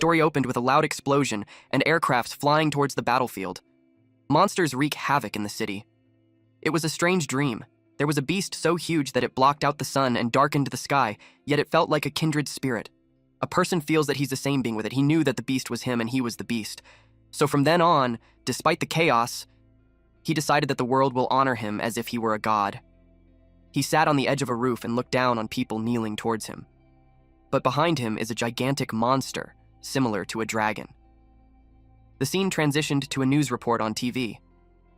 story opened with a loud explosion and aircrafts flying towards the battlefield. Monsters wreak havoc in the city. It was a strange dream. There was a beast so huge that it blocked out the sun and darkened the sky, yet it felt like a kindred spirit. A person feels that he's the same being with it. He knew that the beast was him and he was the beast. So from then on, despite the chaos, he decided that the world will honor him as if he were a god. He sat on the edge of a roof and looked down on people kneeling towards him. But behind him is a gigantic monster, similar to a dragon. The scene transitioned to a news report on TV.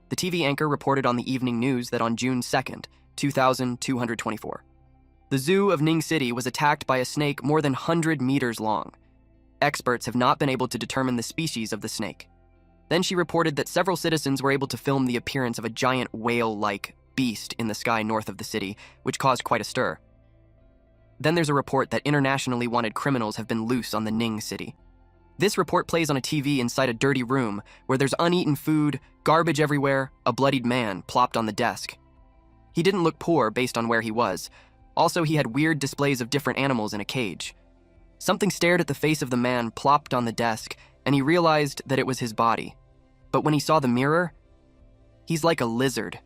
The TV anchor reported on the evening news that on June 2nd, 2224, the zoo of Ning City was attacked by a snake more than 100 meters long. Experts have not been able to determine the species of the snake. Then she reported that several citizens were able to film the appearance of a giant whale-like beast in the sky north of the city, which caused quite a stir. Then there's a report that internationally wanted criminals have been loose on the Ning City. This report plays on a TV inside a dirty room where there's uneaten food, garbage everywhere, a bloodied man plopped on the desk. He didn't look poor based on where he was. Also, he had weird displays of different animals in a cage. Something stared at the face of the man plopped on the desk, and he realized that it was his body. But when he saw the mirror, he's like a lizard.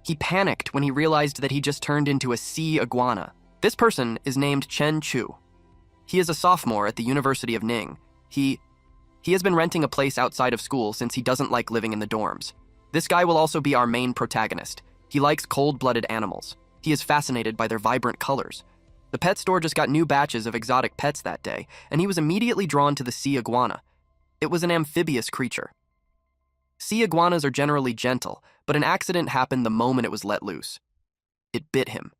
He panicked when he realized that he just turned into a sea iguana. This person is named Chen Chu. He is a sophomore at the University of Ning. He has been renting a place outside of school since he doesn't like living in the dorms. This guy will also be our main protagonist. He likes cold-blooded animals. He is fascinated by their vibrant colors. The pet store just got new batches of exotic pets that day, and he was immediately drawn to the sea iguana. It was an amphibious creature. Sea iguanas are generally gentle, but an accident happened the moment it was let loose. It bit him.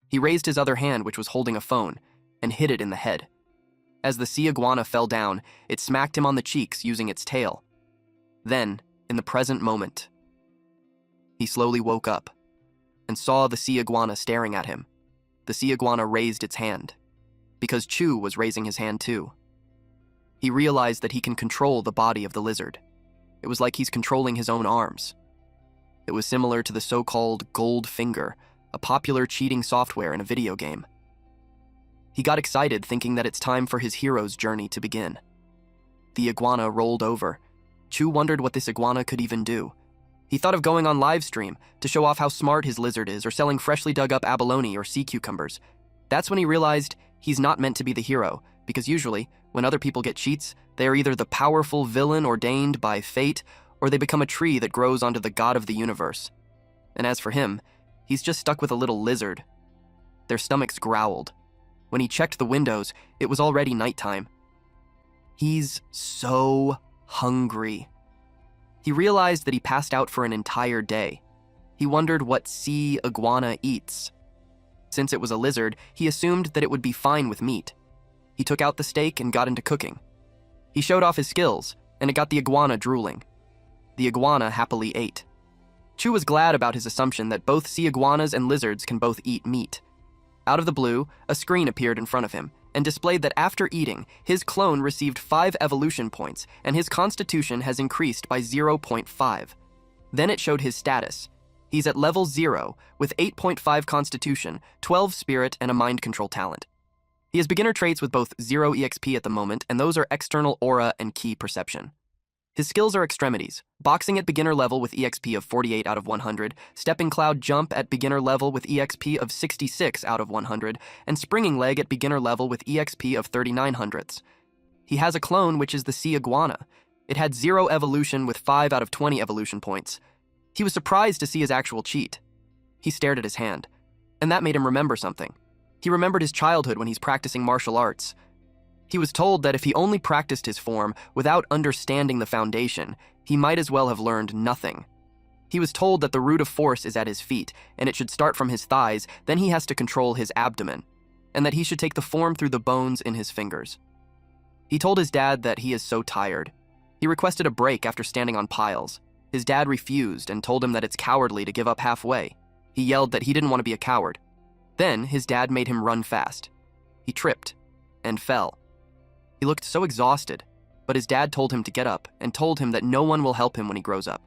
He raised his other hand, which was holding a phone, and hit it in the head. As the sea iguana fell down, it smacked him on the cheeks using its tail. Then, in the present moment, he slowly woke up and saw the sea iguana staring at him. The sea iguana raised its hand, because Chu was raising his hand too. He realized that he can control the body of the lizard. It was like he's controlling his own arms. It was similar to the so-called gold finger, a popular cheating software in a video game. He got excited thinking that it's time for his hero's journey to begin. The iguana rolled over. Chu wondered what this iguana could even do. He thought of going on live stream to show off how smart his lizard is or selling freshly dug up abalone or sea cucumbers. That's when he realized he's not meant to be the hero, because usually, when other people get cheats, they are either the powerful villain ordained by fate or they become a tree that grows onto the god of the universe. And as for him, he's just stuck with a little lizard. Their stomachs growled. When he checked the windows, it was already nighttime. He's so hungry. He realized that he passed out for an entire day. He wondered what sea iguana eats. Since it was a lizard, he assumed that it would be fine with meat. He took out the steak and got into cooking. He showed off his skills, and it got the iguana drooling. The iguana happily ate. Chu was glad about his assumption that both sea iguanas and lizards can both eat meat. Out of the blue, a screen appeared in front of him and displayed that after eating, his clone received 5 evolution points and his constitution has increased by 0.5. Then it showed his status. He's at level 0 with 8.5 constitution, 12 spirit, and a mind control talent. He has beginner traits with both 0 EXP at the moment, and those are external aura and key perception. His skills are extremities, boxing at beginner level with EXP of 48 out of 100, stepping cloud jump at beginner level with EXP of 66 out of 100, and springing leg at beginner level with EXP of 39 hundredths. He has a clone, which is the sea iguana. It had 0 evolution with 5 out of 20 evolution points. He was surprised to see his actual cheat. He stared at his hand, and that made him remember something. He remembered his childhood when he's practicing martial arts. He was told that if he only practiced his form without understanding the foundation, he might as well have learned nothing. He was told that the root of force is at his feet, and it should start from his thighs, then he has to control his abdomen, and that he should take the form through the bones in his fingers. He told his dad that he is so tired. He requested a break after standing on piles. His dad refused and told him that it's cowardly to give up halfway. He yelled that he didn't want to be a coward. Then his dad made him run fast. He tripped and fell. He looked so exhausted, but his dad told him to get up and told him that no one will help him when he grows up.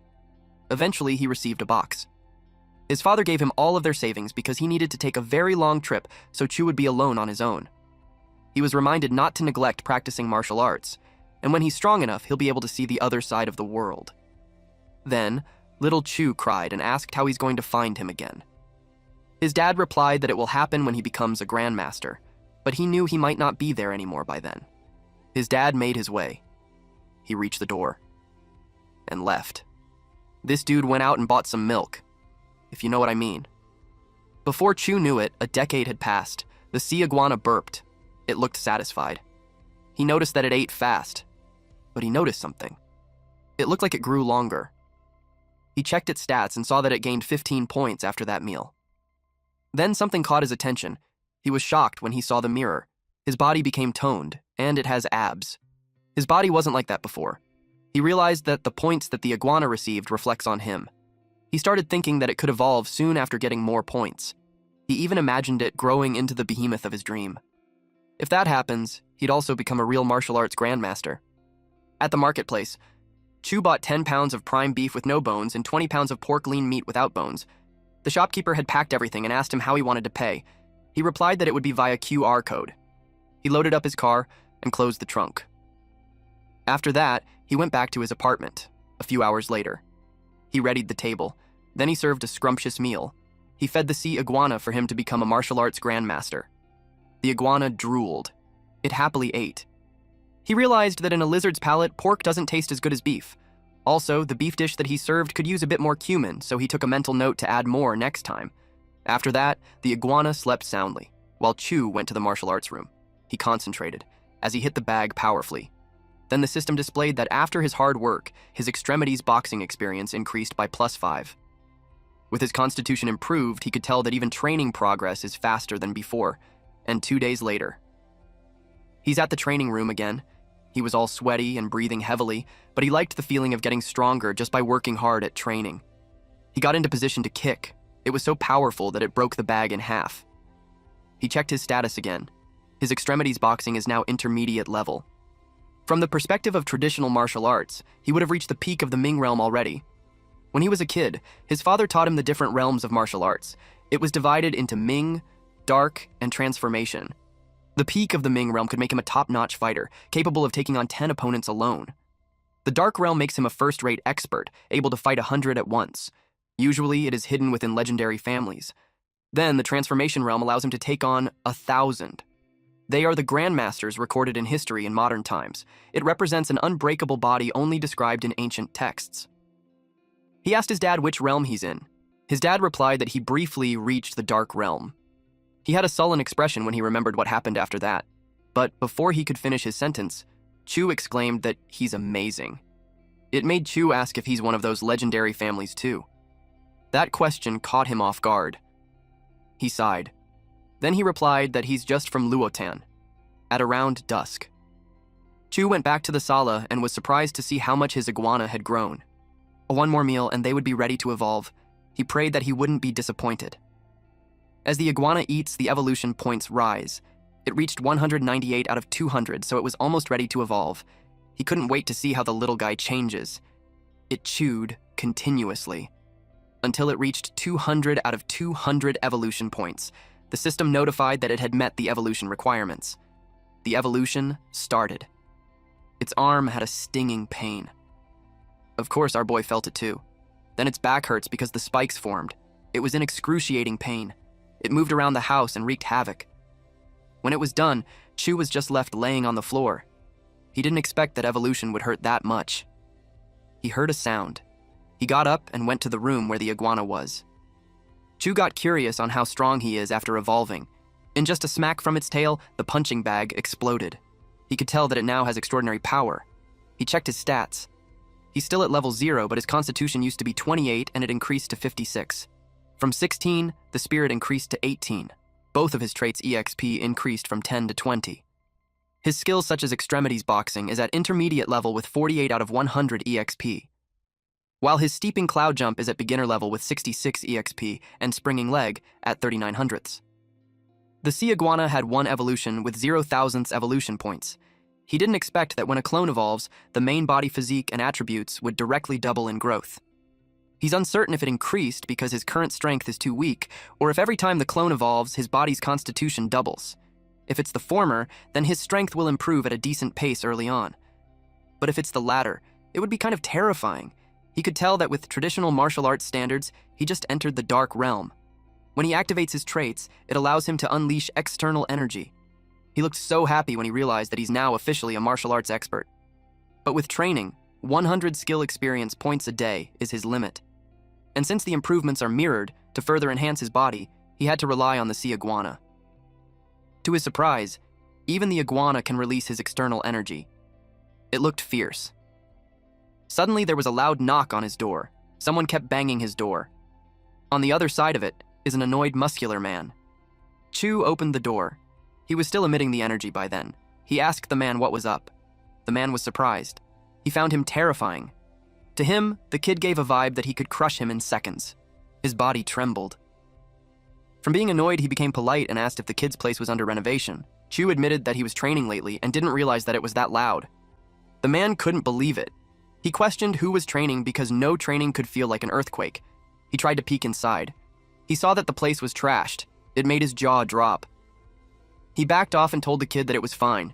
Eventually, he received a box. His father gave him all of their savings because he needed to take a very long trip so Chu would be alone on his own. He was reminded not to neglect practicing martial arts, and when he's strong enough, he'll be able to see the other side of the world. Then, little Chu cried and asked how he's going to find him again. His dad replied that it will happen when he becomes a grandmaster, but he knew he might not be there anymore by then. His dad made his way. He reached the door and left. This dude went out and bought some milk, if you know what I mean. Before Chu knew it, a decade had passed. The sea iguana burped. It looked satisfied. He noticed that it ate fast, but he noticed something. It looked like it grew longer. He checked its stats and saw that it gained 15 points after that meal. Then something caught his attention. He was shocked when he saw the mirror. His body became toned, and it has abs. His body wasn't like that before. He realized that the points that the iguana received reflects on him. He started thinking that it could evolve soon after getting more points. He even imagined it growing into the behemoth of his dream. If that happens, he'd also become a real martial arts grandmaster. At the marketplace, Chu bought 10 pounds of prime beef with no bones and 20 pounds of pork lean meat without bones. The shopkeeper had packed everything and asked him how he wanted to pay. He replied that it would be via QR code. He loaded up his car and closed the trunk. After that, he went back to his apartment, a few hours later. He readied the table. Then he served a scrumptious meal. He fed the sea iguana for him to become a martial arts grandmaster. The iguana drooled. It happily ate. He realized that in a lizard's palate, pork doesn't taste as good as beef. Also, the beef dish that he served could use a bit more cumin, so he took a mental note to add more next time. After that, the iguana slept soundly, while Chu went to the martial arts room. He concentrated, as he hit the bag powerfully. Then the system displayed that after his hard work, his extremities boxing experience increased by +5. With his constitution improved, he could tell that even training progress is faster than before, and 2 days later. He's at the training room again. He was all sweaty and breathing heavily, but he liked the feeling of getting stronger just by working hard at training. He got into position to kick. It was so powerful that it broke the bag in half. He checked his status again. His extremities boxing is now intermediate level. From the perspective of traditional martial arts, he would have reached the peak of the Ming realm already. When he was a kid, his father taught him the different realms of martial arts. It was divided into Ming, Dark, and Transformation. The peak of the Ming realm could make him a top-notch fighter, capable of taking on 10 opponents alone. The Dark realm makes him a first-rate expert, able to fight 100 at once. Usually, it is hidden within legendary families. Then, the Transformation realm allows him to take on 1,000. They are the grandmasters recorded in history in modern times. It represents an unbreakable body only described in ancient texts. He asked his dad which realm he's in. His dad replied that he briefly reached the Dark realm. He had a sullen expression when he remembered what happened after that. But before he could finish his sentence, Chu exclaimed that he's amazing. It made Chu ask if he's one of those legendary families too. That question caught him off guard. He sighed. Then he replied that he's just from Luotan, at around dusk. Chu went back to the sala and was surprised to see how much his iguana had grown. One more meal and they would be ready to evolve. He prayed that he wouldn't be disappointed. As the iguana eats, the evolution points rise. It reached 198 out of 200, so it was almost ready to evolve. He couldn't wait to see how the little guy changes. It chewed continuously, until it reached 200 out of 200 evolution points. The system notified that it had met the evolution requirements. The evolution started. Its arm had a stinging pain. Of course, our boy felt it too. Then its back hurts because the spikes formed. It was in excruciating pain. It moved around the house and wreaked havoc. When it was done, Chu was just left laying on the floor. He didn't expect that evolution would hurt that much. He heard a sound. He got up and went to the room where the iguana was. Chu got curious on how strong he is after evolving. In just a smack from its tail, the punching bag exploded. He could tell that it now has extraordinary power. He checked his stats. He's still at level 0, but his constitution used to be 28 and it increased to 56. From 16, the spirit increased to 18. Both of his traits' EXP increased from 10 to 20. His skills such as extremities boxing is at intermediate level with 48 out of 100 EXP. While his steeping cloud jump is at beginner level with 66 EXP and springing leg at 39 hundredths. The sea iguana had one evolution with 0,000ths evolution points. He didn't expect that when a clone evolves, the main body physique and attributes would directly double in growth. He's uncertain if it increased because his current strength is too weak, or if every time the clone evolves, his body's constitution doubles. If it's the former, then his strength will improve at a decent pace early on. But if it's the latter, it would be kind of terrifying. He could tell that with traditional martial arts standards, he just entered the dark realm. When he activates his traits, it allows him to unleash external energy. He looked so happy when he realized that he's now officially a martial arts expert. But with training, 100 skill experience points a day is his limit. And since the improvements are mirrored, to further enhance his body, he had to rely on the sea iguana. To his surprise, even the iguana can release his external energy. It looked fierce. Suddenly, there was a loud knock on his door. Someone kept banging his door. On the other side of it is an annoyed muscular man. Chu opened the door. He was still emitting the energy by then. He asked the man what was up. The man was surprised. He found him terrifying. To him, the kid gave a vibe that he could crush him in seconds. His body trembled. From being annoyed, he became polite and asked if the kid's place was under renovation. Chu admitted that he was training lately and didn't realize that it was that loud. The man couldn't believe it. He questioned who was training because no training could feel like an earthquake. He tried to peek inside. He saw that the place was trashed. It made his jaw drop. He backed off and told the kid that it was fine.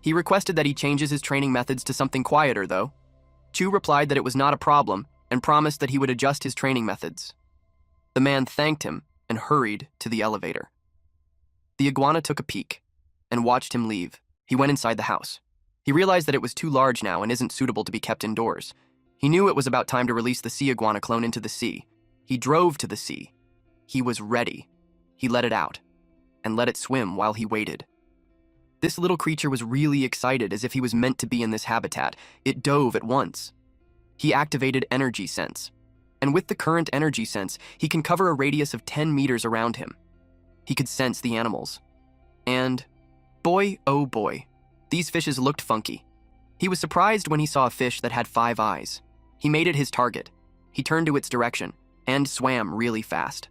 He requested that he changes his training methods to something quieter, though. Chu replied that it was not a problem and promised that he would adjust his training methods. The man thanked him and hurried to the elevator. The iguana took a peek and watched him leave. He went inside the house. He realized that it was too large now and isn't suitable to be kept indoors. He knew it was about time to release the sea iguana clone into the sea. He drove to the sea. He was ready. He let it out and let it swim while he waited. This little creature was really excited, as if he was meant to be in this habitat. It dove at once. He activated energy sense. And with the current energy sense, he can cover a radius of 10 meters around him. He could sense the animals. And boy, oh boy, these fishes looked funky. He was surprised when he saw a fish that had 5 eyes. He made it his target. He turned to its direction and swam really fast.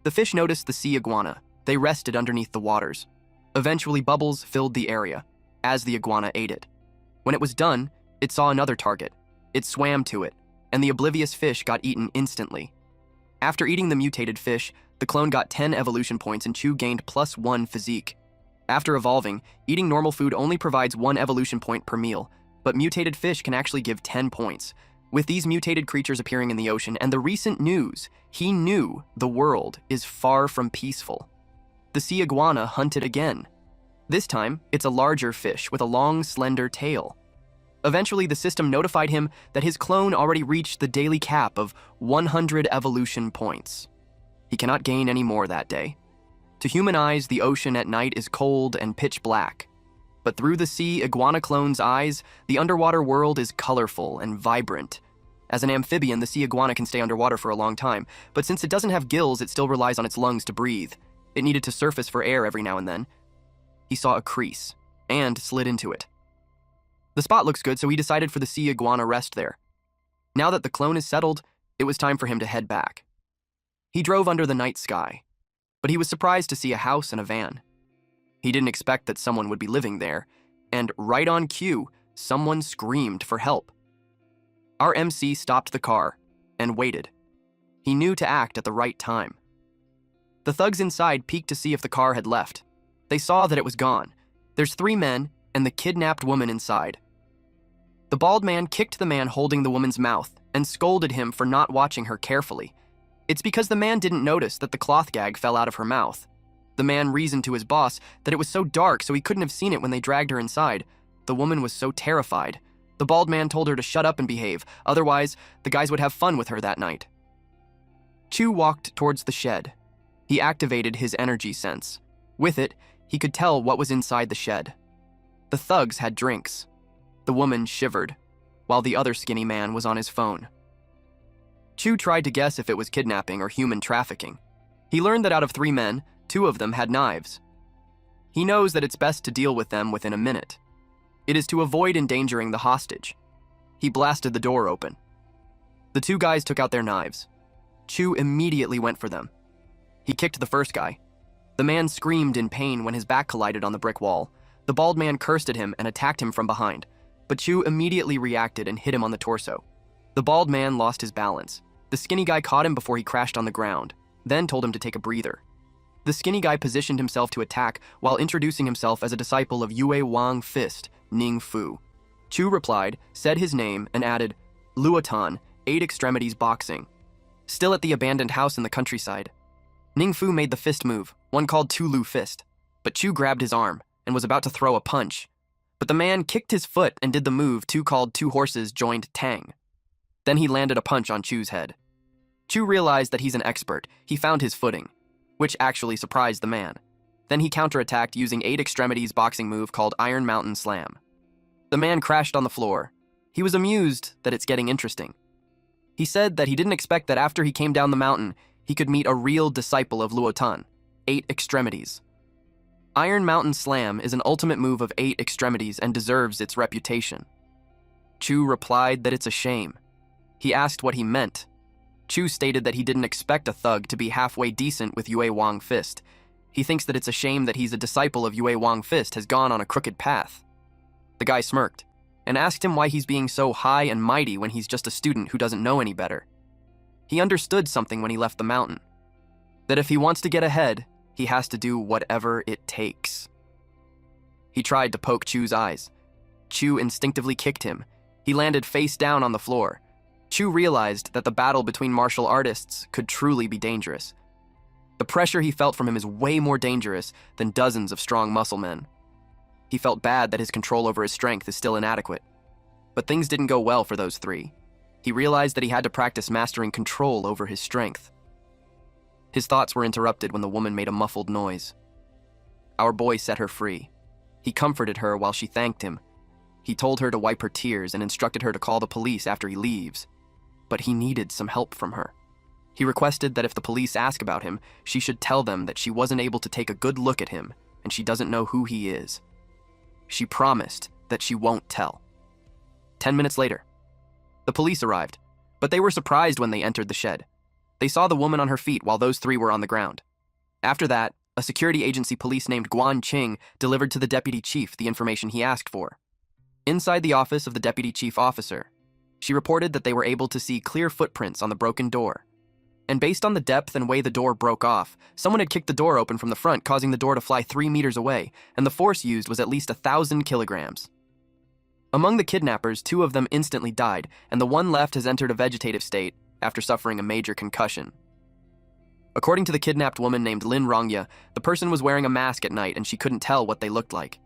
The fish noticed the sea iguana. They rested underneath the waters. Eventually, bubbles filled the area as the iguana ate it. When it was done, it saw another target. It swam to it, and the oblivious fish got eaten instantly. After eating the mutated fish, the clone got 10 evolution points and Chu gained +1 physique. After evolving, eating normal food only provides 1 evolution point per meal, but mutated fish can actually give 10 points. With these mutated creatures appearing in the ocean and the recent news, he knew the world is far from peaceful. The sea iguana hunted again. This time, it's a larger fish with a long, slender tail. Eventually, the system notified him that his clone already reached the daily cap of 100 evolution points. He cannot gain any more that day. To human eyes, the ocean at night is cold and pitch black. But through the sea iguana clone's eyes, the underwater world is colorful and vibrant. As an amphibian, the sea iguana can stay underwater for a long time, but since it doesn't have gills, it still relies on its lungs to breathe. It needed to surface for air every now and then. He saw a crease and slid into it. The spot looks good, so he decided for the sea iguana rest there. Now that the clone is settled, it was time for him to head back. He drove under the night sky, but he was surprised to see a house and a van. He didn't expect that someone would be living there, and right on cue, someone screamed for help. Our MC stopped the car and waited. He knew to act at the right time. The thugs inside peeked to see if the car had left. They saw that it was gone. There's 3 men and the kidnapped woman inside. The bald man kicked the man holding the woman's mouth and scolded him for not watching her carefully. It's because the man didn't notice that the cloth gag fell out of her mouth. The man reasoned to his boss that it was so dark so he couldn't have seen it when they dragged her inside. The woman was so terrified. The bald man told her to shut up and behave, otherwise the guys would have fun with her that night. Chu walked towards the shed. He activated his energy sense. With it, he could tell what was inside the shed. The thugs had drinks. The woman shivered, while the other skinny man was on his phone. Chu tried to guess if it was kidnapping or human trafficking. He learned that out of 3 men, 2 of them had knives. He knows that it's best to deal with them within a minute. It is to avoid endangering the hostage. He blasted the door open. The 2 guys took out their knives. Chu immediately went for them. He kicked the first guy. The man screamed in pain when his back collided on the brick wall. The bald man cursed at him and attacked him from behind, but Chu immediately reacted and hit him on the torso. The bald man lost his balance. The skinny guy caught him before he crashed on the ground, then told him to take a breather. The skinny guy positioned himself to attack while introducing himself as a disciple of Yue Wang Fist, Ning Fu. Chu replied, said his name, and added, Luotan, 8 Extremities Boxing. Still at the abandoned house in the countryside, Ning Fu made the fist move, one called Tulu Fist, but Chu grabbed his arm and was about to throw a punch. But the man kicked his foot and did the move Chu called Two Horses Joined Tang. Then he landed a punch on Chu's head. Chu realized that he's an expert. He found his footing, which actually surprised the man. Then he counterattacked using 8 Extremities boxing move called Iron Mountain Slam. The man crashed on the floor. He was amused that it's getting interesting. He said that he didn't expect that after he came down the mountain, he could meet a real disciple of Luotan, 8 Extremities. Iron Mountain Slam is an ultimate move of 8 extremities and deserves its reputation. Chu replied that it's a shame. He asked what he meant. Chu stated that he didn't expect a thug to be halfway decent with Yue Wang Fist. He thinks that it's a shame that he's a disciple of Yue Wang Fist has gone on a crooked path. The guy smirked and asked him why he's being so high and mighty when he's just a student who doesn't know any better. He understood something when he left the mountain, that if he wants to get ahead, he has to do whatever it takes. He tried to poke Chu's eyes. Chu instinctively kicked him. He landed face down on the floor. Chu realized that the battle between martial artists could truly be dangerous. The pressure he felt from him is way more dangerous than dozens of strong muscle men. He felt bad that his control over his strength is still inadequate. But things didn't go well for those three. He realized that he had to practice mastering control over his strength. His thoughts were interrupted when the woman made a muffled noise. Our boy set her free. He comforted her while she thanked him. He told her to wipe her tears and instructed her to call the police after he leaves. But he needed some help from her. He requested that if the police ask about him, she should tell them that she wasn't able to take a good look at him and she doesn't know who he is. She promised that she won't tell. 10 minutes later, the police arrived, but they were surprised when they entered the shed. They saw the woman on her feet while those three were on the ground. After that, a security agency police named Guan Qing delivered to the deputy chief the information he asked for. Inside the office of the deputy chief officer, she reported that they were able to see clear footprints on the broken door. And based on the depth and way the door broke off, someone had kicked the door open from the front, causing the door to fly 3 meters away, and the force used was at least 1,000 kilograms. Among the kidnappers, 2 of them instantly died, and the one left has entered a vegetative state after suffering a major concussion. According to the kidnapped woman named Lin Rongya, the person was wearing a mask at night and she couldn't tell what they looked like.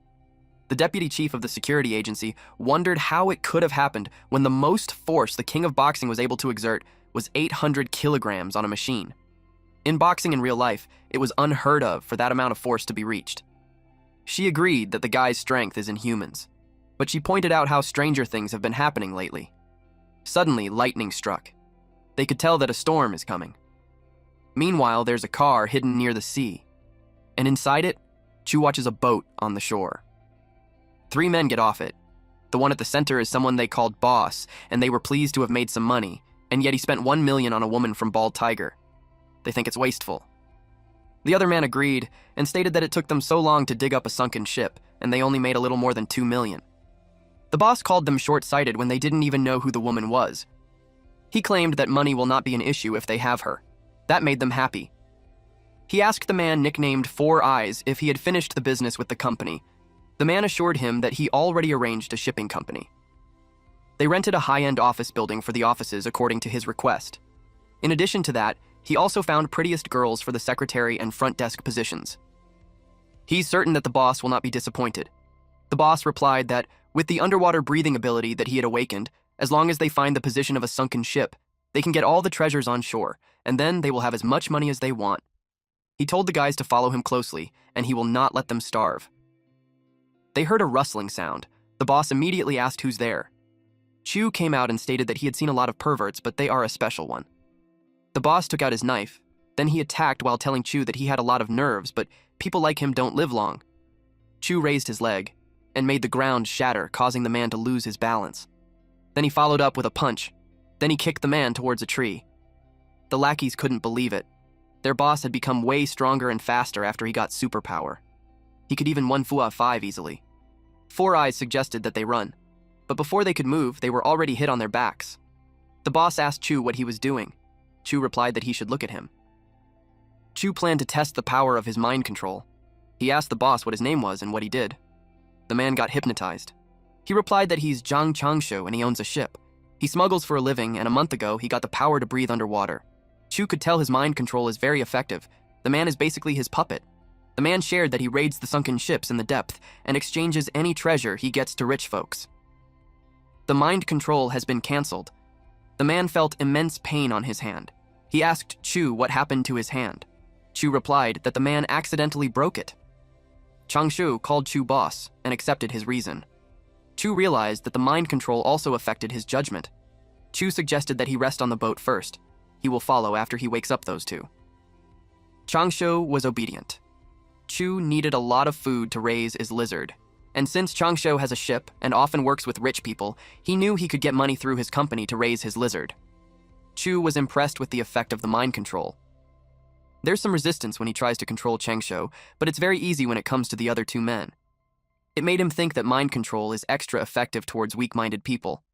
The deputy chief of the security agency wondered how it could have happened when the most force the king of boxing was able to exert was 800 kilograms on a machine. In boxing in real life, it was unheard of for that amount of force to be reached. She agreed that the guy's strength is in humans, but she pointed out how stranger things have been happening lately. Suddenly, lightning struck. They could tell that a storm is coming. Meanwhile, there's a car hidden near the sea, and inside it, Chu watches a boat on the shore. 3 men get off it. The one at the center is someone they called Boss, and they were pleased to have made some money, and yet he spent 1 million on a woman from Bald Tiger. They think it's wasteful. The other man agreed and stated that it took them so long to dig up a sunken ship, and they only made a little more than 2 million. The boss called them short-sighted when they didn't even know who the woman was. He claimed that money will not be an issue if they have her. That made them happy. He asked the man nicknamed 4 Eyes if he had finished the business with the company. The man assured him that he already arranged a shipping company. They rented a high-end office building for the offices according to his request. In addition to that, he also found prettiest girls for the secretary and front desk positions. He's certain that the boss will not be disappointed. The boss replied that, with the underwater breathing ability that he had awakened, as long as they find the position of a sunken ship, they can get all the treasures on shore, and then they will have as much money as they want. He told the guys to follow him closely, and he will not let them starve. They heard a rustling sound. The boss immediately asked who's there. Chu came out and stated that he had seen a lot of perverts, but they are a special one. The boss took out his knife. Then he attacked while telling Chu that he had a lot of nerves, but people like him don't live long. Chu raised his leg and made the ground shatter, causing the man to lose his balance. Then he followed up with a punch. Then he kicked the man towards a tree. The lackeys couldn't believe it. Their boss had become way stronger and faster after he got superpower. He could even 1-5 easily. 4 Eyes suggested that they run, but before they could move, they were already hit on their backs. The boss asked Chu what he was doing. Chu replied that he should look at him. Chu planned to test the power of his mind control. He asked the boss what his name was and what he did. The man got hypnotized. He replied that he's Zhang Changshu and he owns a ship. He smuggles for a living, and a month ago, he got the power to breathe underwater. Chu could tell his mind control is very effective. The man is basically his puppet. The man shared that he raids the sunken ships in the depth and exchanges any treasure he gets to rich folks. The mind control has been cancelled. The man felt immense pain on his hand. He asked Chu what happened to his hand. Chu replied that the man accidentally broke it. Changshu called Chu boss and accepted his reason. Chu realized that the mind control also affected his judgment. Chu suggested that he rest on the boat first. He will follow after he wakes up those two. Changshu was obedient. Chu needed a lot of food to raise his lizard, and since Changshu has a ship and often works with rich people, he knew he could get money through his company to raise his lizard. Chu was impressed with the effect of the mind control. There's some resistance when he tries to control Changshu, but it's very easy when it comes to the other two men. It made him think that mind control is extra effective towards weak-minded people.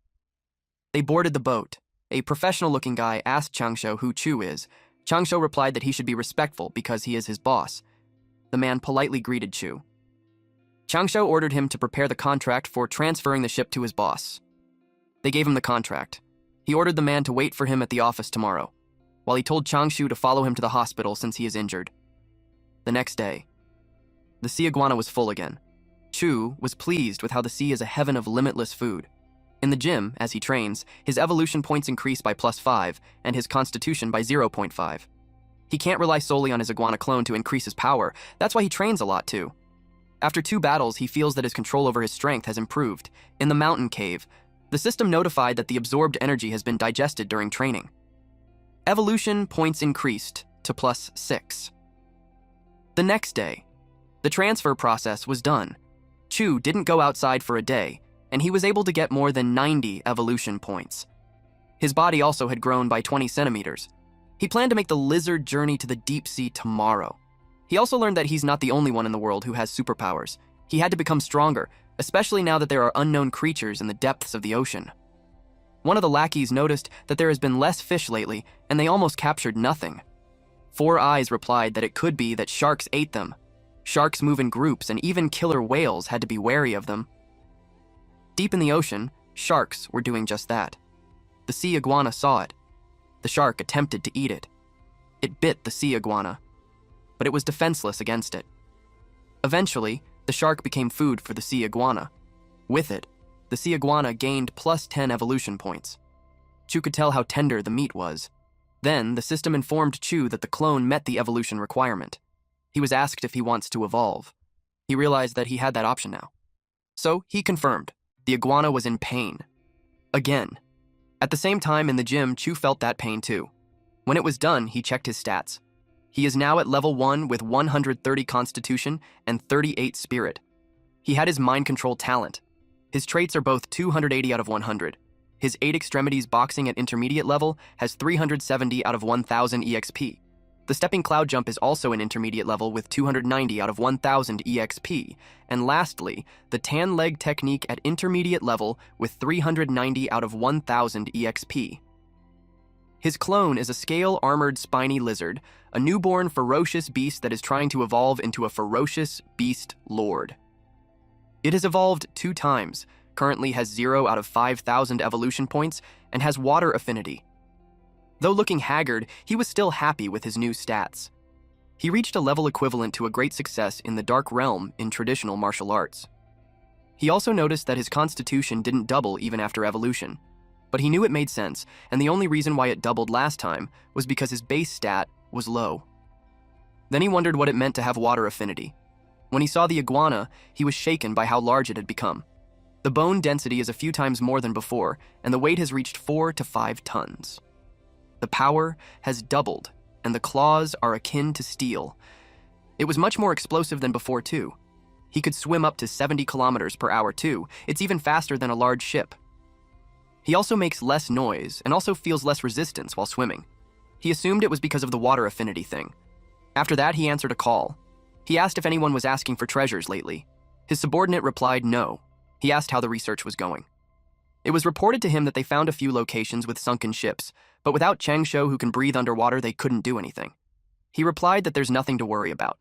They boarded the boat. A professional-looking guy asked Changshu who Chu is. Changshu replied that he should be respectful because he is his boss. The man politely greeted Chu. Changshu ordered him to prepare the contract for transferring the ship to his boss. They gave him the contract. He ordered the man to wait for him at the office tomorrow, while he told Changshu to follow him to the hospital since he is injured. The next day, the sea iguana was full again. Chu was pleased with how the sea is a heaven of limitless food. In the gym, as he trains, his evolution points increase by +5 and his constitution by 0.5. He can't rely solely on his iguana clone to increase his power. That's why he trains a lot too. After 2 battles, he feels that his control over his strength has improved. In the mountain cave, the system notified that the absorbed energy has been digested during training. Evolution points increased to +6. The next day, the transfer process was done. Chu didn't go outside for a day, and he was able to get more than 90 evolution points. His body also had grown by 20 centimeters. He planned to make the lizard journey to the deep sea tomorrow. He also learned that he's not the only one in the world who has superpowers. He had to become stronger, especially now that there are unknown creatures in the depths of the ocean. One of the lackeys noticed that there has been less fish lately, and they almost captured nothing. 4 Eyes replied that it could be that sharks ate them. Sharks move in groups, and even killer whales had to be wary of them. Deep in the ocean, sharks were doing just that. The sea iguana saw it. The shark attempted to eat it. It bit the sea iguana, but it was defenseless against it. Eventually, the shark became food for the sea iguana. With it, the sea iguana gained +10 evolution points. Chu could tell how tender the meat was. Then, the system informed Chu that the clone met the evolution requirement. He was asked if he wants to evolve. He realized that he had that option now. So, he confirmed. The iguana was in pain. Again. At the same time in the gym, Chu felt that pain too. When it was done, he checked his stats. He is now at level 1 with 130 constitution and 38 spirit. He had his mind control talent. His traits are both 280 out of 100. His 8 extremities boxing at intermediate level has 370 out of 1000 EXP. The stepping cloud jump is also an intermediate level with 290 out of 1000 EXP. And lastly, the tan leg technique at intermediate level with 390 out of 1000 EXP. His clone is a scale-armored spiny lizard, a newborn ferocious beast that is trying to evolve into a ferocious beast lord. It has evolved 2 times, currently has 0 out of 5000 evolution points, and has water affinity. Though looking haggard, he was still happy with his new stats. He reached a level equivalent to a great success in the Dark Realm in traditional martial arts. He also noticed that his constitution didn't double even after evolution, but he knew it made sense, and the only reason why it doubled last time was because his base stat was low. Then he wondered what it meant to have water affinity. When he saw the iguana, he was shaken by how large it had become. The bone density is a few times more than before, and the weight has reached 4 to 5 tons. The power has doubled, and the claws are akin to steel. It was much more explosive than before, too. He could swim up to 70 kilometers per hour, too. It's even faster than a large ship. He also makes less noise and also feels less resistance while swimming. He assumed it was because of the water affinity thing. After that, he answered a call. He asked if anyone was asking for treasures lately. His subordinate replied no. He asked how the research was going. It was reported to him that they found a few locations with sunken ships, but without Changshu who can breathe underwater, they couldn't do anything. He replied that there's nothing to worry about.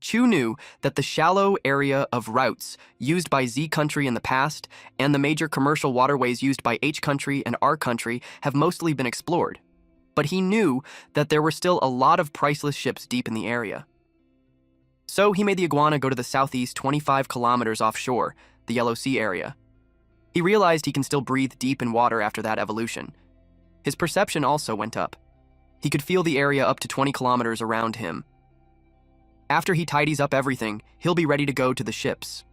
Chu knew that the shallow area of routes used by Z country in the past and the major commercial waterways used by H country and R country have mostly been explored, but he knew that there were still a lot of priceless ships deep in the area. So he made the iguana go to the southeast 25 kilometers offshore, the Yellow Sea area. He realized he can still breathe deep in water after that evolution. His perception also went up. He could feel the area up to 20 kilometers around him. After he tidies up everything, he'll be ready to go to the ships.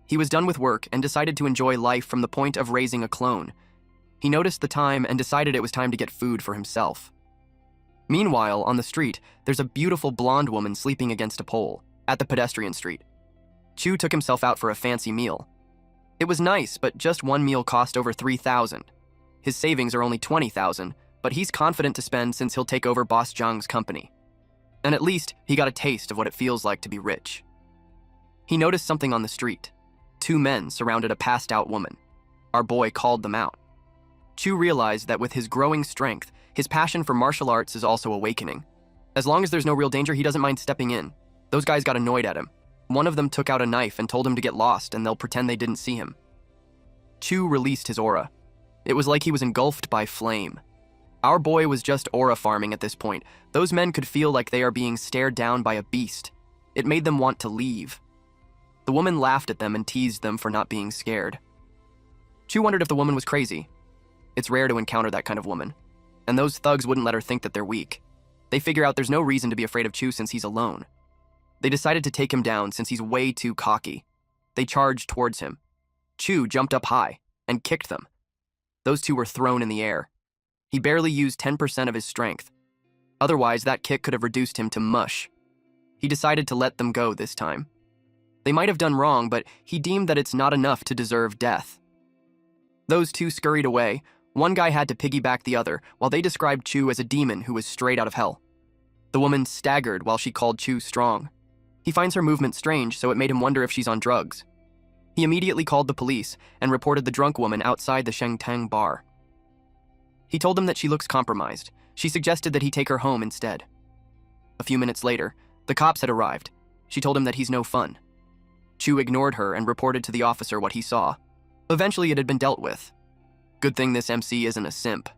He was done with work and decided to enjoy life from the point of raising a clone. He noticed the time and decided it was time to get food for himself. Meanwhile, on the street, there's a beautiful blonde woman sleeping against a pole at the pedestrian street. Chu took himself out for a fancy meal. It was nice, but just one meal cost over 3,000. His savings are only 20,000, but he's confident to spend since he'll take over Boss Zhang's company. And at least he got a taste of what it feels like to be rich. He noticed something on the street. 2 men surrounded a passed-out woman. Our boy called them out. Chu realized that with his growing strength, his passion for martial arts is also awakening. As long as there's no real danger, he doesn't mind stepping in. Those guys got annoyed at him. One of them took out a knife and told him to get lost and they'll pretend they didn't see him. Chu released his aura. It was like he was engulfed by flame. Our boy was just aura farming at this point. Those men could feel like they are being stared down by a beast. It made them want to leave. The woman laughed at them and teased them for not being scared. Chu wondered if the woman was crazy. It's rare to encounter that kind of woman. And those thugs wouldn't let her think that they're weak. They figure out there's no reason to be afraid of Chu since he's alone. They decided to take him down since he's way too cocky. They charged towards him. Chu jumped up high and kicked them. Those 2 were thrown in the air. He barely used 10% of his strength. Otherwise, that kick could have reduced him to mush. He decided to let them go this time. They might have done wrong, but he deemed that it's not enough to deserve death. Those 2 scurried away. One guy had to piggyback the other, while they described Chu as a demon who was straight out of hell. The woman staggered while she called Chu strong. He finds her movement strange, so it made him wonder if she's on drugs. He immediately called the police and reported the drunk woman outside the Shengtang bar. He told them that she looks compromised. She suggested that he take her home instead. A few minutes later, the cops had arrived. She told him that he's no fun. Chu ignored her and reported to the officer what he saw. Eventually, it had been dealt with. Good thing this MC isn't a simp.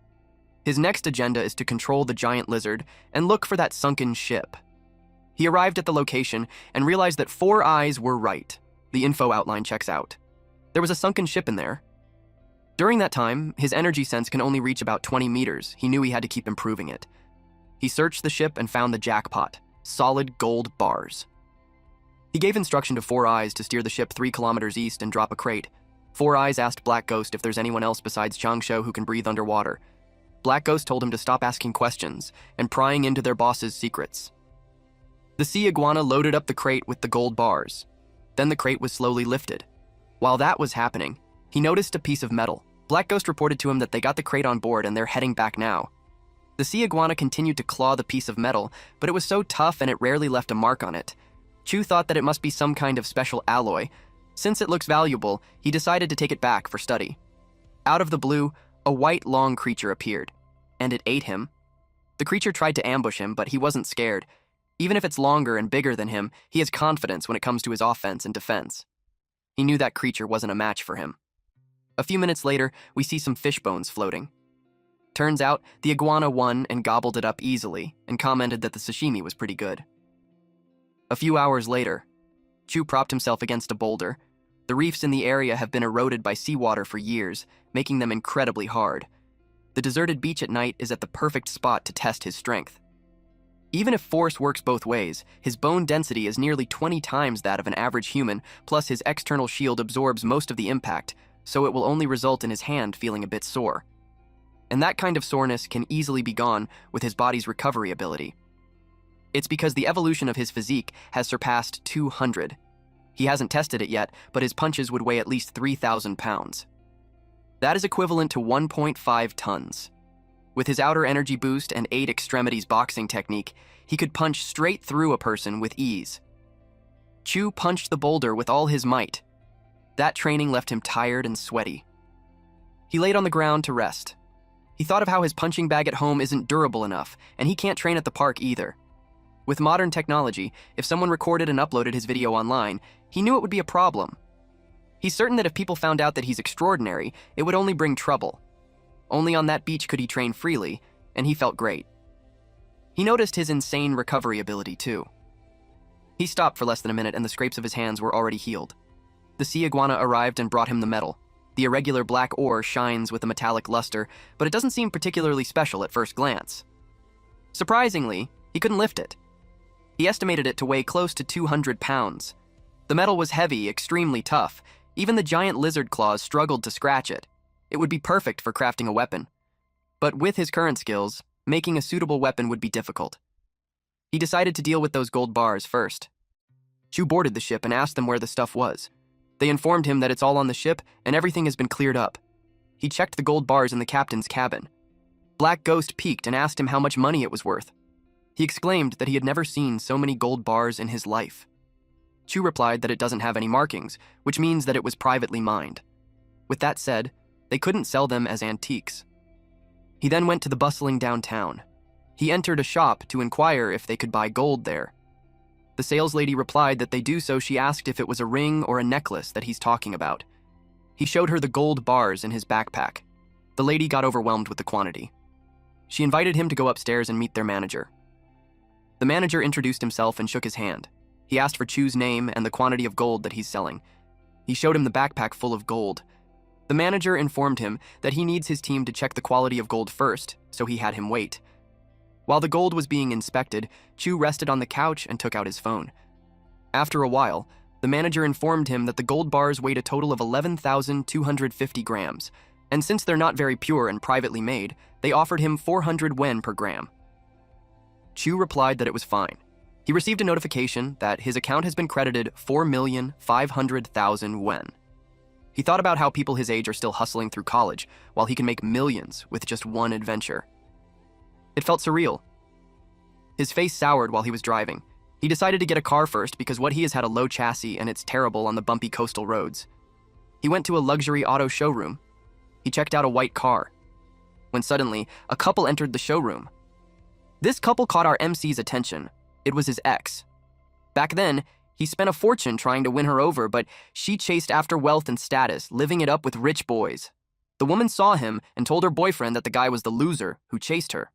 His next agenda is to control the giant lizard and look for that sunken ship. He arrived at the location and realized that 4 eyes were right. The info outline checks out. There was a sunken ship in there. During that time, his energy sense can only reach about 20 meters. He knew he had to keep improving it. He searched the ship and found the jackpot, solid gold bars. He gave instruction to 4 eyes to steer the ship 3 kilometers east and drop a crate. 4 eyes asked Black Ghost if there's anyone else besides Changsho who can breathe underwater. Black Ghost told him to stop asking questions and prying into their boss's secrets. The sea iguana loaded up the crate with the gold bars. Then the crate was slowly lifted. While that was happening, he noticed a piece of metal. Black Ghost reported to him that they got the crate on board and they're heading back now. The sea iguana continued to claw the piece of metal, but it was so tough and it rarely left a mark on it. Chu thought that it must be some kind of special alloy. Since it looks valuable, he decided to take it back for study. Out of the blue, a white, long creature appeared, and it ate him. The creature tried to ambush him, but he wasn't scared. Even if it's longer and bigger than him, he has confidence when it comes to his offense and defense. He knew that creature wasn't a match for him. A few minutes later, we see some fish bones floating. Turns out, the iguana won and gobbled it up easily, and commented that the sashimi was pretty good. A few hours later, Chu propped himself against a boulder. The reefs in the area have been eroded by seawater for years, making them incredibly hard. The deserted beach at night is at the perfect spot to test his strength. Even if force works both ways, his bone density is nearly 20 times that of an average human, plus his external shield absorbs most of the impact, so it will only result in his hand feeling a bit sore. And that kind of soreness can easily be gone with his body's recovery ability. It's because the evolution of his physique has surpassed 200. He hasn't tested it yet, but his punches would weigh at least 3,000 pounds. That is equivalent to 1.5 tons. With his outer energy boost and 8 extremities boxing technique, he could punch straight through a person with ease. Chu punched the boulder with all his might. That training left him tired and sweaty. He laid on the ground to rest. He thought of how his punching bag at home isn't durable enough, and he can't train at the park either. With modern technology, if someone recorded and uploaded his video online, he knew it would be a problem. He's certain that if people found out that he's extraordinary, it would only bring trouble. Only on that beach could he train freely, and he felt great. He noticed his insane recovery ability, too. He stopped for less than a minute, and the scrapes of his hands were already healed. The sea iguana arrived and brought him the medal. The irregular black ore shines with a metallic luster, but it doesn't seem particularly special at first glance. Surprisingly, he couldn't lift it. He estimated it to weigh close to 200 pounds. The metal was heavy, extremely tough. Even the giant lizard claws struggled to scratch it. It would be perfect for crafting a weapon. But with his current skills, making a suitable weapon would be difficult. He decided to deal with those gold bars first. Chu boarded the ship and asked them where the stuff was. They informed him that it's all on the ship and everything has been cleared up. He checked the gold bars in the captain's cabin. Black Ghost peeked and asked him how much money it was worth. He exclaimed that he had never seen so many gold bars in his life. Chu replied that it doesn't have any markings, which means that it was privately mined. With that said, they couldn't sell them as antiques. He then went to the bustling downtown. He entered a shop to inquire if they could buy gold there. The saleslady replied that they do so. She asked if it was a ring or a necklace that he's talking about. He showed her the gold bars in his backpack. The lady got overwhelmed with the quantity. She invited him to go upstairs and meet their manager. The manager introduced himself and shook his hand. He asked for Chu's name and the quantity of gold that he's selling. He showed him the backpack full of gold. The manager informed him that he needs his team to check the quality of gold first, so he had him wait. While the gold was being inspected, Chu rested on the couch and took out his phone. After a while, the manager informed him that the gold bars weighed a total of 11,250 grams, and since they're not very pure and privately made, they offered him 400 wen per gram. Chu replied that it was fine. He received a notification that his account has been credited 4,500,000 wen. He thought about how people his age are still hustling through college, while he can make millions with just one adventure. It felt surreal. His face soured while he was driving. He decided to get a car first because what he has had a low chassis and it's terrible on the bumpy coastal roads. He went to a luxury auto showroom. He checked out a white car. When suddenly, a couple entered the showroom. This couple caught our MC's attention. It was his ex. Back then, he spent a fortune trying to win her over, but she chased after wealth and status, living it up with rich boys. The woman saw him and told her boyfriend that the guy was the loser who chased her.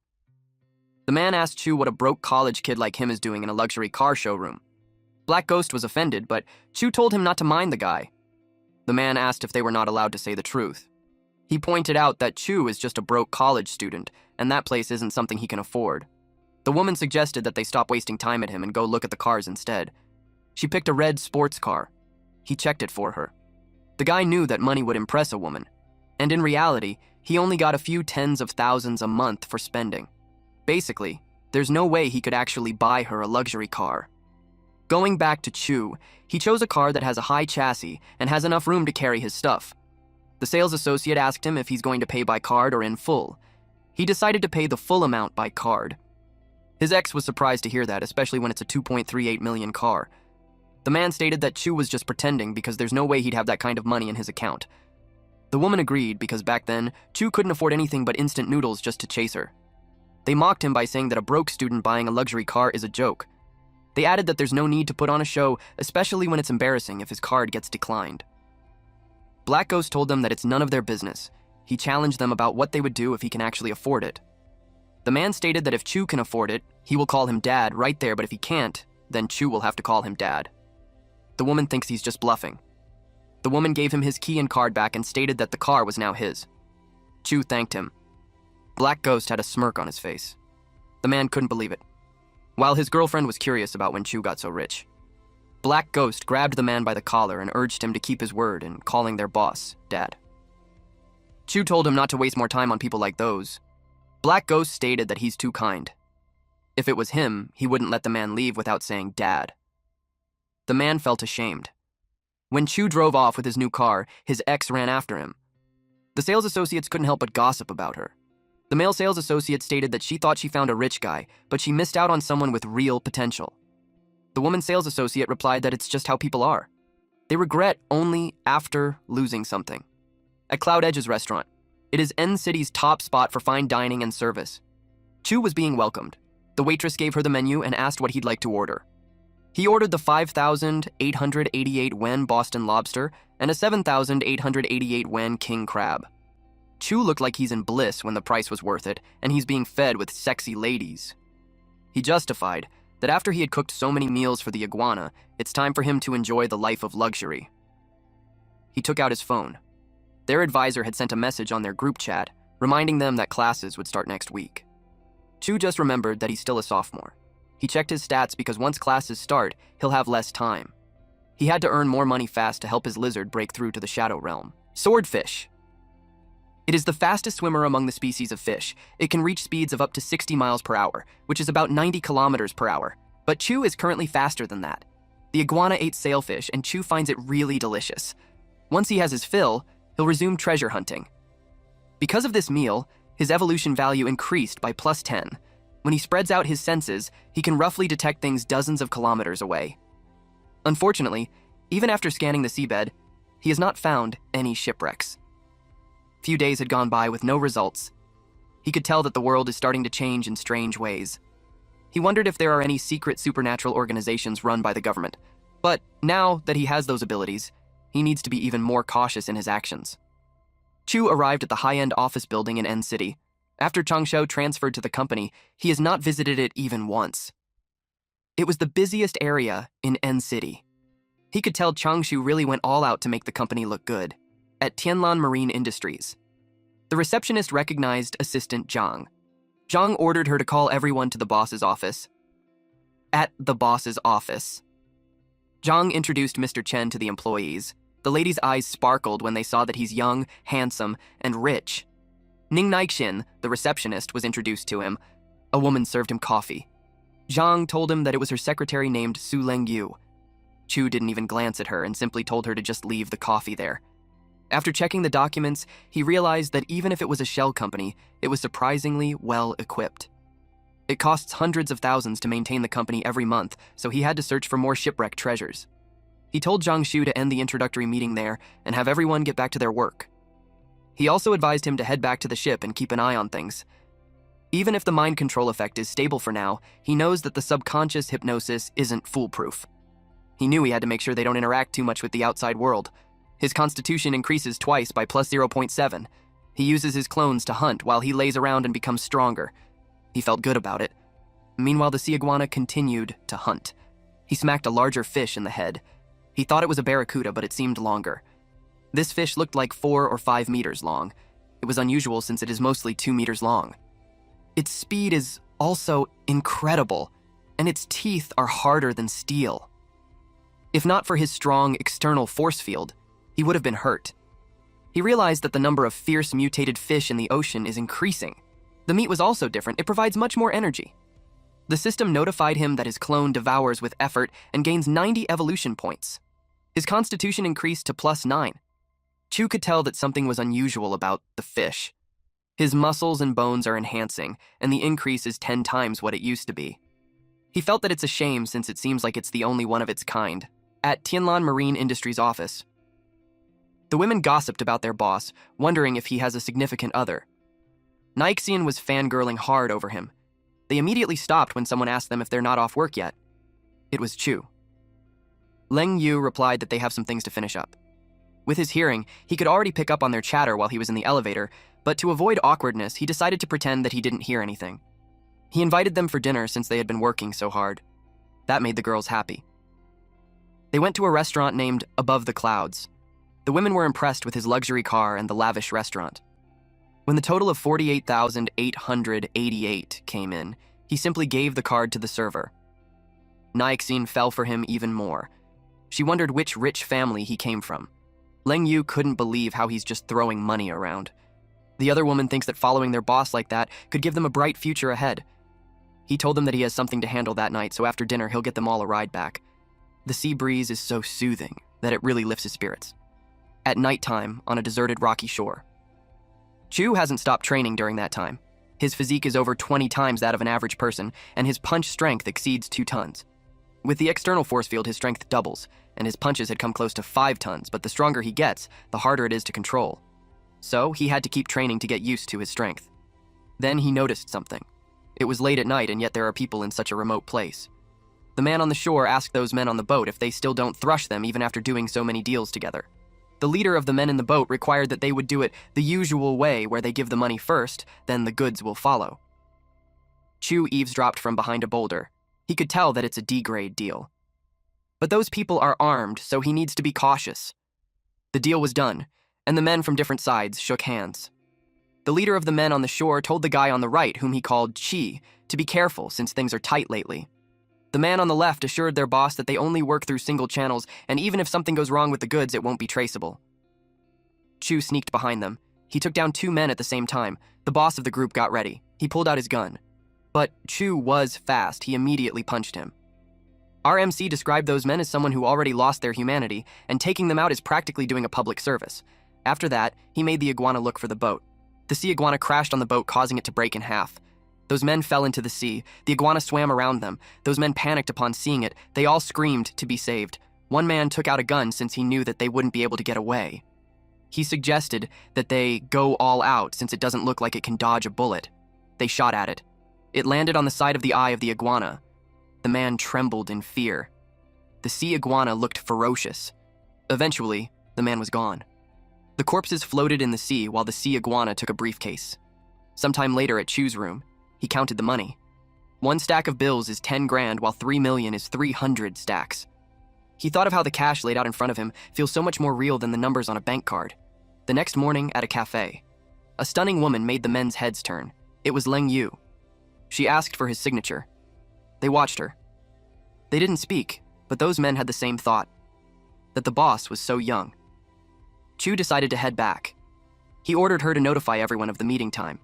The man asked Chu what a broke college kid like him is doing in a luxury car showroom. Black Ghost was offended, but Chu told him not to mind the guy. The man asked if they were not allowed to say the truth. He pointed out that Chu is just a broke college student, and that place isn't something he can afford. The woman suggested that they stop wasting time at him and go look at the cars instead. She picked a red sports car. He checked it for her. The guy knew that money would impress a woman, and in reality, he only got a few tens of thousands a month for spending. Basically, there's no way he could actually buy her a luxury car. Going back to Chu, he chose a car that has a high chassis and has enough room to carry his stuff. The sales associate asked him if he's going to pay by card or in full. He decided to pay the full amount by card. His ex was surprised to hear that, especially when it's a 2.38 million car. The man stated that Chu was just pretending because there's no way he'd have that kind of money in his account. The woman agreed because back then, Chu couldn't afford anything but instant noodles just to chase her. They mocked him by saying that a broke student buying a luxury car is a joke. They added that there's no need to put on a show, especially when it's embarrassing if his card gets declined. Black Ghost told them that it's none of their business. He challenged them about what they would do if he can actually afford it. The man stated that if Chu can afford it, he will call him dad right there, but if he can't, then Chu will have to call him dad. The woman thinks he's just bluffing. The woman gave him his key and card back and stated that the car was now his. Chu thanked him. Black Ghost had a smirk on his face. The man couldn't believe it. While his girlfriend was curious about when Chu got so rich. Black Ghost grabbed the man by the collar and urged him to keep his word in calling their boss dad. Chu told him not to waste more time on people like those. Black Ghost stated that he's too kind. If it was him, he wouldn't let the man leave without saying dad. The man felt ashamed. When Chu drove off with his new car, his ex ran after him. The sales associates couldn't help but gossip about her. The male sales associate stated that she thought she found a rich guy, but she missed out on someone with real potential. The woman sales associate replied that it's just how people are. They regret only after losing something. At Cloud Edge's restaurant, it is N City's top spot for fine dining and service. Chu was being welcomed. The waitress gave her the menu and asked what he'd like to order. He ordered the 5,888 wen Boston lobster and a 7,888 wen king crab. Chu looked like he's in bliss when the price was worth it, and he's being fed with sexy ladies. He justified that after he had cooked so many meals for the iguana, it's time for him to enjoy the life of luxury. He took out his phone. Their advisor had sent a message on their group chat, reminding them that classes would start next week. Chu just remembered that he's still a sophomore. He checked his stats because once classes start, he'll have less time. He had to earn more money fast to help his lizard break through to the shadow realm. Swordfish. It is the fastest swimmer among the species of fish. It can reach speeds of up to 60 miles per hour, which is about 90 kilometers per hour. But Chu is currently faster than that. The iguana ate sailfish, and Chu finds it really delicious. Once he has his fill, he'll resume treasure hunting. Because of this meal, his evolution value increased by +10. When he spreads out his senses, he can roughly detect things dozens of kilometers away. Unfortunately, even after scanning the seabed, he has not found any shipwrecks. Few days had gone by with no results. He could tell that the world is starting to change in strange ways. He wondered if there are any secret supernatural organizations run by the government. But now that he has those abilities, he needs to be even more cautious in his actions. Chu arrived at the high-end office building in N City. After Changshu transferred to the company, he has not visited it even once. It was the busiest area in N City. He could tell Changshu really went all out to make the company look good. At Tianlan Marine Industries, the receptionist recognized assistant Zhang. Zhang ordered her to call everyone to the boss's office. At the boss's office, Zhang introduced Mr. Chen to the employees. The ladies' eyes sparkled when they saw that he's young, handsome, and rich. Ning Naixin, the receptionist, was introduced to him. A woman served him coffee. Zhang told him that it was her secretary named Su Lengyu. Chu didn't even glance at her and simply told her to just leave the coffee there. After checking the documents, he realized that even if it was a shell company, it was surprisingly well equipped. It costs hundreds of thousands to maintain the company every month, so he had to search for more shipwrecked treasures. He told Jiangshu to end the introductory meeting there and have everyone get back to their work. He also advised him to head back to the ship and keep an eye on things. Even if the mind control effect is stable for now, he knows that the subconscious hypnosis isn't foolproof. He knew he had to make sure they don't interact too much with the outside world. His constitution increases twice by +0.7. He uses his clones to hunt while he lays around and becomes stronger. He felt good about it. Meanwhile, the sea iguana continued to hunt. He smacked a larger fish in the head. He thought it was a barracuda, but it seemed longer. This fish looked like 4 or 5 meters long. It was unusual since it is mostly 2 meters long. Its speed is also incredible, and its teeth are harder than steel. If not for his strong external force field, he would have been hurt. He realized that the number of fierce mutated fish in the ocean is increasing. The meat was also different. It provides much more energy. The system notified him that his clone devours with effort and gains 90 evolution points. His constitution increased to +9. Chu could tell that something was unusual about the fish. His muscles and bones are enhancing, and the increase is 10 times what it used to be. He felt that it's a shame since it seems like it's the only one of its kind. At Tianlan Marine Industries' office, the women gossiped about their boss, wondering if he has a significant other. Naixian was fangirling hard over him. They immediately stopped when someone asked them if they're not off work yet. It was Chu. Leng Yu replied that they have some things to finish up. With his hearing, he could already pick up on their chatter while he was in the elevator, but to avoid awkwardness, he decided to pretend that he didn't hear anything. He invited them for dinner since they had been working so hard. That made the girls happy. They went to a restaurant named Above the Clouds. The women were impressed with his luxury car and the lavish restaurant. When the total of 48,888 came in, he simply gave the card to the server. Naixin fell for him even more. She wondered which rich family he came from. Leng Yu couldn't believe how he's just throwing money around. The other woman thinks that following their boss like that could give them a bright future ahead. He told them that he has something to handle that night, so after dinner he'll get them all a ride back. The sea breeze is so soothing that it really lifts his spirits. At nighttime, on a deserted rocky shore. Chu hasn't stopped training during that time. His physique is over 20 times that of an average person, and his punch strength exceeds 2 tons. With the external force field, his strength doubles, and his punches had come close to 5 tons, but the stronger he gets, the harder it is to control. So he had to keep training to get used to his strength. Then he noticed something. It was late at night, and yet there are people in such a remote place. The man on the shore asked those men on the boat if they still don't thrush them even after doing so many deals together. The leader of the men in the boat required that they would do it the usual way, where they give the money first, then the goods will follow. Chu eavesdropped from behind a boulder. He could tell that it's a D-grade deal. But those people are armed, so he needs to be cautious. The deal was done, and the men from different sides shook hands. The leader of the men on the shore told the guy on the right, whom he called Chi, to be careful since things are tight lately. The man on the left assured their boss that they only work through single channels, and even if something goes wrong with the goods, it won't be traceable. Chu sneaked behind them. He took down 2 men at the same time. The boss of the group got ready. He pulled out his gun. But Chu was fast. He immediately punched him. Our MC described those men as someone who already lost their humanity, and taking them out is practically doing a public service. After that, he made the iguana look for the boat. The sea iguana crashed on the boat, causing it to break in half. Those men fell into the sea. The iguana swam around them. Those men panicked upon seeing it. They all screamed to be saved. One man took out a gun since he knew that they wouldn't be able to get away. He suggested that they go all out since it doesn't look like it can dodge a bullet. They shot at it. It landed on the side of the eye of the iguana. The man trembled in fear. The sea iguana looked ferocious. Eventually, the man was gone. The corpses floated in the sea while the sea iguana took a briefcase. Sometime later at Chu's room, he counted the money. 1 stack of bills is 10 grand, while 3 million is 300 stacks. He thought of how the cash laid out in front of him feels so much more real than the numbers on a bank card. The next morning at a cafe, a stunning woman made the men's heads turn. It was Leng Yu. She asked for his signature. They watched her. They didn't speak, but those men had the same thought, that the boss was so young. Chu decided to head back. He ordered her to notify everyone of the meeting time.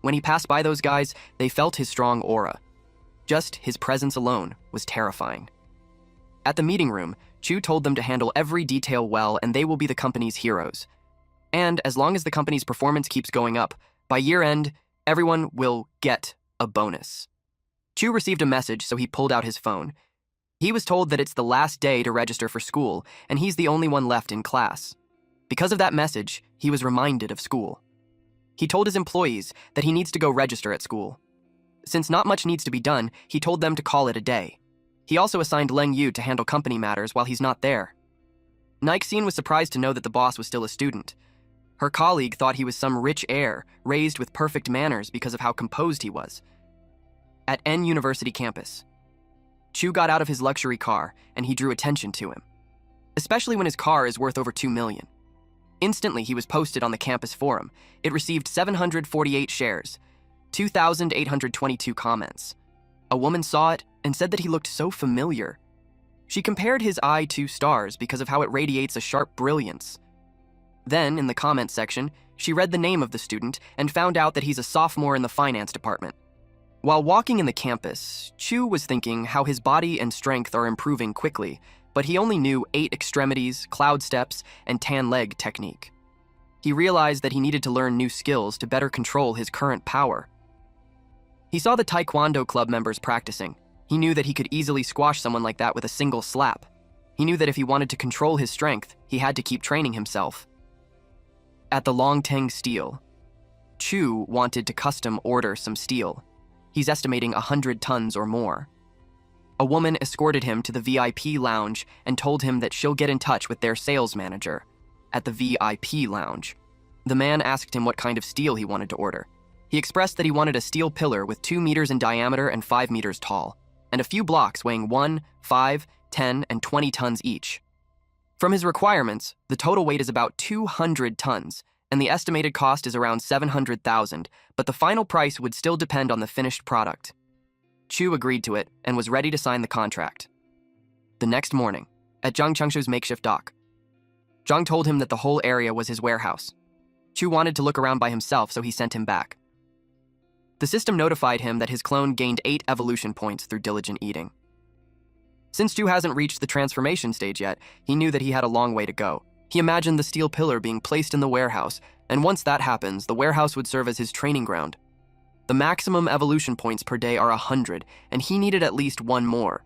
When he passed by those guys, they felt his strong aura. Just his presence alone was terrifying. At the meeting room, Chu told them to handle every detail well, and they will be the company's heroes. And as long as the company's performance keeps going up, by year end, everyone will get a bonus. Chu received a message, so he pulled out his phone. He was told that it's the last day to register for school, and he's the only one left in class. Because of that message, he was reminded of school. He told his employees that he needs to go register at school. Since not much needs to be done, he told them to call it a day. He also assigned Leng Yu to handle company matters while he's not there. Nixine was surprised to know that the boss was still a student. Her colleague thought he was some rich heir, raised with perfect manners because of how composed he was. At N University campus, Chu got out of his luxury car and he drew attention to him, especially when his car is worth over 2 million. Instantly, he was posted on the campus forum. It received 748 shares, 2,822 comments. A woman saw it and said that he looked so familiar. She compared his eye to stars because of how it radiates a sharp brilliance. Then, in the comment section, she read the name of the student and found out that he's a sophomore in the finance department. While walking in the campus, Chu was thinking how his body and strength are improving quickly, but he only knew 8 extremities, cloud steps, and tan leg technique. He realized that he needed to learn new skills to better control his current power. He saw the Taekwondo club members practicing. He knew that he could easily squash someone like that with a single slap. He knew that if he wanted to control his strength, he had to keep training himself. At the Longteng Steel, Chu wanted to custom order some steel. He's estimating 100 tons or more. A woman escorted him to the VIP lounge and told him that she'll get in touch with their sales manager at the VIP lounge. The man asked him what kind of steel he wanted to order. He expressed that he wanted a steel pillar with 2 meters in diameter and 5 meters tall, and a few blocks weighing 1, 5, 10, and 20 tons each. From his requirements, the total weight is about 200 tons, and the estimated cost is around 700,000, but the final price would still depend on the finished product. Chu agreed to it and was ready to sign the contract. The next morning, at Zhang Changshu's makeshift dock, Zhang told him that the whole area was his warehouse. Chu wanted to look around by himself, so he sent him back. The system notified him that his clone gained 8 evolution points through diligent eating. Since Chu hasn't reached the transformation stage yet, he knew that he had a long way to go. He imagined the steel pillar being placed in the warehouse, and once that happens, the warehouse would serve as his training ground. The maximum evolution points per day are 100, and he needed at least 1 more.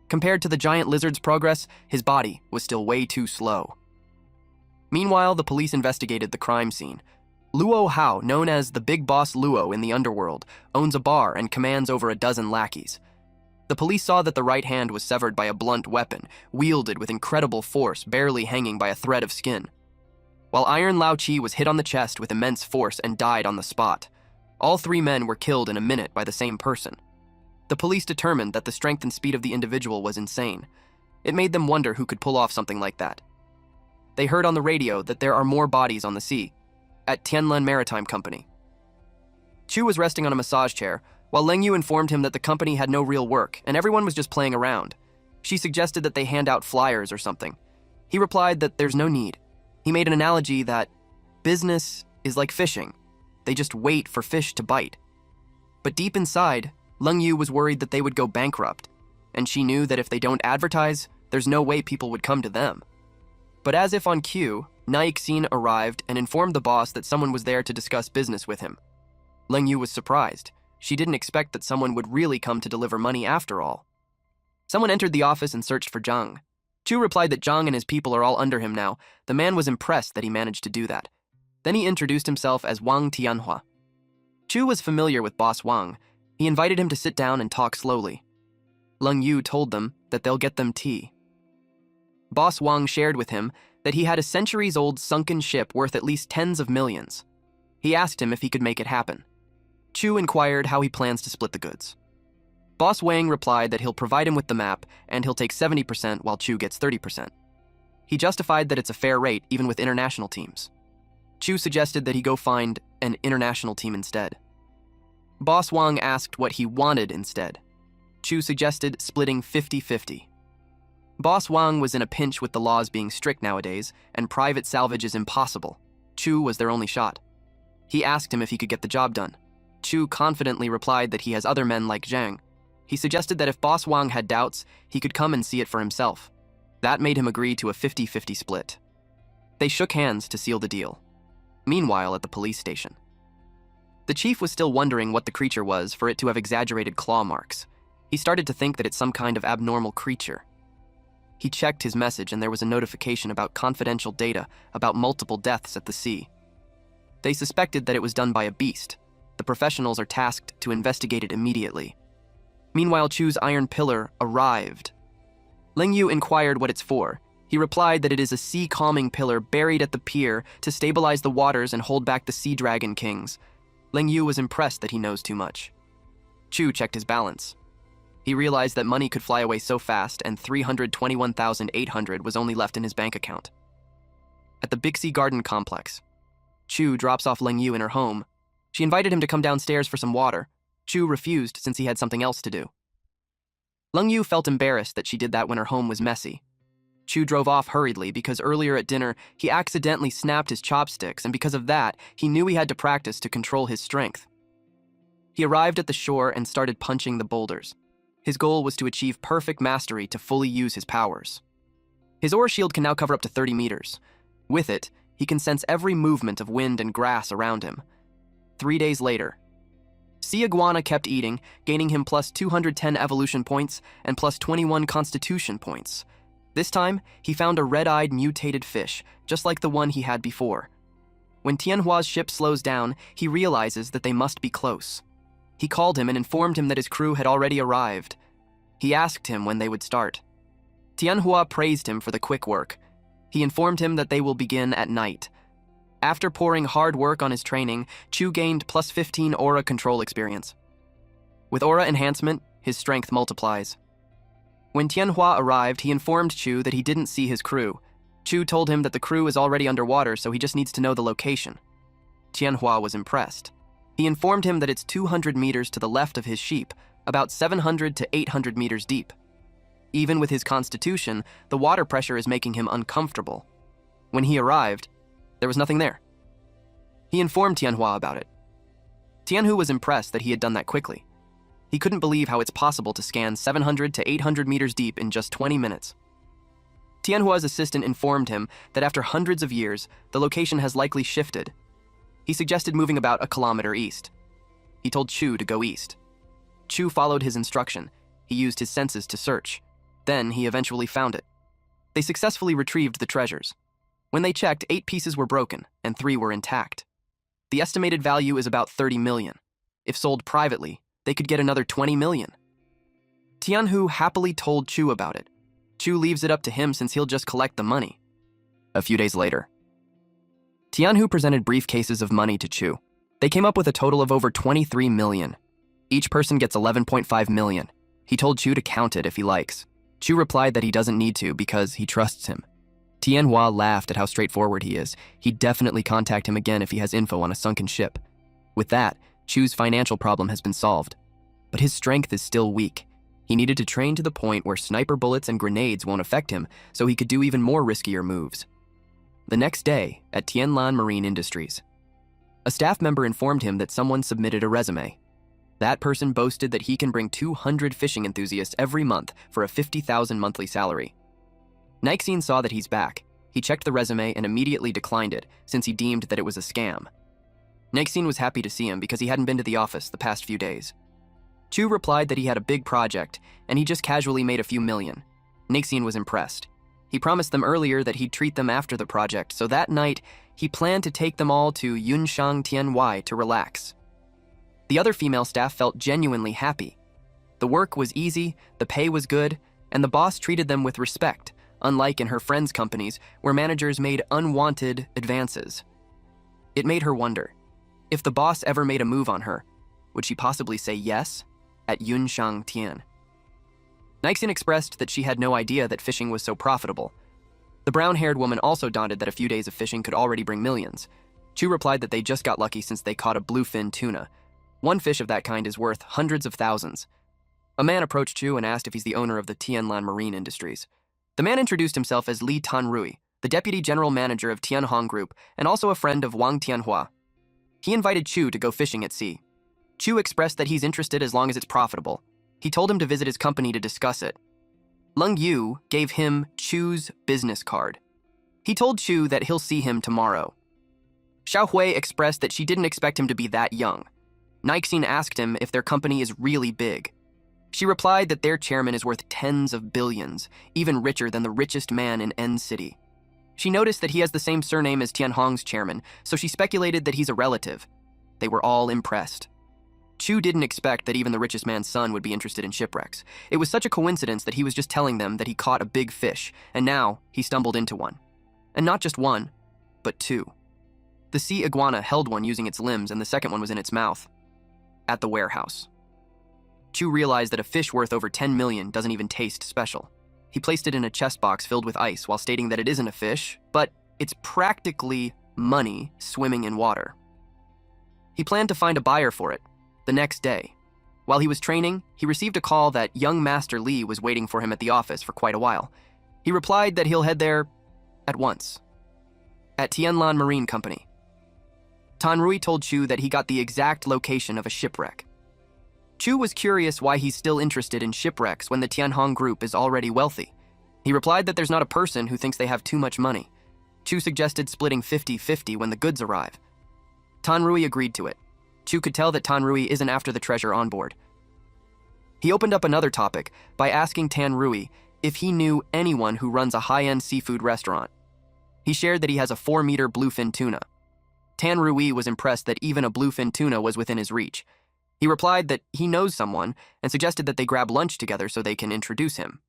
Compared to the giant lizard's progress, his body was still way too slow. Meanwhile, the police investigated the crime scene. Luo Hao, known as the Big Boss Luo in the underworld, owns a bar and commands over a dozen lackeys. The police saw that the right hand was severed by a blunt weapon, wielded with incredible force, barely hanging by a thread of skin. While Iron Lao Chi was hit on the chest with immense force and died on the spot. All three men were killed in a minute by the same person. The police determined that the strength and speed of the individual was insane. It made them wonder who could pull off something like that. They heard on the radio that there are more bodies on the sea, at Tianlin Maritime Company. Chu was resting on a massage chair, while Leng Yu informed him that the company had no real work and everyone was just playing around. She suggested that they hand out flyers or something. He replied that there's no need. He made an analogy that business is like fishing. They just wait for fish to bite. But deep inside, Leng Yu was worried that they would go bankrupt, and she knew that if they don't advertise, there's no way people would come to them. But as if on cue, Naik Xin arrived and informed the boss that someone was there to discuss business with him. Leng Yu was surprised. She didn't expect that someone would really come to deliver money after all. Someone entered the office and searched for Zhang. Chu replied that Zhang and his people are all under him now. The man was impressed that he managed to do that. Then he introduced himself as Wang Tianhua. Chu was familiar with Boss Wang. He invited him to sit down and talk slowly. Leng Yu told them that they'll get them tea. Boss Wang shared with him that he had a centuries-old sunken ship worth at least tens of millions. He asked him if he could make it happen. Chu inquired how he plans to split the goods. Boss Wang replied that he'll provide him with the map and he'll take 70% while Chu gets 30%. He justified that it's a fair rate even with international teams. Chu suggested that he go find an international team instead. Boss Wang asked what he wanted instead. Chu suggested splitting 50-50. Boss Wang was in a pinch with the laws being strict nowadays, and private salvage is impossible. Chu was their only shot. He asked him if he could get the job done. Chu confidently replied that he has other men like Zhang. He suggested that if Boss Wang had doubts, he could come and see it for himself. That made him agree to a 50-50 split. They shook hands to seal the deal. Meanwhile, at the police station, the chief was still wondering what the creature was for it to have exaggerated claw marks. He started to think that it's some kind of abnormal creature. He checked his message and there was a notification about confidential data about multiple deaths at the sea. They suspected that it was done by a beast. The professionals are tasked to investigate it immediately. Meanwhile, Chu's iron pillar arrived. Leng Yu inquired what it's for. He replied that it is a sea-calming pillar buried at the pier to stabilize the waters and hold back the sea dragon kings. Leng Yu was impressed that he knows too much. Chu checked his balance. He realized that money could fly away so fast and 321,800 was only left in his bank account. At the Bixie Garden complex, Chu drops off Leng Yu in her home. She invited him to come downstairs for some water. Chu refused since he had something else to do. Leng Yu felt embarrassed that she did that when her home was messy. Chu drove off hurriedly because earlier at dinner, he accidentally snapped his chopsticks, and because of that, he knew he had to practice to control his strength. He arrived at the shore and started punching the boulders. His goal was to achieve perfect mastery to fully use his powers. His aura shield can now cover up to 30 meters. With it, he can sense every movement of wind and grass around him. 3 days later, Sea Iguana kept eating, gaining him plus 210 evolution points and plus 21 constitution points. This time, he found a red-eyed mutated fish, just like the one he had before. When Tianhua's ship slows down, he realizes that they must be close. He called him and informed him that his crew had already arrived. He asked him when they would start. Tianhua praised him for the quick work. He informed him that they will begin at night. After pouring hard work on his training, Chu gained plus 15 aura control experience. With aura enhancement, his strength multiplies. When Tianhua arrived, he informed Chu that he didn't see his crew. Chu told him that the crew is already underwater, so he just needs to know the location. Tianhua was impressed. He informed him that it's 200 meters to the left of his sheep, about 700 to 800 meters deep. Even with his constitution, the water pressure is making him uncomfortable. When he arrived, there was nothing there. He informed Tianhua about it. Tianhu was impressed that he had done that quickly. He couldn't believe how it's possible to scan 700 to 800 meters deep in just 20 minutes. Tianhua's assistant informed him that after hundreds of years, the location has likely shifted. He suggested moving about a kilometer east. He told Chu to go east. Chu followed his instruction. He used his senses to search. Then he eventually found it. They successfully retrieved the treasures. When they checked, 8 pieces were broken and 3 were intact. The estimated value is about 30 million. If sold privately, they could get another 20 million. Tianhu happily told Chu about it. Chu leaves it up to him since he'll just collect the money. A few days later, Tianhu presented briefcases of money to Chu. They came up with a total of over 23 million. Each person gets 11.5 million. He told Chu to count it if he likes. Chu replied that he doesn't need to because he trusts him. Tianhua laughed at how straightforward he is. He'd definitely contact him again if he has info on a sunken ship. With that, Chu's financial problem has been solved. But his strength is still weak. He needed to train to the point where sniper bullets and grenades won't affect him, so he could do even more riskier moves. The next day, at Tianlan Marine Industries, a staff member informed him that someone submitted a resume. That person boasted that he can bring 200 fishing enthusiasts every month for a 50,000 monthly salary. Nixine saw that he's back. He checked the resume and immediately declined it, since he deemed that it was a scam. Nixine was happy to see him because he hadn't been to the office the past few days. Chu replied that he had a big project, and he just casually made a few million. Nixine was impressed. He promised them earlier that he'd treat them after the project, so that night, he planned to take them all to Yunshang Tianwai to relax. The other female staff felt genuinely happy. The work was easy, the pay was good, and the boss treated them with respect, unlike in her friends' companies where managers made unwanted advances. It made her wonder, if the boss ever made a move on her, would she possibly say yes at Yunshang Tian? Nixon expressed that she had no idea that fishing was so profitable. The brown-haired woman also daunted that a few days of fishing could already bring millions. Chu replied that they just got lucky since they caught a bluefin tuna. One fish of that kind is worth hundreds of thousands. A man approached Chu and asked if he's the owner of the Tianlan Marine Industries. The man introduced himself as Li Tanrui, the deputy general manager of Tianhong Group and also a friend of Wang Tianhua. He invited Chu to go fishing at sea. Chu expressed that he's interested as long as it's profitable. He told him to visit his company to discuss it. Leng Yu gave him Chu's business card. He told Chu that he'll see him tomorrow. Xiao Hui expressed that she didn't expect him to be that young. Nixine asked him if their company is really big. She replied that their chairman is worth tens of billions, even richer than the richest man in N City. She noticed that he has the same surname as Tianhong's chairman, so she speculated that he's a relative. They were all impressed. Chu didn't expect that even the richest man's son would be interested in shipwrecks. It was such a coincidence that he was just telling them that he caught a big fish, and now he stumbled into one. And not just one, but two. The sea iguana held one using its limbs, and the second one was in its mouth. At the warehouse. Chu realized that a fish worth over 10 million doesn't even taste special. He placed it in a chest box filled with ice while stating that it isn't a fish, but it's practically money swimming in water. He planned to find a buyer for it the next day. While he was training, he received a call that young Master Li was waiting for him at the office for quite a while. He replied that he'll head there at once. At Tianlan Marine Company. Tanrui told Chu that he got the exact location of a shipwreck. Chu was curious why he's still interested in shipwrecks when the Tianhong Group is already wealthy. He replied that there's not a person who thinks they have too much money. Chu suggested splitting 50-50 when the goods arrive. Tanrui agreed to it. Chu could tell that Tanrui isn't after the treasure on board. He opened up another topic by asking Tanrui if he knew anyone who runs a high-end seafood restaurant. He shared that he has a 4-meter bluefin tuna. Tanrui was impressed that even a bluefin tuna was within his reach. He replied that he knows someone and suggested that they grab lunch together so they can introduce him.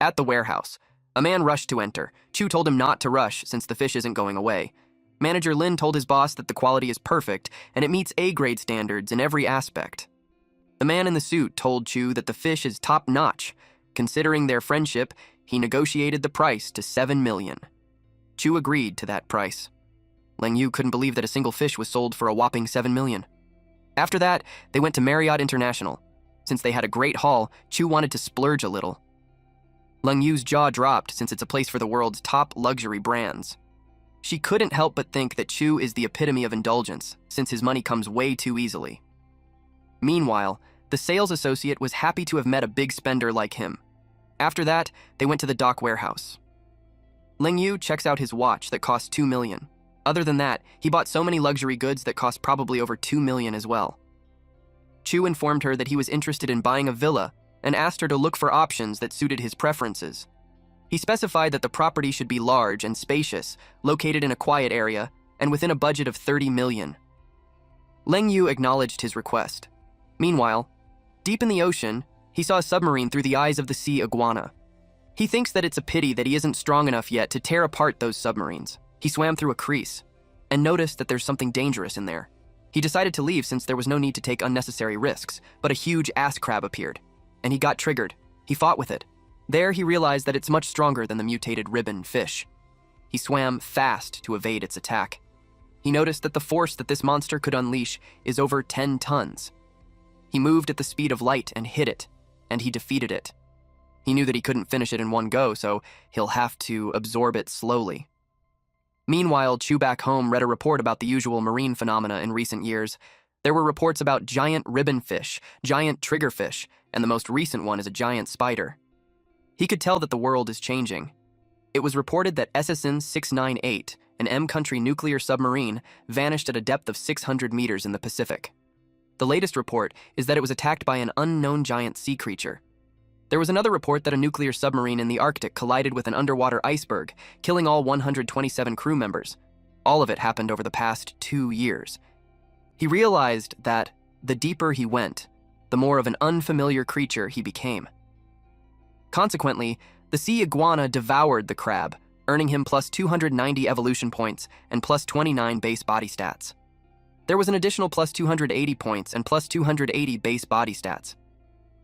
At the warehouse, a man rushed to enter. Chu told him not to rush since the fish isn't going away. Manager Lin told his boss that the quality is perfect and it meets A-grade standards in every aspect. The man in the suit told Chu that the fish is top-notch. Considering their friendship, he negotiated the price to 7 million. Chu agreed to that price. Leng Yu couldn't believe that a single fish was sold for a whopping 7 million. After that, they went to Marriott International. Since they had a great haul, Chu wanted to splurge a little. Leng Yu's jaw dropped since it's a place for the world's top luxury brands. She couldn't help but think that Chu is the epitome of indulgence, since his money comes way too easily. Meanwhile, the sales associate was happy to have met a big spender like him. After that, they went to the dock warehouse. Leng Yu checks out his watch that costs 2 million. Other than that, he bought so many luxury goods that cost probably over 2 million as well. Chu informed her that he was interested in buying a villa and asked her to look for options that suited his preferences. He specified that the property should be large and spacious, located in a quiet area, and within a budget of 30 million. Leng Yu acknowledged his request. Meanwhile, deep in the ocean, he saw a submarine through the eyes of the sea iguana. He thinks that it's a pity that he isn't strong enough yet to tear apart those submarines. He swam through a crease and noticed that there's something dangerous in there. He decided to leave since there was no need to take unnecessary risks, but a huge ass crab appeared, and he got triggered. He fought with it. There, he realized that it's much stronger than the mutated ribbon fish. He swam fast to evade its attack. He noticed that the force that this monster could unleash is over 10 tons. He moved at the speed of light and hit it, and he defeated it. He knew that he couldn't finish it in one go, so he'll have to absorb it slowly. Meanwhile, Chu back home read a report about the usual marine phenomena in recent years. There were reports about giant ribbonfish, giant triggerfish, and the most recent one is a giant spider. He could tell that the world is changing. It was reported that SSN 698, an M-country nuclear submarine, vanished at a depth of 600 meters in the Pacific. The latest report is that it was attacked by an unknown giant sea creature. There was another report that a nuclear submarine in the Arctic collided with an underwater iceberg, killing all 127 crew members. All of it happened over the past 2 years. He realized that the deeper he went, the more of an unfamiliar creature he became. Consequently, the sea iguana devoured the crab, earning him plus 290 evolution points and plus 29 base body stats. There was an additional plus 280 points and plus 280 base body stats.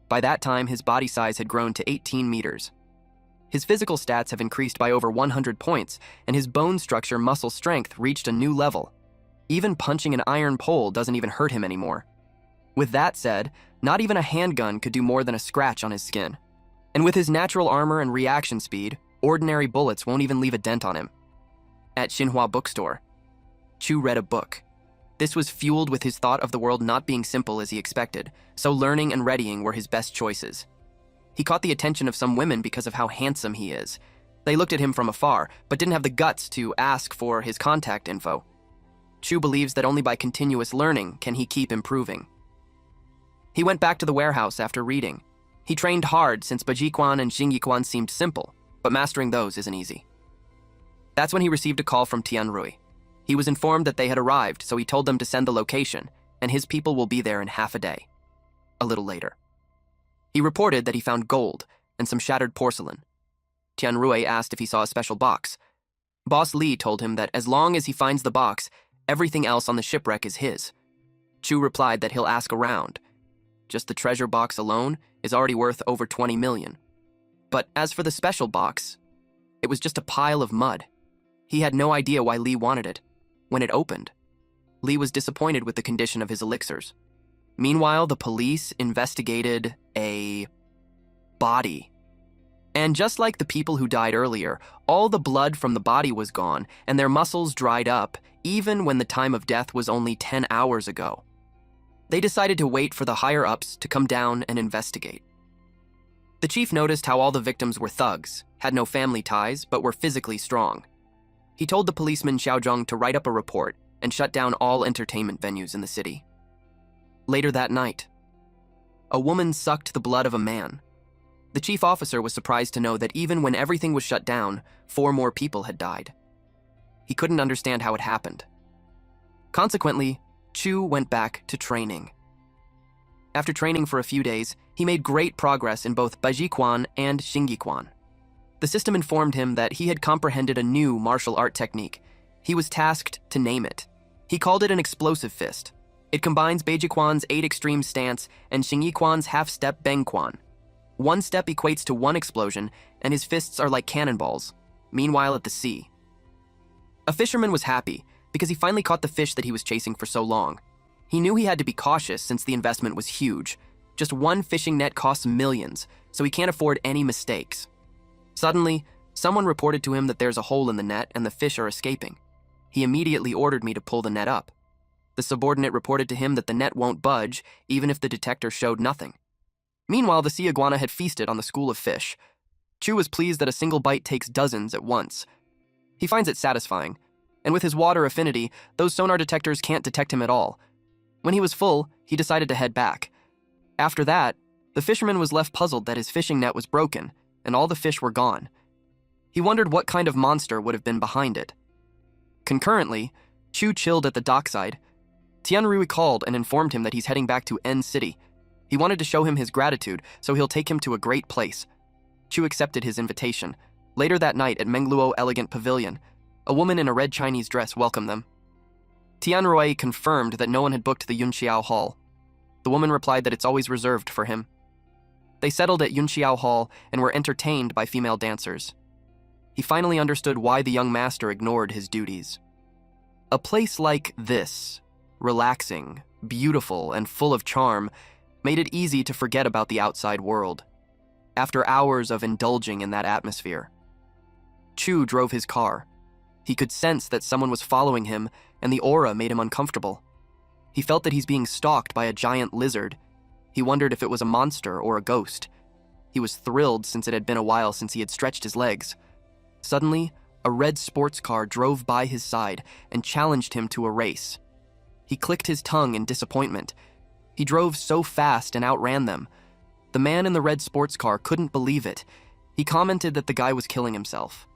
By that time, his body size had grown to 18 meters. His physical stats have increased by over 100 points, and his bone structure muscle strength reached a new level. Even punching an iron pole doesn't even hurt him anymore. With that said, not even a handgun could do more than a scratch on his skin. And with his natural armor and reaction speed, ordinary bullets won't even leave a dent on him. At Xinhua bookstore, Chu read a book. This was fueled with his thought of the world not being simple as he expected, so learning and readying were his best choices. He caught the attention of some women because of how handsome he is. They looked at him from afar, but didn't have the guts to ask for his contact info. Chu believes that only by continuous learning can he keep improving. He went back to the warehouse after reading. He trained hard since Bajikwan and Xingyiquan seemed simple, but mastering those isn't easy. That's when he received a call from Tianrui. He was informed that they had arrived, so he told them to send the location, and his people will be there in half a day. A little later, he reported that he found gold and some shattered porcelain. Tianrui asked if he saw a special box. Boss Li told him that as long as he finds the box, everything else on the shipwreck is his. Chu replied that he'll ask around. Just the treasure box alone is already worth over 20 million. But as for the special box, it was just a pile of mud. He had no idea why Li wanted it. When it opened, Li was disappointed with the condition of his elixirs. Meanwhile, the police investigated a body. And just like the people who died earlier, all the blood from the body was gone and their muscles dried up, even when the time of death was only 10 hours ago. They decided to wait for the higher-ups to come down and investigate. The chief noticed how all the victims were thugs, had no family ties, but were physically strong. He told the policeman Xiaozhong to write up a report and shut down all entertainment venues in the city. Later that night, a woman sucked the blood of a man. The chief officer was surprised to know that even when everything was shut down, 4 more people had died. He couldn't understand how it happened. Consequently, Chu went back to training. After training for a few days, he made great progress in both Bajikwan and Xingyiquan. The system informed him that he had comprehended a new martial art technique. He was tasked to name it. He called it an explosive fist. It combines Bajikwan's 8 extreme stance and Xingyiquan's half-step Bengquan. 1 step equates to 1 explosion, and his fists are like cannonballs. Meanwhile, at the sea, a fisherman was happy because he finally caught the fish that he was chasing for so long. He knew he had to be cautious since the investment was huge. Just 1 fishing net costs millions, so he can't afford any mistakes. Suddenly, someone reported to him that there's a hole in the net and the fish are escaping. He immediately ordered me to pull the net up. The subordinate reported to him that the net won't budge, even if the detector showed nothing. Meanwhile, the sea iguana had feasted on the school of fish. Chu was pleased that a single bite takes dozens at once. He finds it satisfying, and with his water affinity, those sonar detectors can't detect him at all. When he was full, he decided to head back. After that, the fisherman was left puzzled that his fishing net was broken, and all the fish were gone. He wondered what kind of monster would have been behind it. Concurrently, Chu chilled at the dockside. Tianrui called and informed him that he's heading back to N City. He wanted to show him his gratitude, so he'll take him to a great place. Chu accepted his invitation. Later that night at Mengluo Elegant Pavilion, a woman in a red Chinese dress welcomed them. Tianrui confirmed that no one had booked the Yunxiao Hall. The woman replied that it's always reserved for him. They settled at Yunxiao Hall and were entertained by female dancers. He finally understood why the young master ignored his duties. A place like this, relaxing, beautiful, and full of charm, made it easy to forget about the outside world. After hours of indulging in that atmosphere, Chu drove his car. He could sense that someone was following him, and the aura made him uncomfortable. He felt that he's being stalked by a giant lizard. He wondered if it was a monster or a ghost. He was thrilled since it had been a while since he had stretched his legs. Suddenly, a red sports car drove by his side and challenged him to a race. He clicked his tongue in disappointment. He drove so fast and outran them. The man in the red sports car couldn't believe it. He commented that the guy was killing himself.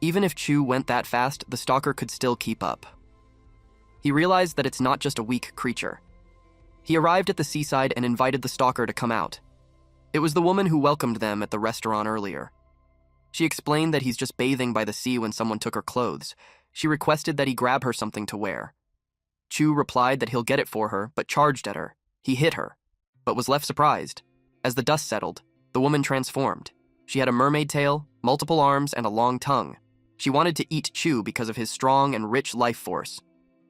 Even if Chu went that fast, the stalker could still keep up. He realized that it's not just a weak creature. He arrived at the seaside and invited the stalker to come out. It was the woman who welcomed them at the restaurant earlier. She explained that he's just bathing by the sea when someone took her clothes. She requested that he grab her something to wear. Chu replied that he'll get it for her, but charged at her. He hit her, but was left surprised. As the dust settled, the woman transformed. She had a mermaid tail, multiple arms, and a long tongue. She wanted to eat Chu because of his strong and rich life force.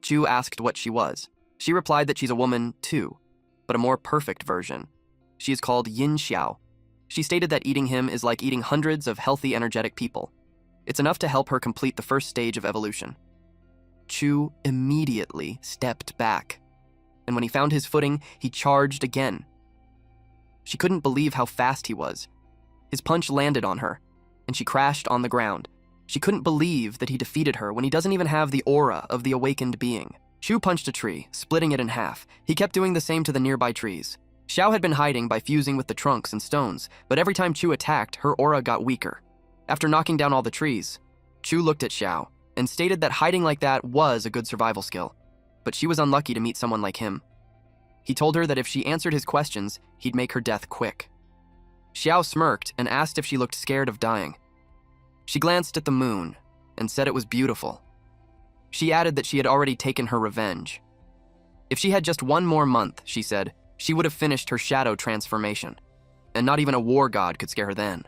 Chu asked what she was. She replied that she's a woman, too, but a more perfect version. She is called Yin Xiao. She stated that eating him is like eating hundreds of healthy, energetic people. It's enough to help her complete the first stage of evolution. Chu immediately stepped back, and when he found his footing, he charged again. She couldn't believe how fast he was. His punch landed on her, and she crashed on the ground. She couldn't believe that he defeated her when he doesn't even have the aura of the awakened being. Chu punched a tree, splitting it in half. He kept doing the same to the nearby trees. Xiao had been hiding by fusing with the trunks and stones, but every time Chu attacked, her aura got weaker. After knocking down all the trees, Chu looked at Xiao and stated that hiding like that was a good survival skill, but she was unlucky to meet someone like him. He told her that if she answered his questions, he'd make her death quick. Xiao smirked and asked if she looked scared of dying. She glanced at the moon and said it was beautiful. She added that she had already taken her revenge. If she had just one more month, she said, she would have finished her shadow transformation, and not even a war god could scare her then.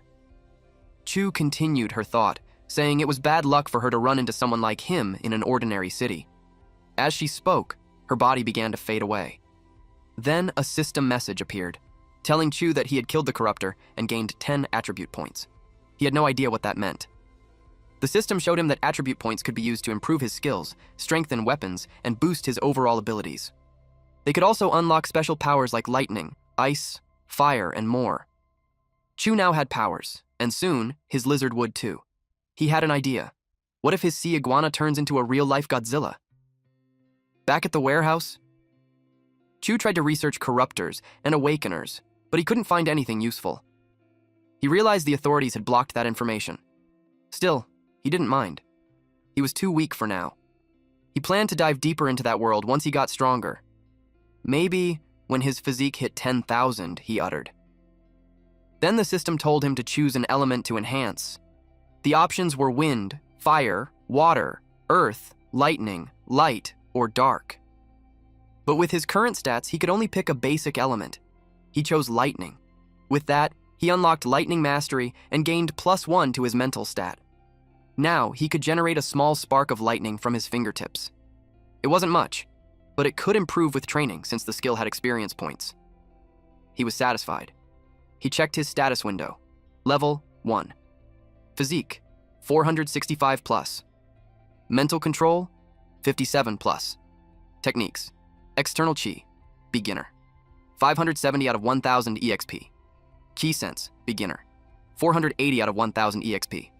Chu continued her thought, saying it was bad luck for her to run into someone like him in an ordinary city. As she spoke, her body began to fade away. Then a system message appeared, telling Chu that he had killed the corruptor and gained 10 attribute points. He had no idea what that meant. The system showed him that attribute points could be used to improve his skills, strengthen weapons, and boost his overall abilities. They could also unlock special powers like lightning, ice, fire, and more. Chu now had powers, and soon, his lizard would too. He had an idea. What if his sea iguana turns into a real-life Godzilla? Back at the warehouse, Chu tried to research corruptors and awakeners, but he couldn't find anything useful. He realized the authorities had blocked that information. Still, he didn't mind. He was too weak for now. He planned to dive deeper into that world once he got stronger. Maybe when his physique hit 10,000, he uttered. Then the system told him to choose an element to enhance. The options were wind, fire, water, earth, lightning, light, or dark. But with his current stats, he could only pick a basic element. He chose lightning. With that, he unlocked lightning mastery and gained +1 to his mental stat. Now, he could generate a small spark of lightning from his fingertips. It wasn't much, but it could improve with training since the skill had experience points. He was satisfied. He checked his status window. Level 1. Physique, 465+. Mental control, 57+. Techniques, external chi, beginner. 570 out of 1000 EXP. Ki sense, beginner. 480 out of 1000 EXP.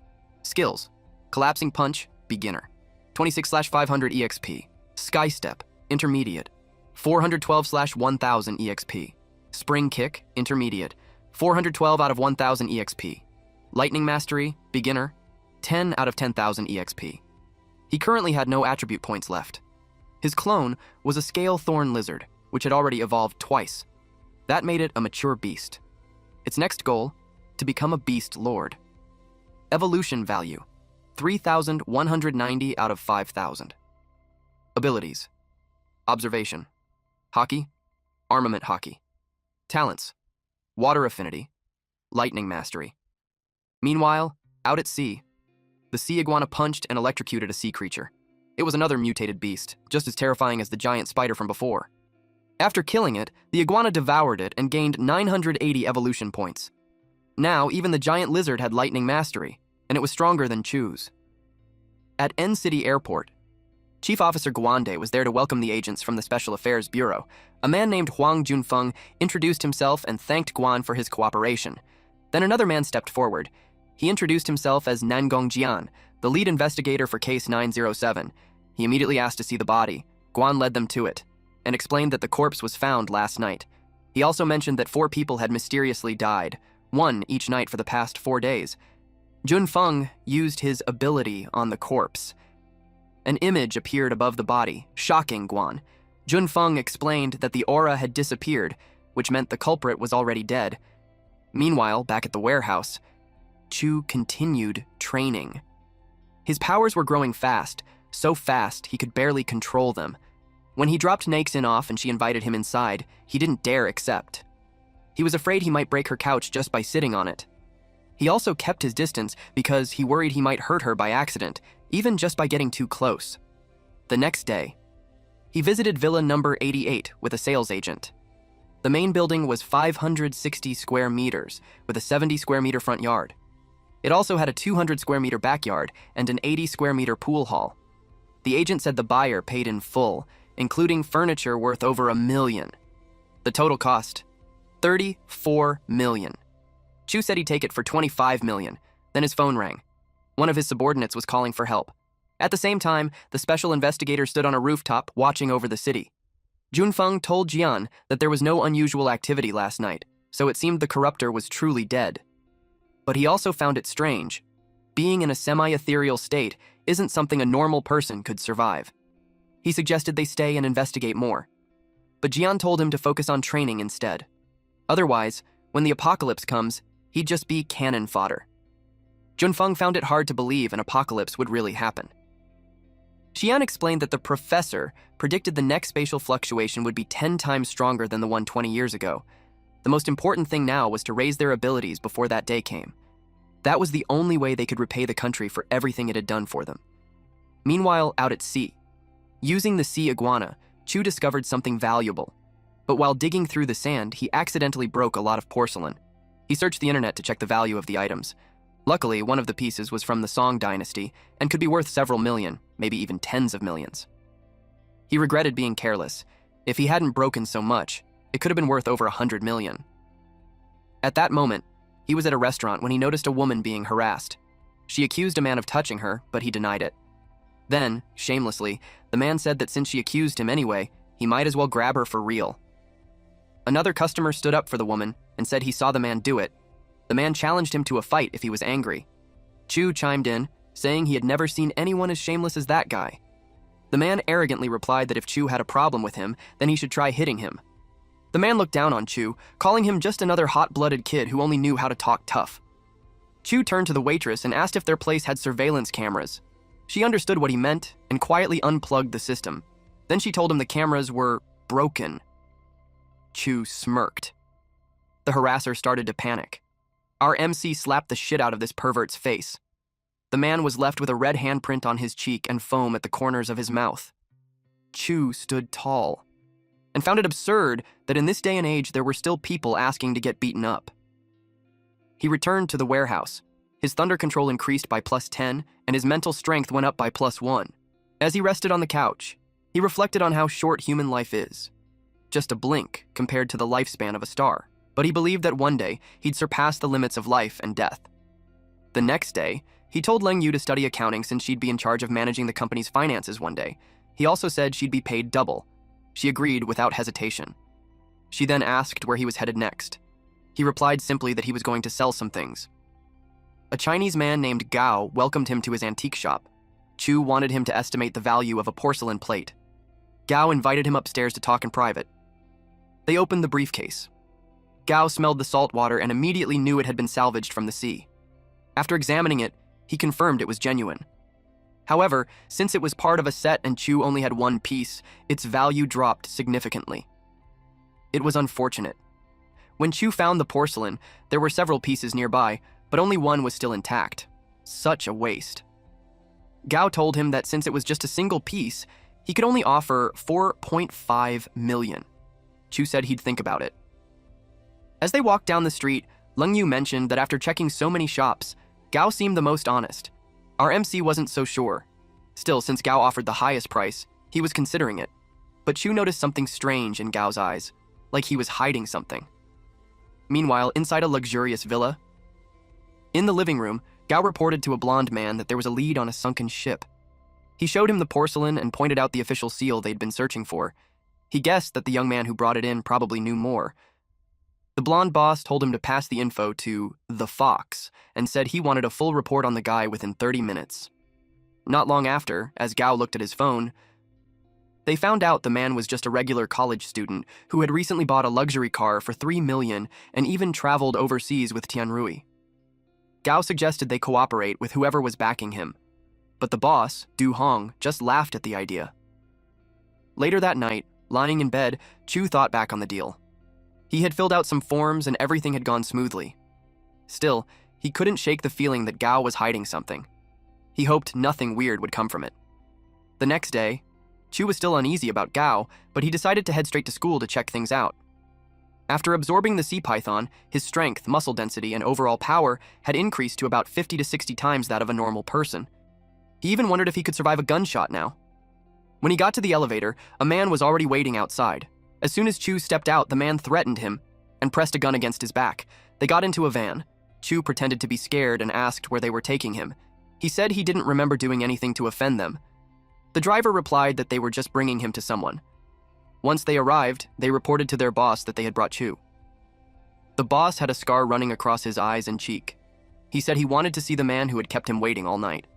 Skills, collapsing punch, beginner. 26/500 EXP. Sky step, intermediate. 412/1000 EXP. Spring kick, intermediate. 412 out of 1000 EXP. Lightning mastery, beginner. 10 out of 10,000 EXP. He currently had no attribute points left. His clone was a scale thorn lizard, which had already evolved twice. That made it a mature beast. Its next goal, to become a beast lord. Evolution value, 3,190 out of 5,000. Abilities: observation, hockey, armament hockey. Talents: water affinity, lightning mastery. Meanwhile, out at sea, the sea iguana punched and electrocuted a sea creature. It was another mutated beast, just as terrifying as the giant spider from before. After killing it, the iguana devoured it and gained 980 evolution points. Now, even the giant lizard had lightning mastery, and it was stronger than Chu's. At N City Airport, Chief Officer Guande was there to welcome the agents from the Special Affairs Bureau. A man named Huang Junfeng introduced himself and thanked Guan for his cooperation. Then another man stepped forward. He introduced himself as Nangong Jian, the lead investigator for Case 907. He immediately asked to see the body. Guan led them to it and explained that the corpse was found last night. He also mentioned that 4 people had mysteriously died, 1 each night for the past 4 days. Junfeng used his ability on the corpse. An image appeared above the body, shocking Guan. Junfeng explained that the aura had disappeared, which meant the culprit was already dead. Meanwhile, back at the warehouse, Chu continued training. His powers were growing fast, so fast he could barely control them. When he dropped Naixin off and she invited him inside, he didn't dare accept. He was afraid he might break her couch just by sitting on it. He also kept his distance because he worried he might hurt her by accident, even just by getting too close. The next day, he visited Villa number 88 with a sales agent. The main building was 560 square meters, with a 70 square meter front yard. It also had a 200 square meter backyard and an 80 square meter pool hall. The agent said the buyer paid in full, including furniture worth over $1 million. The total cost, $34 million. Chu said he'd take it for $25 million. Then his phone rang. One of his subordinates was calling for help. At the same time, the special investigator stood on a rooftop watching over the city. Junfeng told Jian that there was no unusual activity last night, so it seemed the corruptor was truly dead. But he also found it strange. Being in a semi-ethereal state isn't something a normal person could survive. He suggested they stay and investigate more. But Jian told him to focus on training instead. Otherwise, when the apocalypse comes, he'd just be cannon fodder. Junfeng found it hard to believe an apocalypse would really happen. Xian explained that the professor predicted the next spatial fluctuation would be 10 times stronger than the one 20 years ago. The most important thing now was to raise their abilities before that day came. That was the only way they could repay the country for everything it had done for them. Meanwhile, out at sea, using the sea iguana, Chu discovered something valuable. But while digging through the sand, he accidentally broke a lot of porcelain. He searched the internet to check the value of the items. Luckily, one of the pieces was from the Song dynasty and could be worth several million, maybe even tens of millions. He regretted being careless. If he hadn't broken so much, it could have been worth over 100 million. At that moment, he was at a restaurant when he noticed a woman being harassed. She accused a man of touching her, but he denied it. Then, shamelessly, the man said that since she accused him anyway, he might as well grab her for real. Another customer stood up for the woman and said he saw the man do it. The man challenged him to a fight if he was angry. Chu chimed in, saying he had never seen anyone as shameless as that guy. The man arrogantly replied that if Chu had a problem with him, then he should try hitting him. The man looked down on Chu, calling him just another hot-blooded kid who only knew how to talk tough. Chu turned to the waitress and asked if their place had surveillance cameras. She understood what he meant and quietly unplugged the system. Then she told him the cameras were broken. Chu smirked. The harasser started to panic. Our MC slapped the shit out of this pervert's face. The man was left with a red handprint on his cheek and foam at the corners of his mouth. Chu stood tall and found it absurd that in this day and age there were still people asking to get beaten up. He returned to the warehouse. His thunder control increased by +10 and his mental strength went up by +1. As he rested on the couch, he reflected on how short human life is. Just a blink compared to the lifespan of a star. But he believed that one day he'd surpass the limits of life and death. The next day, he told Leng Yu to study accounting since she'd be in charge of managing the company's finances one day. He also said she'd be paid double. She agreed without hesitation. She then asked where he was headed next. He replied simply that he was going to sell some things. A Chinese man named Gao welcomed him to his antique shop. Chu wanted him to estimate the value of a porcelain plate. Gao invited him upstairs to talk in private. They opened the briefcase. Gao smelled the salt water and immediately knew it had been salvaged from the sea. After examining it, he confirmed it was genuine. However, since it was part of a set and Chu only had one piece, its value dropped significantly. It was unfortunate. When Chu found the porcelain, there were several pieces nearby, but only one was still intact. Such a waste. Gao told him that since it was just a single piece, he could only offer 4.5 million. Chu said he'd think about it. As they walked down the street, Leng Yu mentioned that after checking so many shops, Gao seemed the most honest. Our MC wasn't so sure. Still, since Gao offered the highest price, he was considering it. But Chu noticed something strange in Gao's eyes, like he was hiding something. Meanwhile, inside a luxurious villa, in the living room, Gao reported to a blonde man that there was a lead on a sunken ship. He showed him the porcelain and pointed out the official seal they'd been searching for. He guessed that the young man who brought it in probably knew more. The blonde boss told him to pass the info to the Fox and said he wanted a full report on the guy within 30 minutes. Not long after, as Gao looked at his phone, they found out the man was just a regular college student who had recently bought a luxury car for 3 million and even traveled overseas with Tianrui. Gao suggested they cooperate with whoever was backing him, but the boss, Du Hong, just laughed at the idea. Later that night, lying in bed, Chu thought back on the deal. He had filled out some forms and everything had gone smoothly. Still, he couldn't shake the feeling that Gao was hiding something. He hoped nothing weird would come from it. The next day, Chu was still uneasy about Gao, but he decided to head straight to school to check things out. After absorbing the sea python, his strength, muscle density, and overall power had increased to about 50 to 60 times that of a normal person. He even wondered if he could survive a gunshot now. When he got to the elevator, a man was already waiting outside. As soon as Chu stepped out, the man threatened him and pressed a gun against his back. They got into a van. Chu pretended to be scared and asked where they were taking him. He said he didn't remember doing anything to offend them. The driver replied that they were just bringing him to someone. Once they arrived, they reported to their boss that they had brought Chu. The boss had a scar running across his eyes and cheek. He said he wanted to see the man who had kept him waiting all night.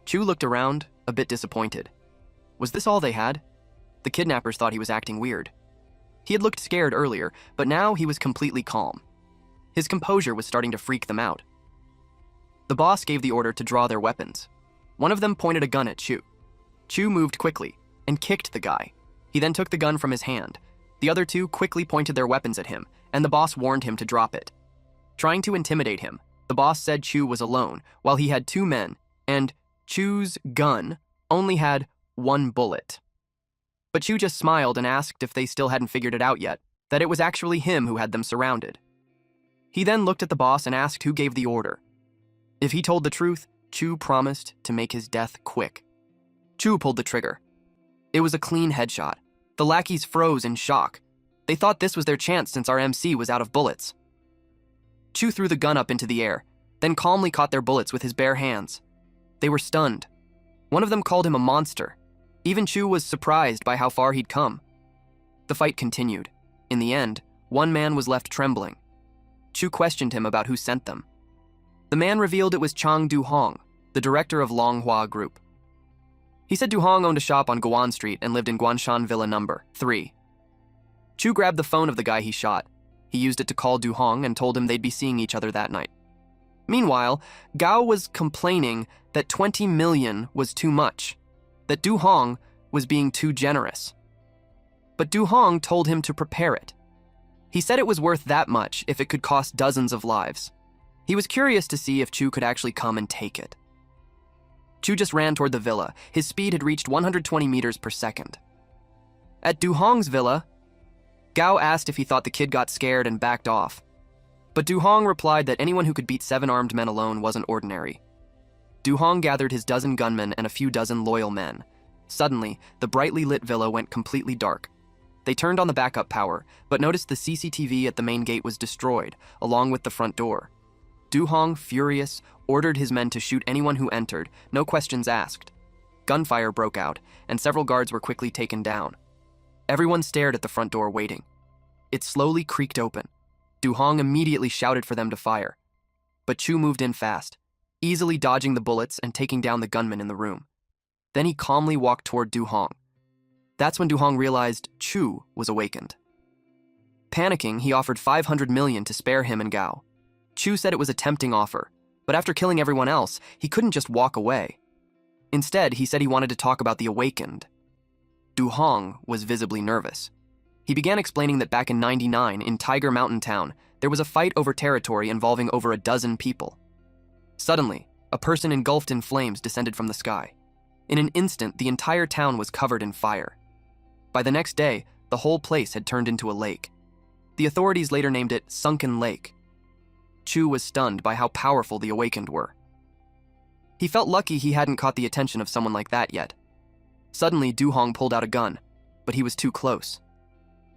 Chu looked around, a bit disappointed. Was this all they had? The kidnappers thought he was acting weird. He had looked scared earlier, but now he was completely calm. His composure was starting to freak them out. The boss gave the order to draw their weapons. One of them pointed a gun at Chu. Chu moved quickly and kicked the guy. He then took the gun from his hand. The other two quickly pointed their weapons at him, and the boss warned him to drop it. Trying to intimidate him, the boss said Chu was alone, while he had 2 men, and Chu's gun only had 1 bullet. But Chu just smiled and asked if they still hadn't figured it out yet, that it was actually him who had them surrounded. He then looked at the boss and asked who gave the order. If he told the truth, Chu promised to make his death quick. Chu pulled the trigger. It was a clean headshot. The lackeys froze in shock. They thought this was their chance since our MC was out of bullets. Chu threw the gun up into the air, then calmly caught their bullets with his bare hands. They were stunned. One of them called him a monster. Even Chu was surprised by how far he'd come. The fight continued. In the end, one man was left trembling. Chu questioned him about who sent them. The man revealed it was Chang Du-hong, the director of Longhua Group. He said Du-hong owned a shop on Guan Street and lived in Guanshan Villa number 3. Chu grabbed the phone of the guy he shot. He used it to call Du-hong and told him they'd be seeing each other that night. Meanwhile, Gao was complaining that 20 million was too much, that Du-hong was being too generous. But Du-hong told him to prepare it. He said it was worth that much if it could cost dozens of lives. He was curious to see if Chu could actually come and take it. Chu just ran toward the villa. His speed had reached 120 meters per second. At Du-hong's villa, Gao asked if he thought the kid got scared and backed off. But Du-hong replied that anyone who could beat 7 armed men alone wasn't ordinary. Du-hong gathered his dozen gunmen and a few dozen loyal men. Suddenly, the brightly lit villa went completely dark. They turned on the backup power, but noticed the CCTV at the main gate was destroyed, along with the front door. Du-hong, furious, ordered his men to shoot anyone who entered, no questions asked. Gunfire broke out, and several guards were quickly taken down. Everyone stared at the front door waiting. It slowly creaked open. Du-hong immediately shouted for them to fire. But Chu moved in fast, easily dodging the bullets and taking down the gunmen in the room. Then he calmly walked toward Du-hong. That's when Duhong realized Chu was awakened. Panicking, he offered 500 million to spare him and Gao. Chu said it was a tempting offer, but after killing everyone else, he couldn't just walk away. Instead, he said he wanted to talk about the awakened. Duhong was visibly nervous. He began explaining that back in '99, in Tiger Mountain Town, there was a fight over territory involving over a dozen people. Suddenly, a person engulfed in flames descended from the sky. In an instant, the entire town was covered in fire. By the next day, the whole place had turned into a lake. The authorities later named it Sunken Lake. Chu was stunned by how powerful the awakened were. He felt lucky he hadn't caught the attention of someone like that yet. Suddenly, Duhong pulled out a gun, but he was too close.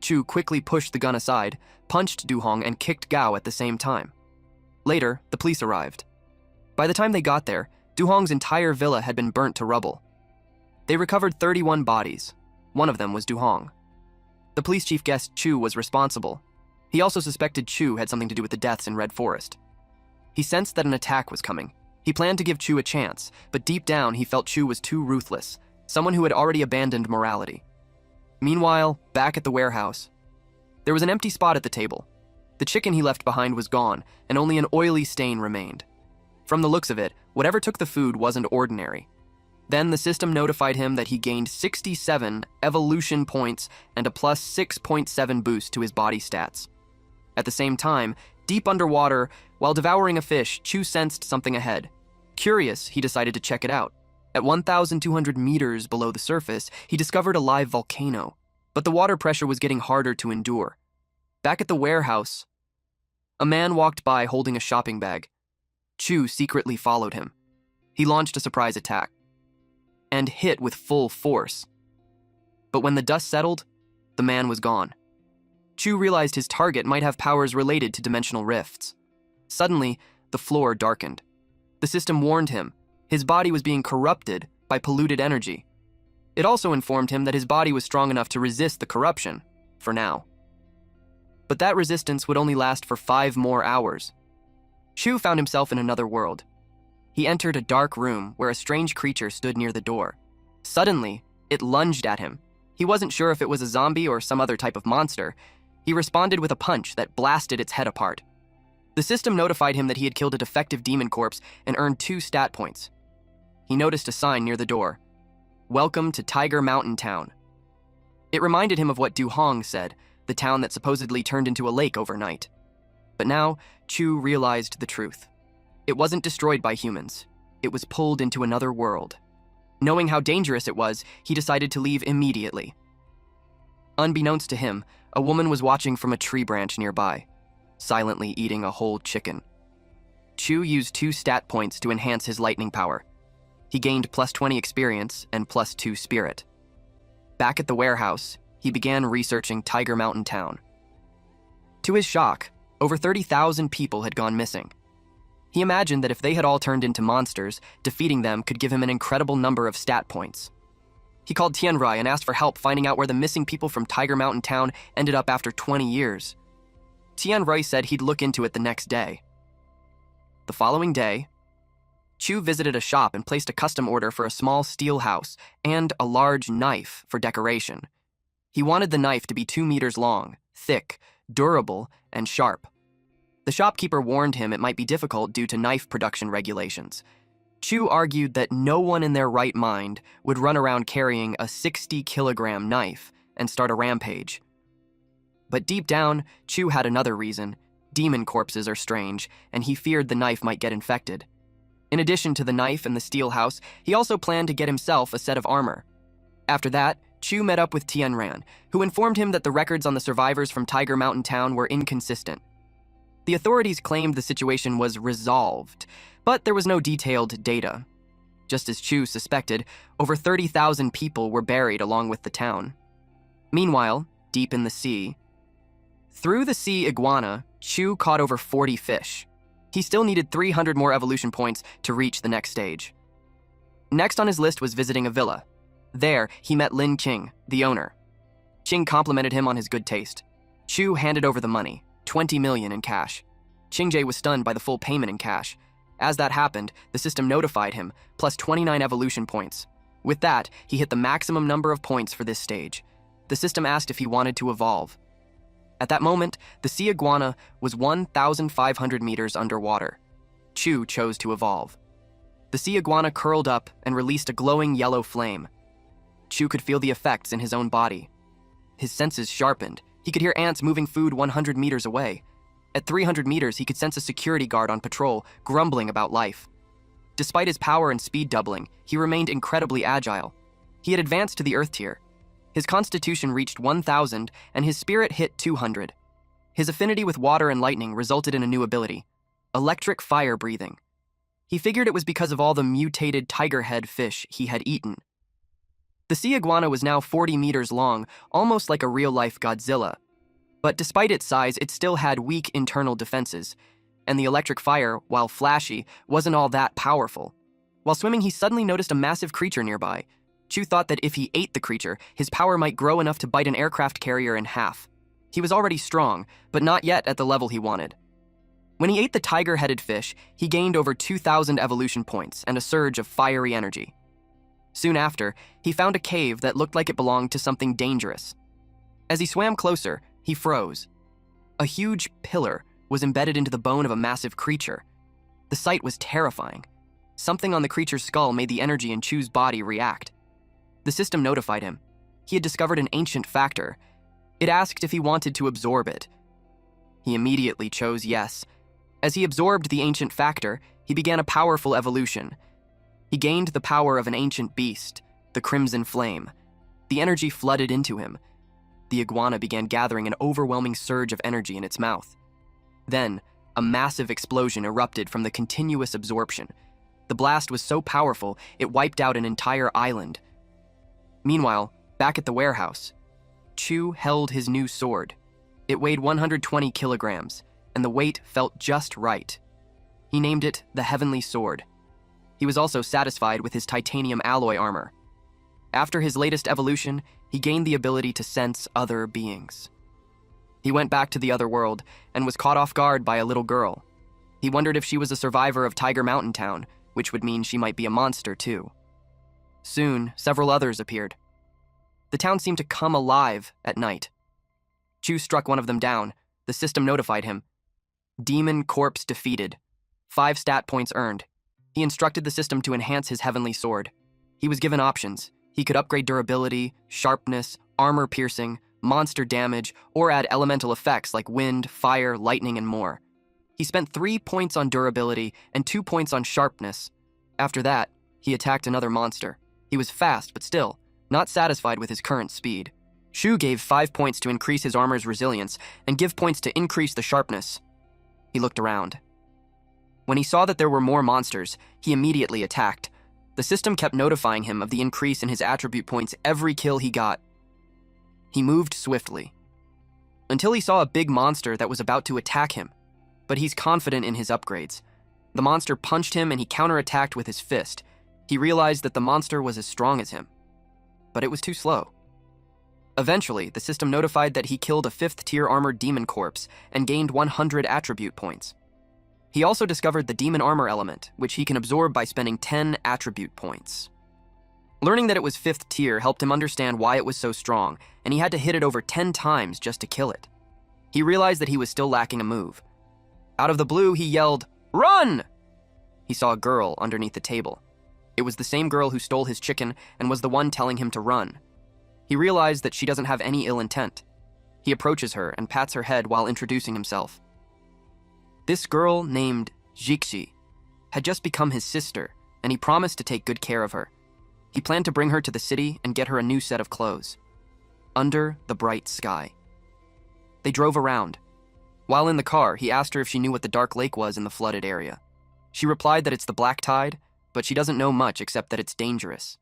Chu quickly pushed the gun aside, punched Duhong, and kicked Gao at the same time. Later, the police arrived. By the time they got there, Duhong's entire villa had been burnt to rubble. They recovered 31 bodies. One of them was Duhong. The police chief guessed Chu was responsible. He also suspected Chu had something to do with the deaths in Red Forest. He sensed that an attack was coming. He planned to give Chu a chance, but deep down he felt Chu was too ruthless, someone who had already abandoned morality. Meanwhile, back at the warehouse, there was an empty spot at the table. The chicken he left behind was gone, and only an oily stain remained. From the looks of it, whatever took the food wasn't ordinary. Then the system notified him that he gained 67 evolution points and a plus 6.7 boost to his body stats. At the same time, deep underwater, while devouring a fish, Chu sensed something ahead. Curious, he decided to check it out. At 1,200 meters below the surface, he discovered a live volcano, but the water pressure was getting harder to endure. Back at the warehouse, a man walked by holding a shopping bag. Chu secretly followed him. He launched a surprise attack and hit with full force. But when the dust settled, the man was gone. Chu realized his target might have powers related to dimensional rifts. Suddenly, the floor darkened. The system warned him his body was being corrupted by polluted energy. It also informed him that his body was strong enough to resist the corruption, for now. But that resistance would only last for 5 more hours. Chu found himself in another world. He entered a dark room where a strange creature stood near the door. Suddenly, it lunged at him. He wasn't sure if it was a zombie or some other type of monster. He responded with a punch that blasted its head apart. The system notified him that he had killed a defective demon corpse and earned 2 stat points. He noticed a sign near the door. "Welcome to Tiger Mountain Town." It reminded him of what Duhong said, the town that supposedly turned into a lake overnight. But now, Chu realized the truth. It wasn't destroyed by humans. It was pulled into another world. Knowing how dangerous it was, he decided to leave immediately. Unbeknownst to him, a woman was watching from a tree branch nearby, silently eating a whole chicken. Chu used 2 stat points to enhance his lightning power. He gained plus 20 experience and plus 2 spirit. Back at the warehouse, he began researching Tiger Mountain Town. To his shock, over 30,000 people had gone missing. He imagined that if they had all turned into monsters, defeating them could give him an incredible number of stat points. He called Tianrai and asked for help finding out where the missing people from Tiger Mountain Town ended up after 20 years. Tianrai said he'd look into it the next day. The following day, Chu visited a shop and placed a custom order for a small steel house and a large knife for decoration. He wanted the knife to be 2 meters long, thick, durable, and sharp. The shopkeeper warned him it might be difficult due to knife production regulations. Chu argued that no one in their right mind would run around carrying a 60-kilogram knife and start a rampage. But deep down, Chu had another reason. Demon corpses are strange, and he feared the knife might get infected. In addition to the knife and the steel house, he also planned to get himself a set of armor. After that, Chu met up with Tianran, who informed him that the records on the survivors from Tiger Mountain Town were inconsistent. The authorities claimed the situation was resolved, but there was no detailed data. Just as Chu suspected, over 30,000 people were buried along with the town. Meanwhile, deep in the sea, through the sea iguana, Chu caught over 40 fish. He still needed 300 more evolution points to reach the next stage. Next on his list was visiting a villa. There, he met Lin Qing, the owner. Qing complimented him on his good taste. Chu handed over the money, 20 million in cash. Qingjie was stunned by the full payment in cash. As that happened, the system notified him, plus 29 evolution points. With that, he hit the maximum number of points for this stage. The system asked if he wanted to evolve. At that moment, the sea iguana was 1,500 meters underwater. Chu chose to evolve. The sea iguana curled up and released a glowing yellow flame. Chu could feel the effects in his own body. His senses sharpened. He could hear ants moving food 100 meters away. At 300 meters, he could sense a security guard on patrol, grumbling about life. Despite his power and speed doubling, he remained incredibly agile. He had advanced to the Earth tier. His constitution reached 1,000, and his spirit hit 200. His affinity with water and lightning resulted in a new ability: electric fire breathing. He figured it was because of all the mutated tiger head fish he had eaten. The sea iguana was now 40 meters long, almost like a real-life Godzilla. But despite its size, it still had weak internal defenses, and the electric fire, while flashy, wasn't all that powerful. While swimming, he suddenly noticed a massive creature nearby. Chu thought that if he ate the creature, his power might grow enough to bite an aircraft carrier in half. He was already strong, but not yet at the level he wanted. When he ate the tiger-headed fish, he gained over 2,000 evolution points and a surge of fiery energy. Soon after, he found a cave that looked like it belonged to something dangerous. As he swam closer, he froze. A huge pillar was embedded into the bone of a massive creature. The sight was terrifying. Something on the creature's skull made the energy in Chu's body react. The system notified him. He had discovered an ancient factor. It asked if he wanted to absorb it. He immediately chose yes. As he absorbed the ancient factor, he began a powerful evolution. He gained the power of an ancient beast, the Crimson Flame. The energy flooded into him. The iguana began gathering an overwhelming surge of energy in its mouth. Then, a massive explosion erupted from the continuous absorption. The blast was so powerful, it wiped out an entire island. Meanwhile, back at the warehouse, Chu held his new sword. It weighed 120 kilograms, and the weight felt just right. He named it the Heavenly Sword. He was also satisfied with his titanium alloy armor. After his latest evolution, he gained the ability to sense other beings. He went back to the other world and was caught off guard by a little girl. He wondered if she was a survivor of Tiger Mountain Town, which would mean she might be a monster too. Soon, several others appeared. The town seemed to come alive at night. Chu struck one of them down. The system notified him. Demon Corpse defeated. 5 stat points earned. He instructed the system to enhance his heavenly sword. He was given options. He could upgrade durability, sharpness, armor piercing, monster damage, or add elemental effects like wind, fire, lightning, and more. He spent 3 points on durability and 2 points on sharpness. After that, he attacked another monster. He was fast, but still, not satisfied with his current speed. Shu gave 5 points to increase his armor's resilience and give points to increase the sharpness. He looked around. When he saw that there were more monsters, he immediately attacked. The system kept notifying him of the increase in his attribute points every kill he got. He moved swiftly, until he saw a big monster that was about to attack him, but he's confident in his upgrades. The monster punched him and he counterattacked with his fist. He realized that the monster was as strong as him, but it was too slow. Eventually, the system notified that he killed a 5th-tier armored demon corpse and gained 100 attribute points. He also discovered the demon armor element, which he can absorb by spending 10 attribute points. Learning that it was 5th tier helped him understand why it was so strong, and he had to hit it over 10 times just to kill it. He realized that he was still lacking a move. Out of the blue, he yelled, "Run!" He saw a girl underneath the table. It was the same girl who stole his chicken and was the one telling him to run. He realized that she doesn't have any ill intent. He approaches her and pats her head while introducing himself. This girl, named Jixi, had just become his sister, and he promised to take good care of her. He planned to bring her to the city and get her a new set of clothes. Under the bright sky. They drove around. While in the car, he asked her if she knew what the dark lake was in the flooded area. She replied that it's the black tide, but she doesn't know much except that it's dangerous.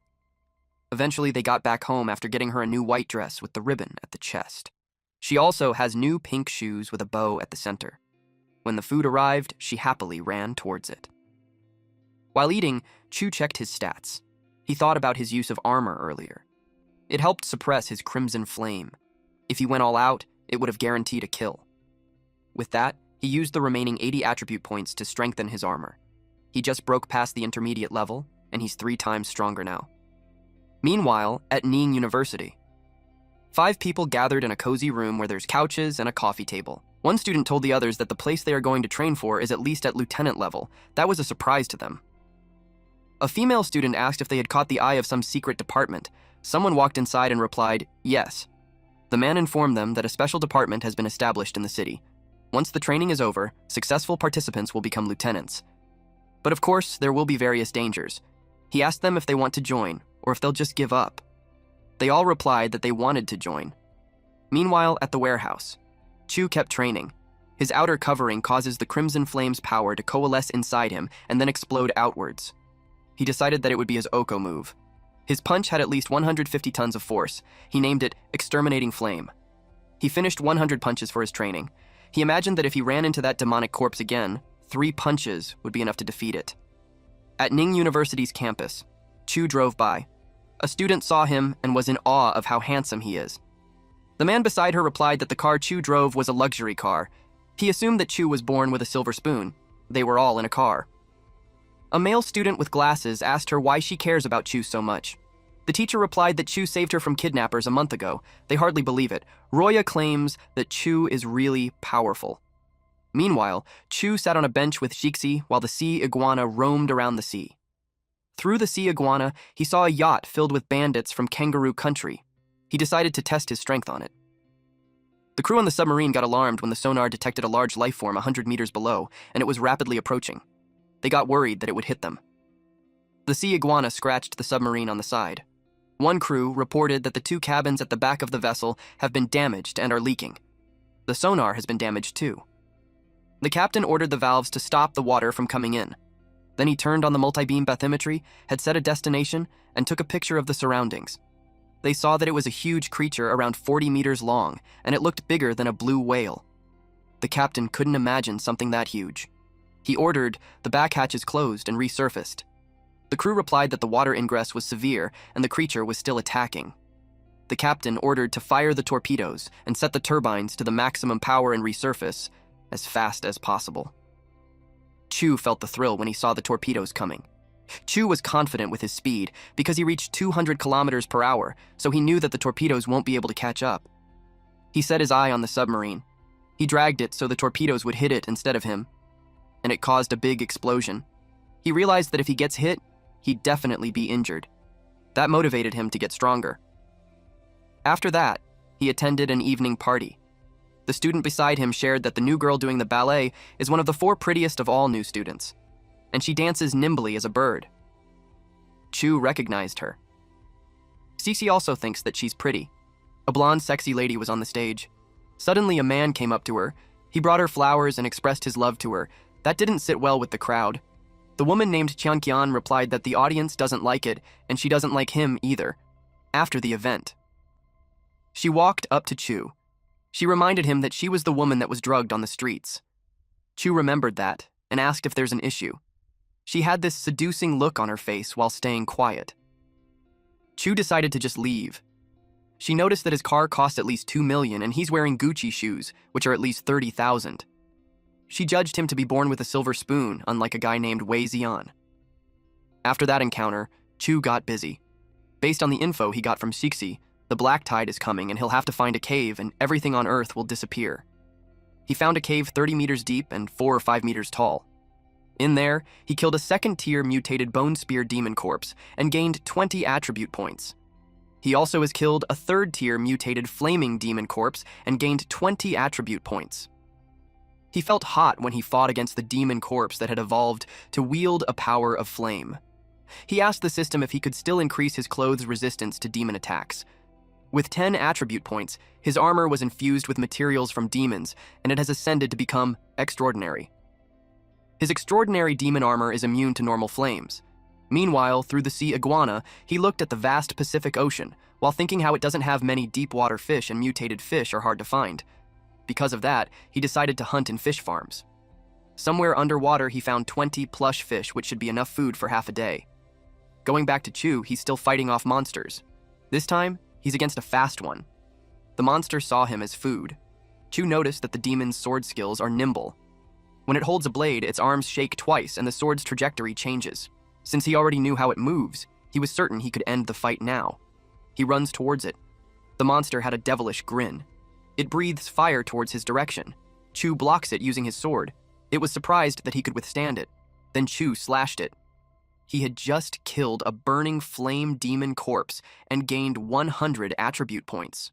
Eventually, they got back home after getting her a new white dress with the ribbon at the chest. She also has new pink shoes with a bow at the center. When the food arrived, she happily ran towards it. While eating, Chu checked his stats. He thought about his use of armor earlier. It helped suppress his crimson flame. If he went all out, it would have guaranteed a kill. With that, he used the remaining 80 attribute points to strengthen his armor. He just broke past the intermediate level, and he's 3 times stronger now. Meanwhile, at Ning University, 5 people gathered in a cozy room where there's couches and a coffee table. One student told the others that the place they are going to train for is at least at lieutenant level. That was a surprise to them. A female student asked if they had caught the eye of some secret department. Someone walked inside and replied, yes. The man informed them that a special department has been established in the city. Once the training is over, successful participants will become lieutenants. But of course, there will be various dangers. He asked them if they want to join, or if they'll just give up. They all replied that they wanted to join. Meanwhile, at the warehouse, Chu kept training. His outer covering causes the Crimson Flame's power to coalesce inside him and then explode outwards. He decided that it would be his Oko move. His punch had at least 150 tons of force. He named it Exterminating Flame. He finished 100 punches for his training. He imagined that if he ran into that demonic corpse again, 3 punches would be enough to defeat it. At Ning University's campus, Chu drove by. A student saw him and was in awe of how handsome he is. The man beside her replied that the car Chu drove was a luxury car. He assumed that Chu was born with a silver spoon. They were all in a car. A male student with glasses asked her why she cares about Chu so much. The teacher replied that Chu saved her from kidnappers a month ago. They hardly believe it. Roya claims that Chu is really powerful. Meanwhile, Chu sat on a bench with Jixi while the sea iguana roamed around the sea. Through the sea iguana, he saw a yacht filled with bandits from Kangaroo Country. He decided to test his strength on it. The crew on the submarine got alarmed when the sonar detected a large life form 100 meters below, and it was rapidly approaching. They got worried that it would hit them. The sea iguana scratched the submarine on the side. One crew reported that the 2 cabins at the back of the vessel have been damaged and are leaking. The sonar has been damaged too. The captain ordered the valves to stop the water from coming in. Then he turned on the multi-beam bathymetry, had set a destination, and took a picture of the surroundings. They saw that it was a huge creature around 40 meters long, and it looked bigger than a blue whale. The captain couldn't imagine something that huge. He ordered the back hatches closed and resurfaced. The crew replied that the water ingress was severe and the creature was still attacking. The captain ordered to fire the torpedoes and set the turbines to the maximum power and resurface as fast as possible. Chu felt the thrill when he saw the torpedoes coming. Chu was confident with his speed because he reached 200 kilometers per hour, so he knew that the torpedoes won't be able to catch up. He set his eye on the submarine. He dragged it so the torpedoes would hit it instead of him, and it caused a big explosion. He realized that if he gets hit, he'd definitely be injured. That motivated him to get stronger. After that, he attended an evening party. The student beside him shared that the new girl doing the ballet is one of the 4 prettiest of all new students, and she dances nimbly as a bird. Chu recognized her. Cece also thinks that she's pretty. A blonde, sexy lady was on the stage. Suddenly, a man came up to her. He brought her flowers and expressed his love to her. That didn't sit well with the crowd. The woman named Qianqian replied that the audience doesn't like it, and she doesn't like him either. After the event, she walked up to Chu. She reminded him that she was the woman that was drugged on the streets. Chu remembered that and asked if there's an issue. She had this seducing look on her face while staying quiet. Chu decided to just leave. She noticed that his car cost at least $2 million and he's wearing Gucci shoes, which are at least $30,000. She judged him to be born with a silver spoon, unlike a guy named Wei Xian. After that encounter, Chu got busy. Based on the info he got from Xixi, the black tide is coming and he'll have to find a cave and everything on Earth will disappear. He found a cave 30 meters deep and 4 or 5 meters tall. In there, he killed a second-tier mutated Bone Spear demon corpse and gained 20 attribute points. He also has killed a third-tier mutated Flaming demon corpse and gained 20 attribute points. He felt hot when he fought against the demon corpse that had evolved to wield a power of flame. He asked the system if he could still increase his clothes' resistance to demon attacks. With 10 attribute points, his armor was infused with materials from demons, and it has ascended to become extraordinary. His extraordinary demon armor is immune to normal flames. Meanwhile, through the sea iguana, he looked at the vast Pacific Ocean, while thinking how it doesn't have many deep-water fish and mutated fish are hard to find. Because of that, he decided to hunt in fish farms. Somewhere underwater, he found 20 plush fish, which should be enough food for half a day. Going back to Chu, he's still fighting off monsters. This time, he's against a fast one. The monster saw him as food. Chu noticed that the demon's sword skills are nimble. When it holds a blade, its arms shake twice and the sword's trajectory changes. Since he already knew how it moves, He was certain he could end the fight now. He runs towards it. The monster had a devilish grin. It breathes fire towards his direction. Chu blocks it using his sword. It was surprised that he could withstand it. Then Chu slashed it. He had just killed a burning flame demon corpse and gained 100 attribute points.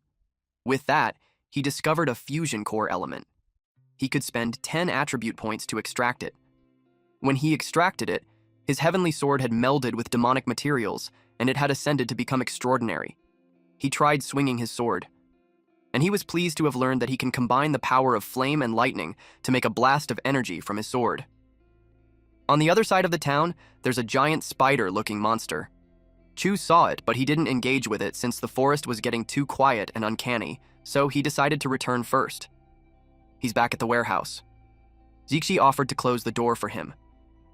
With that, he discovered a fusion core element. He could spend 10 attribute points to extract it. When he extracted it, his heavenly sword had melded with demonic materials, and it had ascended to become extraordinary. He tried swinging his sword, and he was pleased to have learned that he can combine the power of flame and lightning to make a blast of energy from his sword. On the other side of the town, there's a giant spider-looking monster. Chu saw it, but he didn't engage with it since the forest was getting too quiet and uncanny, so he decided to return first. He's back at the warehouse. Zixi offered to close the door for him.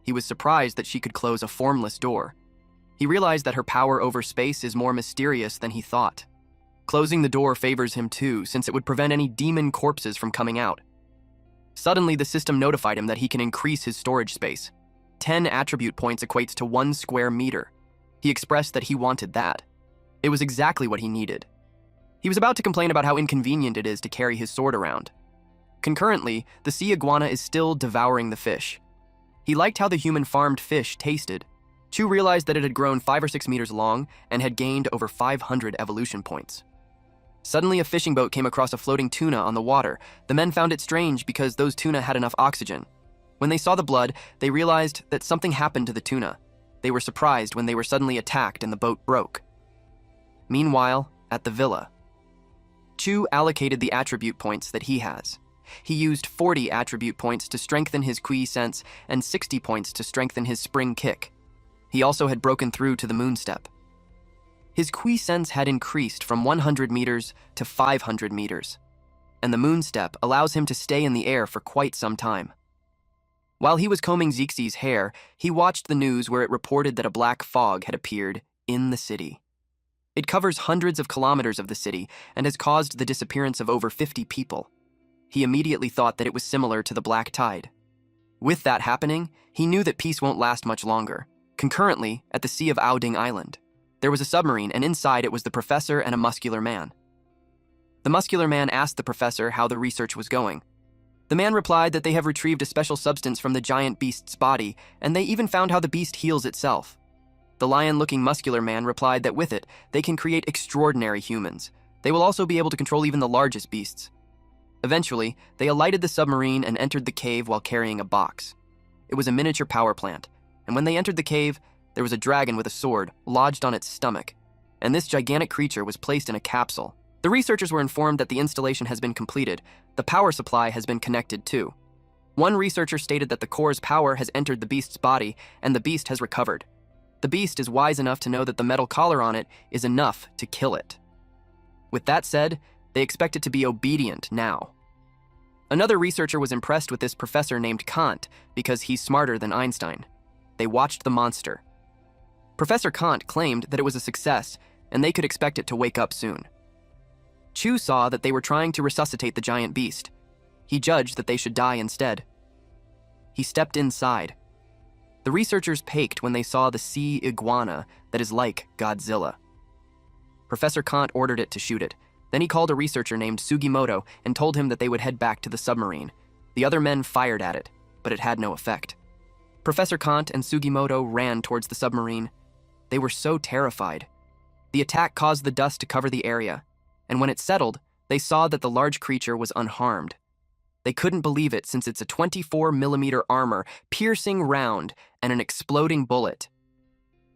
He was surprised that she could close a formless door. He realized that her power over space is more mysterious than he thought. Closing the door favors him too, since it would prevent any demon corpses from coming out. Suddenly, the system notified him that he can increase his storage space. 10 attribute points equates to 1 square meter. He expressed that he wanted that. It was exactly what he needed. He was about to complain about how inconvenient it is to carry his sword around. Concurrently, the sea iguana is still devouring the fish. He liked how the human farmed fish tasted. Chu realized that it had grown 5 or 6 meters long and had gained over 500 evolution points. Suddenly, a fishing boat came across a floating tuna on the water. The men found it strange because those tuna had enough oxygen. When they saw the blood, they realized that something happened to the tuna. They were surprised when they were suddenly attacked and the boat broke. Meanwhile, at the villa, Chu allocated the attribute points that he has. He used 40 attribute points to strengthen his Kui sense and 60 points to strengthen his spring kick. He also had broken through to the moon step. His Kui sense had increased from 100 meters to 500 meters, and the moon step allows him to stay in the air for quite some time. While he was combing Zixi's hair, he watched the news where it reported that a black fog had appeared in the city. It covers hundreds of kilometers of the city and has caused the disappearance of over 50 people. He immediately thought that it was similar to the black tide. With that happening, he knew that peace won't last much longer. Concurrently, at the sea of Aoding Island, there was a submarine, and inside it was the professor and a muscular man. The muscular man asked the professor how the research was going. The man replied that they have retrieved a special substance from the giant beast's body, and they even found how the beast heals itself. The lion-looking muscular man replied that with it, they can create extraordinary humans. They will also be able to control even the largest beasts. Eventually, they alighted the submarine and entered the cave while carrying a box. It was a miniature power plant, and when they entered the cave, there was a dragon with a sword lodged on its stomach, and this gigantic creature was placed in a capsule. The researchers were informed that the installation has been completed. The power supply has been connected too. One researcher stated that the core's power has entered the beast's body, and the beast has recovered. The beast is wise enough to know that the metal collar on it is enough to kill it. With that said, they expect it to be obedient now. Another researcher was impressed with this professor named Kant because he's smarter than Einstein. They watched the monster. Professor Kant claimed that it was a success, and they could expect it to wake up soon. Chu saw that they were trying to resuscitate the giant beast. He judged that they should die instead. He stepped inside. The researchers paked when they saw the sea iguana that is like Godzilla. Professor Kant ordered it to shoot it. Then he called a researcher named Sugimoto and told him that they would head back to the submarine. The other men fired at it, but it had no effect. Professor Kant and Sugimoto ran towards the submarine. They were so terrified. The attack caused the dust to cover the area, and when it settled, they saw that the large creature was unharmed. They couldn't believe it since it's a 24mm armor, piercing round, and an exploding bullet.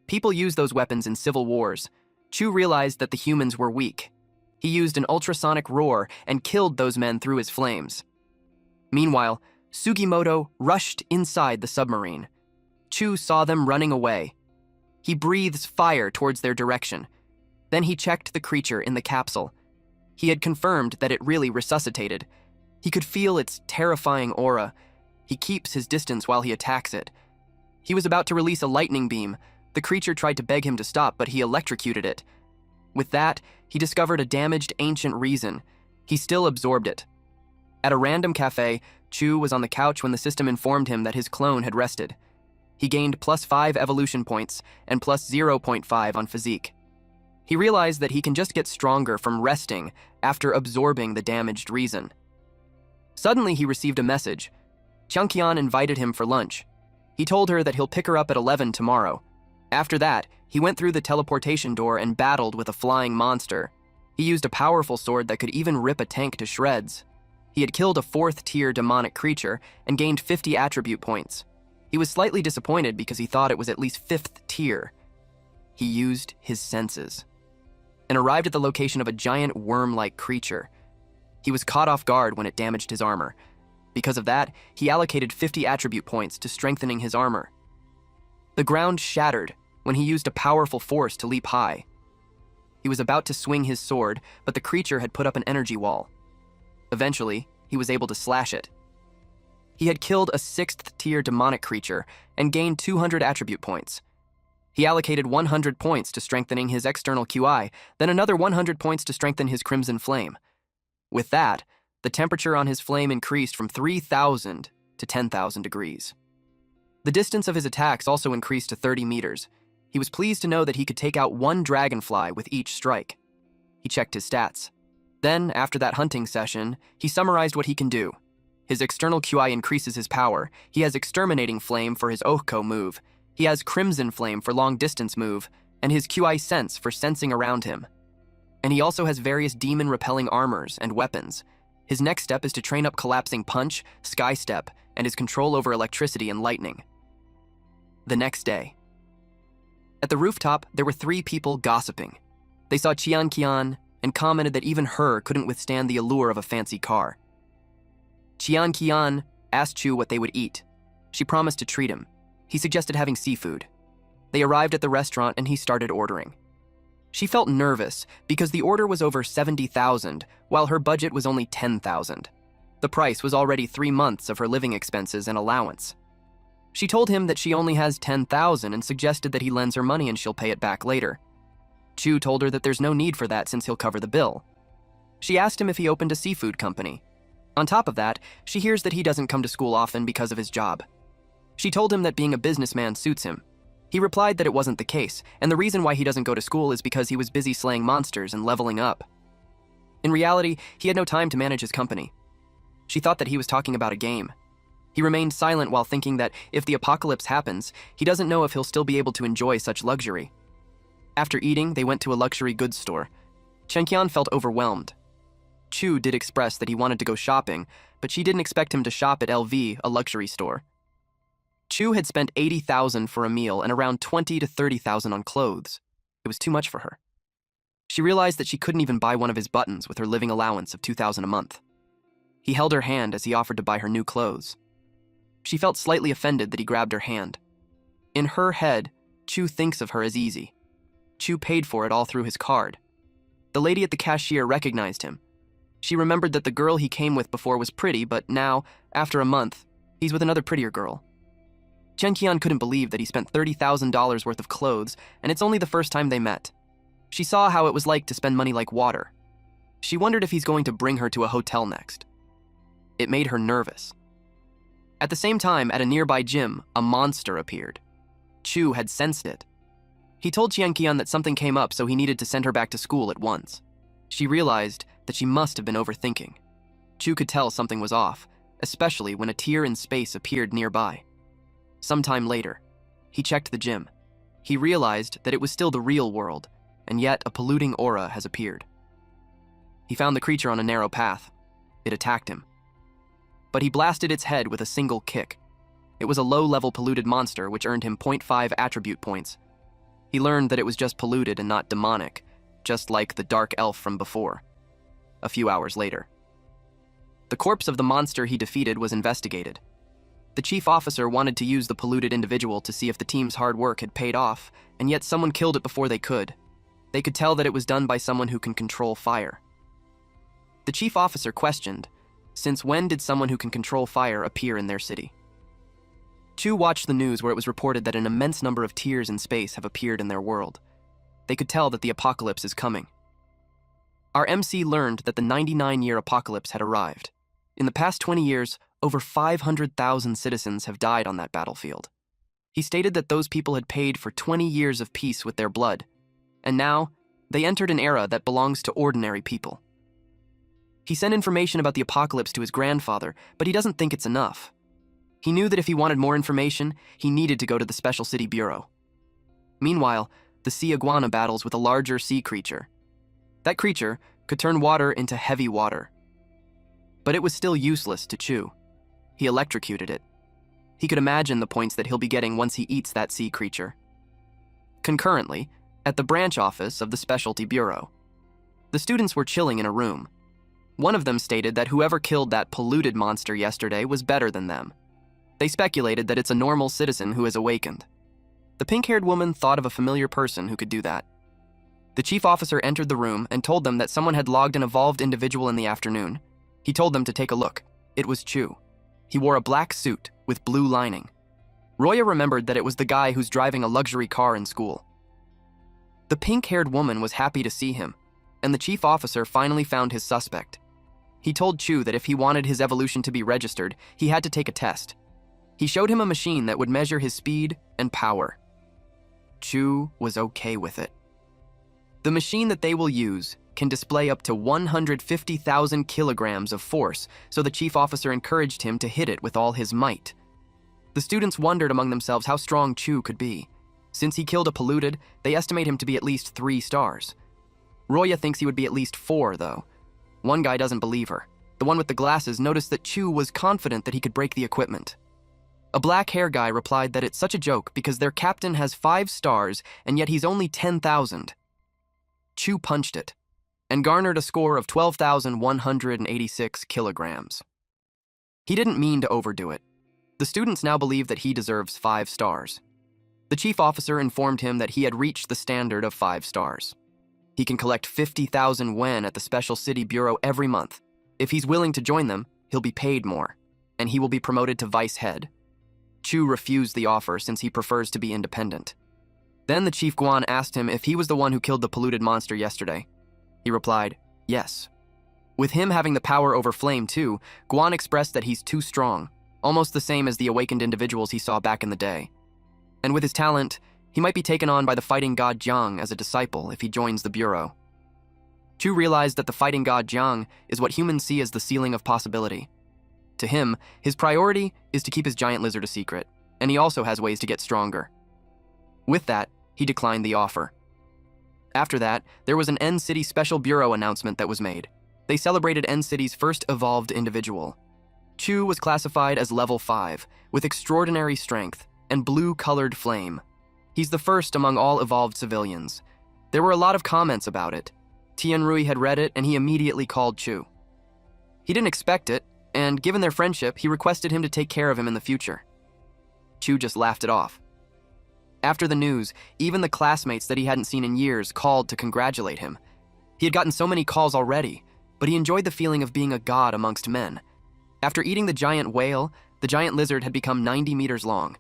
People use those weapons in civil wars. Chu realized that the humans were weak. He used an ultrasonic roar and killed those men through his flames. Meanwhile, Sugimoto rushed inside the submarine. Chu saw them running away. He breathes fire towards their direction. Then he checked the creature in the capsule. He had confirmed that it really resuscitated. He could feel its terrifying aura. He keeps his distance while he attacks it. He was about to release a lightning beam. The creature tried to beg him to stop, but he electrocuted it. With that, he discovered a damaged ancient reason. He still absorbed it. At a random cafe, Chu was on the couch when the system informed him that his clone had rested. He gained +5 evolution points and +0.5 on physique. He realized that he can just get stronger from resting after absorbing the damaged reason. Suddenly, he received a message. Changqian invited him for lunch. He told her that he'll pick her up at 11 tomorrow. After that, he went through the teleportation door and battled with a flying monster. He used a powerful sword that could even rip a tank to shreds. He had killed a 4th-tier demonic creature and gained 50 attribute points. He was slightly disappointed because he thought it was at least 5th tier. He used his senses and arrived at the location of a giant worm-like creature. He was caught off guard when it damaged his armor. Because of that, he allocated 50 attribute points to strengthening his armor. The ground shattered when he used a powerful force to leap high. He was about to swing his sword, but the creature had put up an energy wall. Eventually, he was able to slash it. He had killed a 6th-tier demonic creature and gained 200 attribute points. He allocated 100 points to strengthening his external QI, then another 100 points to strengthen his crimson flame. With that, the temperature on his flame increased from 3,000 to 10,000 degrees. The distance of his attacks also increased to 30 meters. He was pleased to know that he could take out 1 dragonfly with each strike. He checked his stats. Then, after that hunting session, he summarized what he can do. His external QI increases his power. He has Exterminating Flame for his Ohko move. He has Crimson Flame for long distance move, and his QI Sense for sensing around him. And he also has various demon-repelling armors and weapons. His next step is to train up Collapsing Punch, Sky Step, and his control over electricity and lightning. The next day. At the rooftop, there were 3 people gossiping. They saw Changqian and commented that even her couldn't withstand the allure of a fancy car. Changqian asked Chu what they would eat. She promised to treat him. He suggested having seafood. They arrived at the restaurant and he started ordering. She felt nervous because the order was over 70,000, while her budget was only 10,000. The price was already 3 months of her living expenses and allowance. She told him that she only has 10,000 and suggested that he lends her money and she'll pay it back later. Chu told her that there's no need for that since he'll cover the bill. She asked him if he opened a seafood company. On top of that, she hears that he doesn't come to school often because of his job. She told him that being a businessman suits him. He replied that it wasn't the case, and the reason why he doesn't go to school is because he was busy slaying monsters and leveling up. In reality, he had no time to manage his company. She thought that he was talking about a game. He remained silent while thinking that if the apocalypse happens, he doesn't know if he'll still be able to enjoy such luxury. After eating, they went to a luxury goods store. Changqian felt overwhelmed. Chu did express that he wanted to go shopping, but she didn't expect him to shop at LV, a luxury store. Chu had spent 80,000 for a meal and around 20 to 30,000 on clothes. It was too much for her. She realized that she couldn't even buy one of his buttons with her living allowance of 2,000 a month. He held her hand as he offered to buy her new clothes. She felt slightly offended that he grabbed her hand. In her head, Chu thinks of her as easy. Chu paid for it all through his card. The lady at the cashier recognized him. She remembered that the girl he came with before was pretty, but now, after a month, he's with another prettier girl. Changqian couldn't believe that he spent $30,000 worth of clothes, and it's only the first time they met. She saw how it was like to spend money like water. She wondered if he's going to bring her to a hotel next. It made her nervous. At the same time, at a nearby gym, a monster appeared. Chu had sensed it. He told Changqian that something came up, so he needed to send her back to school at once. She realized that she must have been overthinking. Chu could tell something was off, especially when a tear in space appeared nearby. Sometime later, he checked the gym. He realized that it was still the real world, and yet a polluting aura has appeared. He found the creature on a narrow path. It attacked him. But he blasted its head with a single kick. It was a low-level polluted monster which earned him 0.5 attribute points. He learned that it was just polluted and not demonic, just like the dark elf from before. A few hours later. The corpse of the monster he defeated was investigated. The chief officer wanted to use the polluted individual to see if the team's hard work had paid off, and yet someone killed it before they could. They could tell that it was done by someone who can control fire. The chief officer questioned, since when did someone who can control fire appear in their city? Chu watched the news where it was reported that an immense number of tears in space have appeared in their world. They could tell that the apocalypse is coming. Our MC learned that the 99-year apocalypse had arrived. In the past 20 years, over 500,000 citizens have died on that battlefield. He stated that those people had paid for 20 years of peace with their blood, and now they entered an era that belongs to ordinary people. He sent information about the apocalypse to his grandfather, but he doesn't think it's enough. He knew that if he wanted more information, he needed to go to the Special City Bureau. Meanwhile, the sea iguana battles with a larger sea creature. That creature could turn water into heavy water. But it was still useless to Chu. He electrocuted it. He could imagine the points that he'll be getting once he eats that sea creature. Concurrently, at the branch office of the Specialty Bureau, the students were chilling in a room. One of them stated that whoever killed that polluted monster yesterday was better than them. They speculated that it's a normal citizen who has awakened. The pink-haired woman thought of a familiar person who could do that. The chief officer entered the room and told them that someone had logged an evolved individual in the afternoon. He told them to take a look. It was Chu. He wore a black suit with blue lining. Roya remembered that it was the guy who's driving a luxury car in school. The pink-haired woman was happy to see him, and the chief officer finally found his suspect. He told Chu that if he wanted his evolution to be registered, he had to take a test. He showed him a machine that would measure his speed and power. Chu was okay with it. The machine that they will use can display up to 150,000 kilograms of force, so the chief officer encouraged him to hit it with all his might. The students wondered among themselves how strong Chu could be. Since he killed a polluted, they estimate him to be at least 3 stars. Roya thinks he would be at least 4, though. One guy doesn't believe her. The one with the glasses noticed that Chu was confident that he could break the equipment. A black-hair guy replied that it's such a joke because their captain has 5 stars and yet he's only 10,000. Chu punched it and garnered a score of 12,186 kilograms. He didn't mean to overdo it. The students now believe that he deserves 5 stars. The chief officer informed him that he had reached the standard of 5 stars. He can collect 50,000 wen at the Special City Bureau every month. If he's willing to join them, he'll be paid more, and he will be promoted to vice head. Chu refused the offer since he prefers to be independent. Then the Chief Guan asked him if he was the one who killed the polluted monster yesterday. He replied, yes. With him having the power over flame too, Guan expressed that he's too strong, almost the same as the awakened individuals he saw back in the day. And with his talent, he might be taken on by the fighting god Jiang as a disciple if he joins the Bureau. Chu realized that the fighting god Jiang is what humans see as the ceiling of possibility. To him, his priority is to keep his giant lizard a secret, and he also has ways to get stronger. With that, he declined the offer. After that, there was an N-City Special Bureau announcement that was made. They celebrated N-City's first evolved individual. Chu was classified as level 5, with extraordinary strength and blue-colored flame. He's the first among all evolved civilians. There were a lot of comments about it. Tianrui had read it and he immediately called Chu. He didn't expect it, and given their friendship, he requested him to take care of him in the future. Chu just laughed it off. After the news, even the classmates that he hadn't seen in years called to congratulate him. He had gotten so many calls already, but he enjoyed the feeling of being a god amongst men. After eating the giant whale, the giant lizard had become 90 meters long,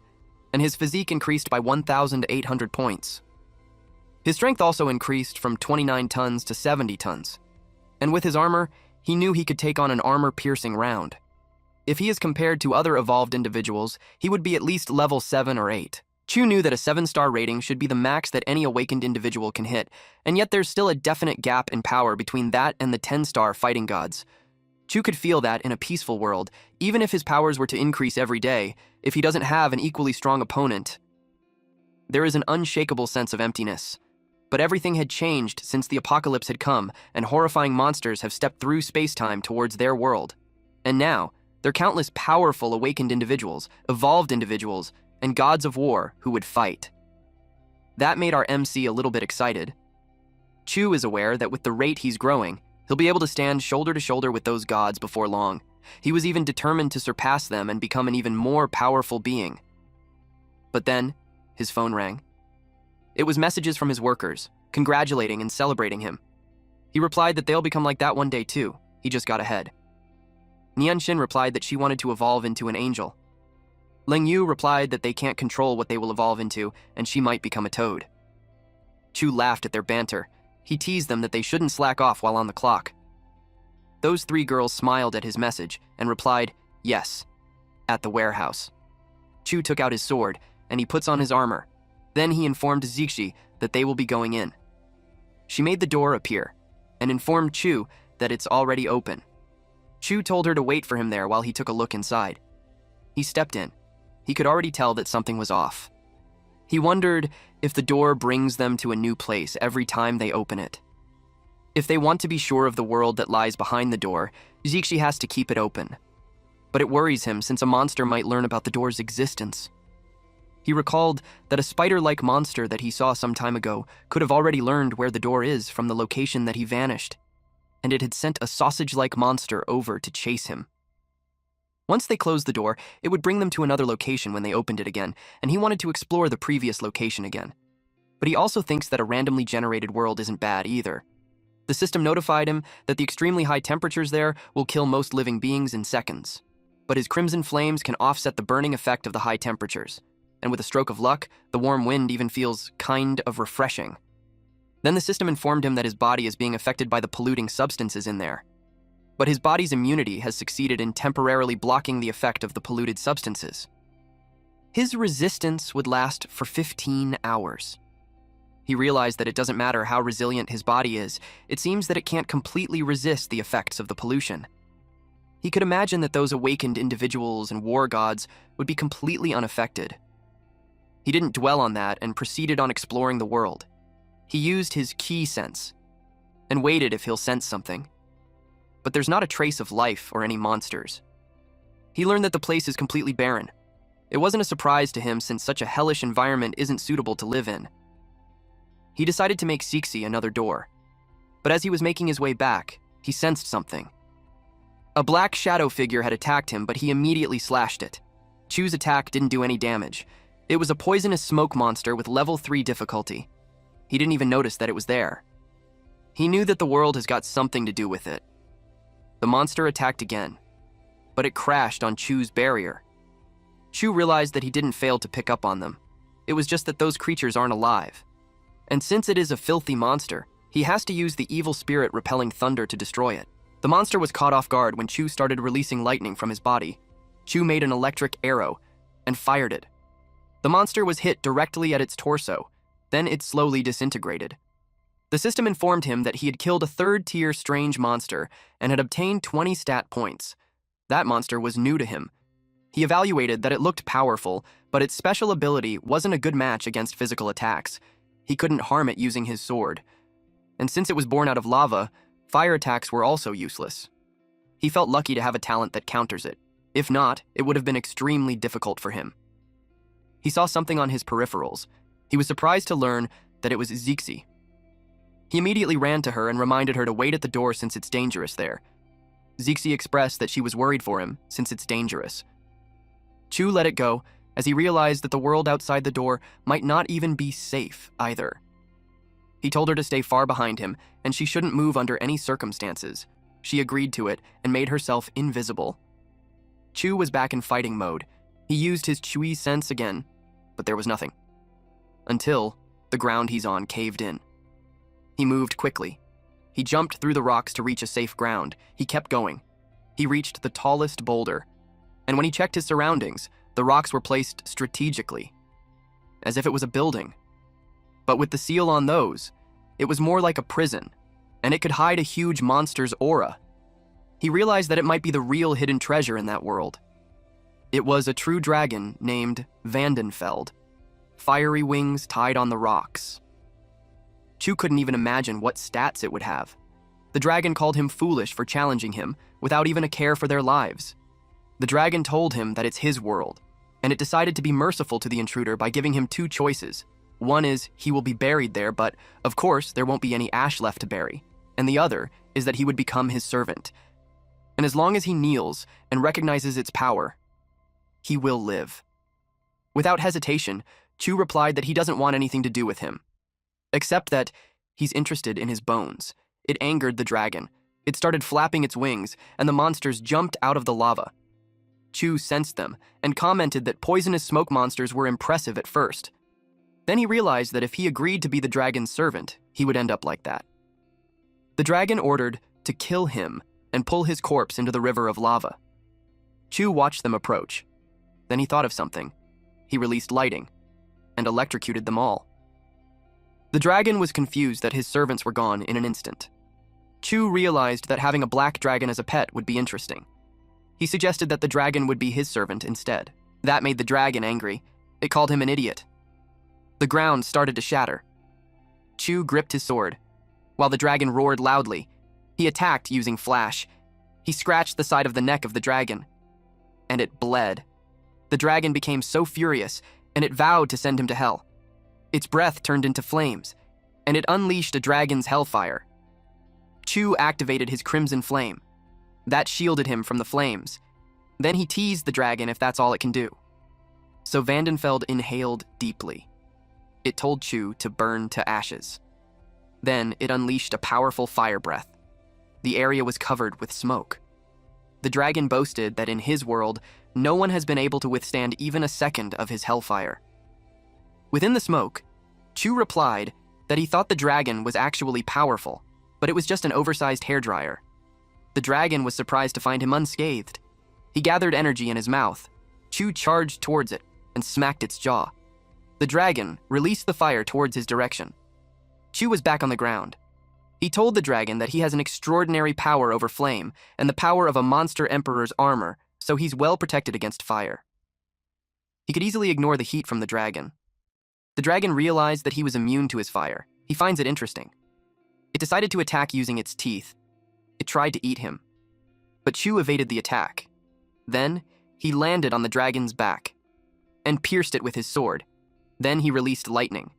and his physique increased by 1,800 points. His strength also increased from 29 tons to 70 tons, and with his armor, he knew he could take on an armor-piercing round. If he is compared to other evolved individuals, he would be at least level 7 or 8. Chu knew that a 7-star rating should be the max that any awakened individual can hit, and yet there's still a definite gap in power between that and the 10-star fighting gods. Chu could feel that in a peaceful world, even if his powers were to increase every day, if he doesn't have an equally strong opponent. There is an unshakable sense of emptiness. But everything had changed since the apocalypse had come, and horrifying monsters have stepped through space-time towards their world. And now, there are countless powerful awakened individuals, evolved individuals, and gods of war who would fight. That made our MC a little bit excited. Chu is aware that with the rate he's growing, he'll be able to stand shoulder to shoulder with those gods before long. He was even determined to surpass them and become an even more powerful being. But then, his phone rang. It was messages from his workers, congratulating and celebrating him. He replied that they'll become like that one day too. He just got ahead. Nianshin replied that she wanted to evolve into an angel. Leng Yu replied that they can't control what they will evolve into, and she might become a toad. Chu laughed at their banter. He teased them that they shouldn't slack off while on the clock. Those 3 girls smiled at his message and replied, yes, at the warehouse. Chu took out his sword and he puts on his armor. Then he informed Zixi that they will be going in. She made the door appear and informed Chu that it's already open. Chu told her to wait for him there while he took a look inside. He stepped in. He could already tell that something was off. He wondered if the door brings them to a new place every time they open it. If they want to be sure of the world that lies behind the door, Zixi has to keep it open. But it worries him since a monster might learn about the door's existence. He recalled that a spider-like monster that he saw some time ago could have already learned where the door is from the location that he vanished, and it had sent a sausage-like monster over to chase him. Once they closed the door, it would bring them to another location when they opened it again, and he wanted to explore the previous location again. But he also thinks that a randomly generated world isn't bad either. The system notified him that the extremely high temperatures there will kill most living beings in seconds. But his crimson flames can offset the burning effect of the high temperatures. And with a stroke of luck, the warm wind even feels kind of refreshing. Then the system informed him that his body is being affected by the polluting substances in there. But his body's immunity has succeeded in temporarily blocking the effect of the polluted substances. His resistance would last for 15 hours. He realized that it doesn't matter how resilient his body is, it seems that it can't completely resist the effects of the pollution. He could imagine that those awakened individuals and war gods would be completely unaffected. He didn't dwell on that and proceeded on exploring the world. He used his key sense and waited if he'll sense something. But there's not a trace of life or any monsters. He learned that the place is completely barren. It wasn't a surprise to him since such a hellish environment isn't suitable to live in. He decided to make Zixi another door. But as he was making his way back, he sensed something. A black shadow figure had attacked him, but he immediately slashed it. Chu's attack didn't do any damage. It was a poisonous smoke monster with level 3 difficulty. He didn't even notice that it was there. He knew that the world has got something to do with it. The monster attacked again, but it crashed on Chu's barrier. Chu realized that he didn't fail to pick up on them. It was just that those creatures aren't alive. And since it is a filthy monster, he has to use the evil spirit repelling thunder to destroy it. The monster was caught off guard when Chu started releasing lightning from his body. Chu made an electric arrow and fired it. The monster was hit directly at its torso, then it slowly disintegrated. The system informed him that he had killed a third-tier strange monster and had obtained 20 stat points. That monster was new to him. He evaluated that it looked powerful, but its special ability wasn't a good match against physical attacks. He couldn't harm it using his sword. And since it was born out of lava, fire attacks were also useless. He felt lucky to have a talent that counters it. If not, it would have been extremely difficult for him. He saw something on his peripherals. He was surprised to learn that it was Zixi. He immediately ran to her and reminded her to wait at the door since it's dangerous there. Zixi expressed that she was worried for him since it's dangerous. Chu let it go as he realized that the world outside the door might not even be safe either. He told her to stay far behind him and she shouldn't move under any circumstances. She agreed to it and made herself invisible. Chu was back in fighting mode. He used his Chui sense again, but there was nothing. Until the ground he's on caved in. He moved quickly. He jumped through the rocks to reach a safe ground. He kept going. He reached the tallest boulder, and when he checked his surroundings, the rocks were placed strategically, as if it was a building. But with the seal on those, it was more like a prison, and it could hide a huge monster's aura. He realized that it might be the real hidden treasure in that world. It was a true dragon named Vandenfeld, fiery wings tied on the rocks. Chu couldn't even imagine what stats it would have. The dragon called him foolish for challenging him without even a care for their lives. The dragon told him that it's his world, and it decided to be merciful to the intruder by giving him two choices. One is he will be buried there, but of course there won't be any ash left to bury. And the other is that he would become his servant. And as long as he kneels and recognizes its power, he will live. Without hesitation, Chu replied that he doesn't want anything to do with him, except that he's interested in his bones. It angered the dragon. It started flapping its wings, and the monsters jumped out of the lava. Chu sensed them and commented that poisonous smoke monsters were impressive at first. Then he realized that if he agreed to be the dragon's servant, he would end up like that. The dragon ordered to kill him and pull his corpse into the river of lava. Chu watched them approach. Then he thought of something. He released lighting, and electrocuted them all. The dragon was confused that his servants were gone in an instant. Chu realized that having a black dragon as a pet would be interesting. He suggested that the dragon would be his servant instead. That made the dragon angry. It called him an idiot. The ground started to shatter. Chu gripped his sword. While the dragon roared loudly, he attacked using flash. He scratched the side of the neck of the dragon, and it bled. The dragon became so furious, and it vowed to send him to hell. Its breath turned into flames, and it unleashed a dragon's hellfire. Chu activated his crimson flame. That shielded him from the flames. Then he teased the dragon if that's all it can do. So Vandenfeld inhaled deeply. It told Chu to burn to ashes. Then it unleashed a powerful fire breath. The area was covered with smoke. The dragon boasted that in his world, no one has been able to withstand even a second of his hellfire. Within the smoke, Chu replied that he thought the dragon was actually powerful, but it was just an oversized hairdryer. The dragon was surprised to find him unscathed. He gathered energy in his mouth. Chu charged towards it and smacked its jaw. The dragon released the fire towards his direction. Chu was back on the ground. He told the dragon that he has an extraordinary power over flame and the power of a monster emperor's armor, so he's well protected against fire. He could easily ignore the heat from the dragon. The dragon realized that he was immune to his fire. He finds it interesting. It decided to attack using its teeth. It tried to eat him, but Chu evaded the attack. Then, he landed on the dragon's back and pierced it with his sword. Then he released lightning.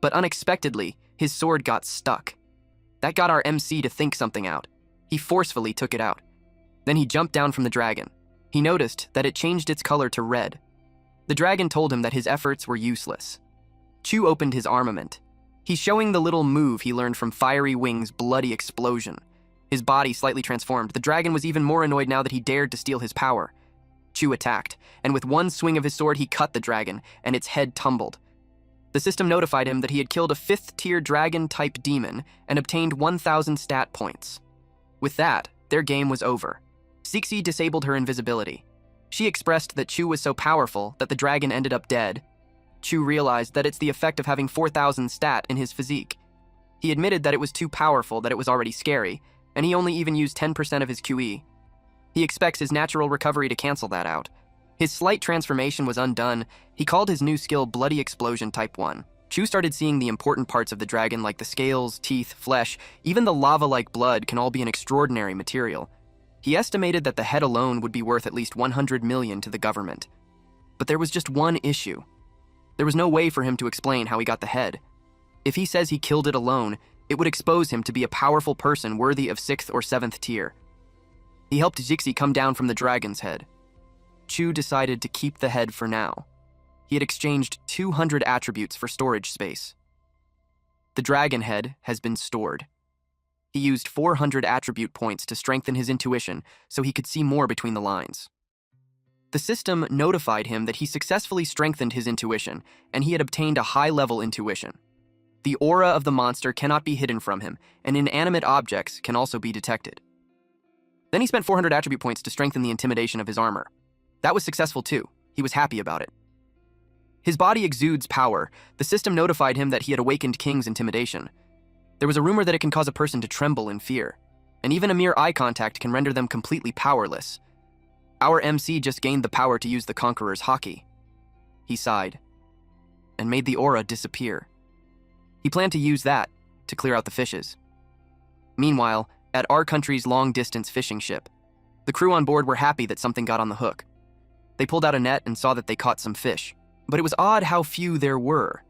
But unexpectedly, his sword got stuck. That got our MC to think something out. He forcefully took it out. Then he jumped down from the dragon. He noticed that it changed its color to red. The dragon told him that his efforts were useless. Chu opened his armament. He's showing the little move he learned from Fiery Wing's bloody explosion. His body slightly transformed. The dragon was even more annoyed now that he dared to steal his power. Chu attacked, and with one swing of his sword he cut the dragon, and its head tumbled. The system notified him that he had killed a 5th-tier dragon-type demon and obtained 1,000 stat points. With that, their game was over. Cixi disabled her invisibility. She expressed that Chu was so powerful that the dragon ended up dead. Chu realized that it's the effect of having 4,000 stat in his physique. He admitted that it was too powerful, that it was already scary, and he only even used 10% of his QE. He expects his natural recovery to cancel that out. His slight transformation was undone. He called his new skill Bloody Explosion Type 1. Chu started seeing the important parts of the dragon like the scales, teeth, flesh, even the lava-like blood can all be an extraordinary material. He estimated that the head alone would be worth at least 100 million to the government. But there was just one issue. There was no way for him to explain how he got the head. If he says he killed it alone, it would expose him to be a powerful person worthy of 6th or 7th tier. He helped Cixi come down from the dragon's head. Chu decided to keep the head for now. He had exchanged 200 attributes for storage space. The dragon head has been stored. He used 400 attribute points to strengthen his intuition so he could see more between the lines. The system notified him that he successfully strengthened his intuition, and he had obtained a high-level intuition. The aura of the monster cannot be hidden from him, and inanimate objects can also be detected. Then he spent 400 attribute points to strengthen the intimidation of his armor. That was successful too. He was happy about it. His body exudes power. The system notified him that he had awakened King's intimidation. There was a rumor that it can cause a person to tremble in fear, and even a mere eye contact can render them completely powerless. Our MC just gained the power to use the Conqueror's Haki. He sighed, and made the aura disappear. He planned to use that to clear out the fishes. Meanwhile, at our country's long-distance fishing ship, the crew on board were happy that something got on the hook. They pulled out a net and saw that they caught some fish, but it was odd how few there were.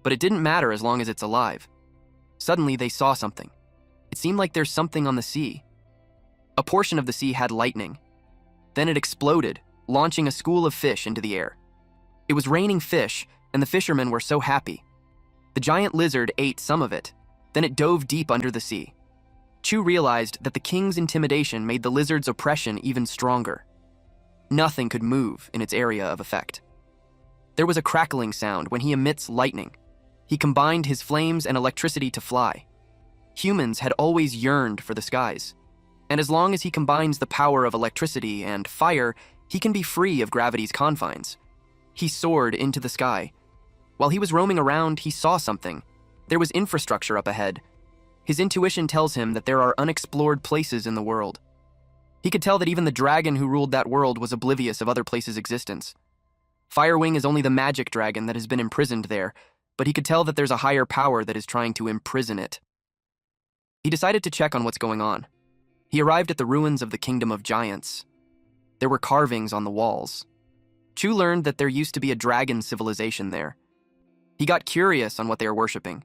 But it didn't matter as long as it's alive. Suddenly, they saw something. It seemed like there's something on the sea. A portion of the sea had lightning. Then it exploded, launching a school of fish into the air. It was raining fish, and the fishermen were so happy. The giant lizard ate some of it. Then it dove deep under the sea. Chu realized that the king's intimidation made the lizard's oppression even stronger. Nothing could move in its area of effect. There was a crackling sound when he emits lightning. He combined his flames and electricity to fly. Humans had always yearned for the skies, and as long as he combines the power of electricity and fire, he can be free of gravity's confines. He soared into the sky. While he was roaming around, he saw something. There was infrastructure up ahead. His intuition tells him that there are unexplored places in the world. He could tell that even the dragon who ruled that world was oblivious of other places' existence. Firewing is only the magic dragon that has been imprisoned there, but he could tell that there's a higher power that is trying to imprison it. He decided to check on what's going on. He arrived at the ruins of the Kingdom of Giants. There were carvings on the walls. Chu learned that there used to be a dragon civilization there. He got curious on what they were worshipping.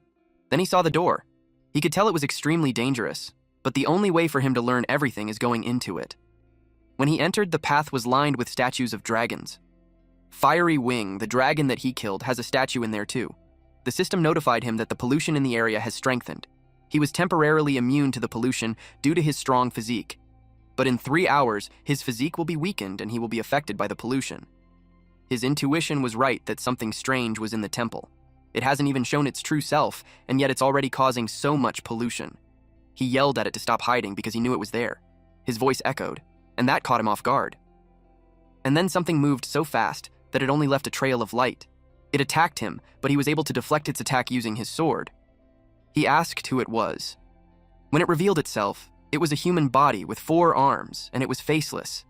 Then he saw the door. He could tell it was extremely dangerous, but the only way for him to learn everything is going into it. When he entered, the path was lined with statues of dragons. Fiery Wing, the dragon that he killed, has a statue in there too. The system notified him that the pollution in the area has strengthened. He was temporarily immune to the pollution due to his strong physique. But in 3 hours, his physique will be weakened and he will be affected by the pollution. His intuition was right that something strange was in the temple. It hasn't even shown its true self, and yet it's already causing so much pollution. He yelled at it to stop hiding because he knew it was there. His voice echoed, and that caught him off guard. And then something moved so fast that it only left a trail of light. It attacked him, but he was able to deflect its attack using his sword. He asked who it was. When it revealed itself, it was a human body with 4 arms, and it was faceless.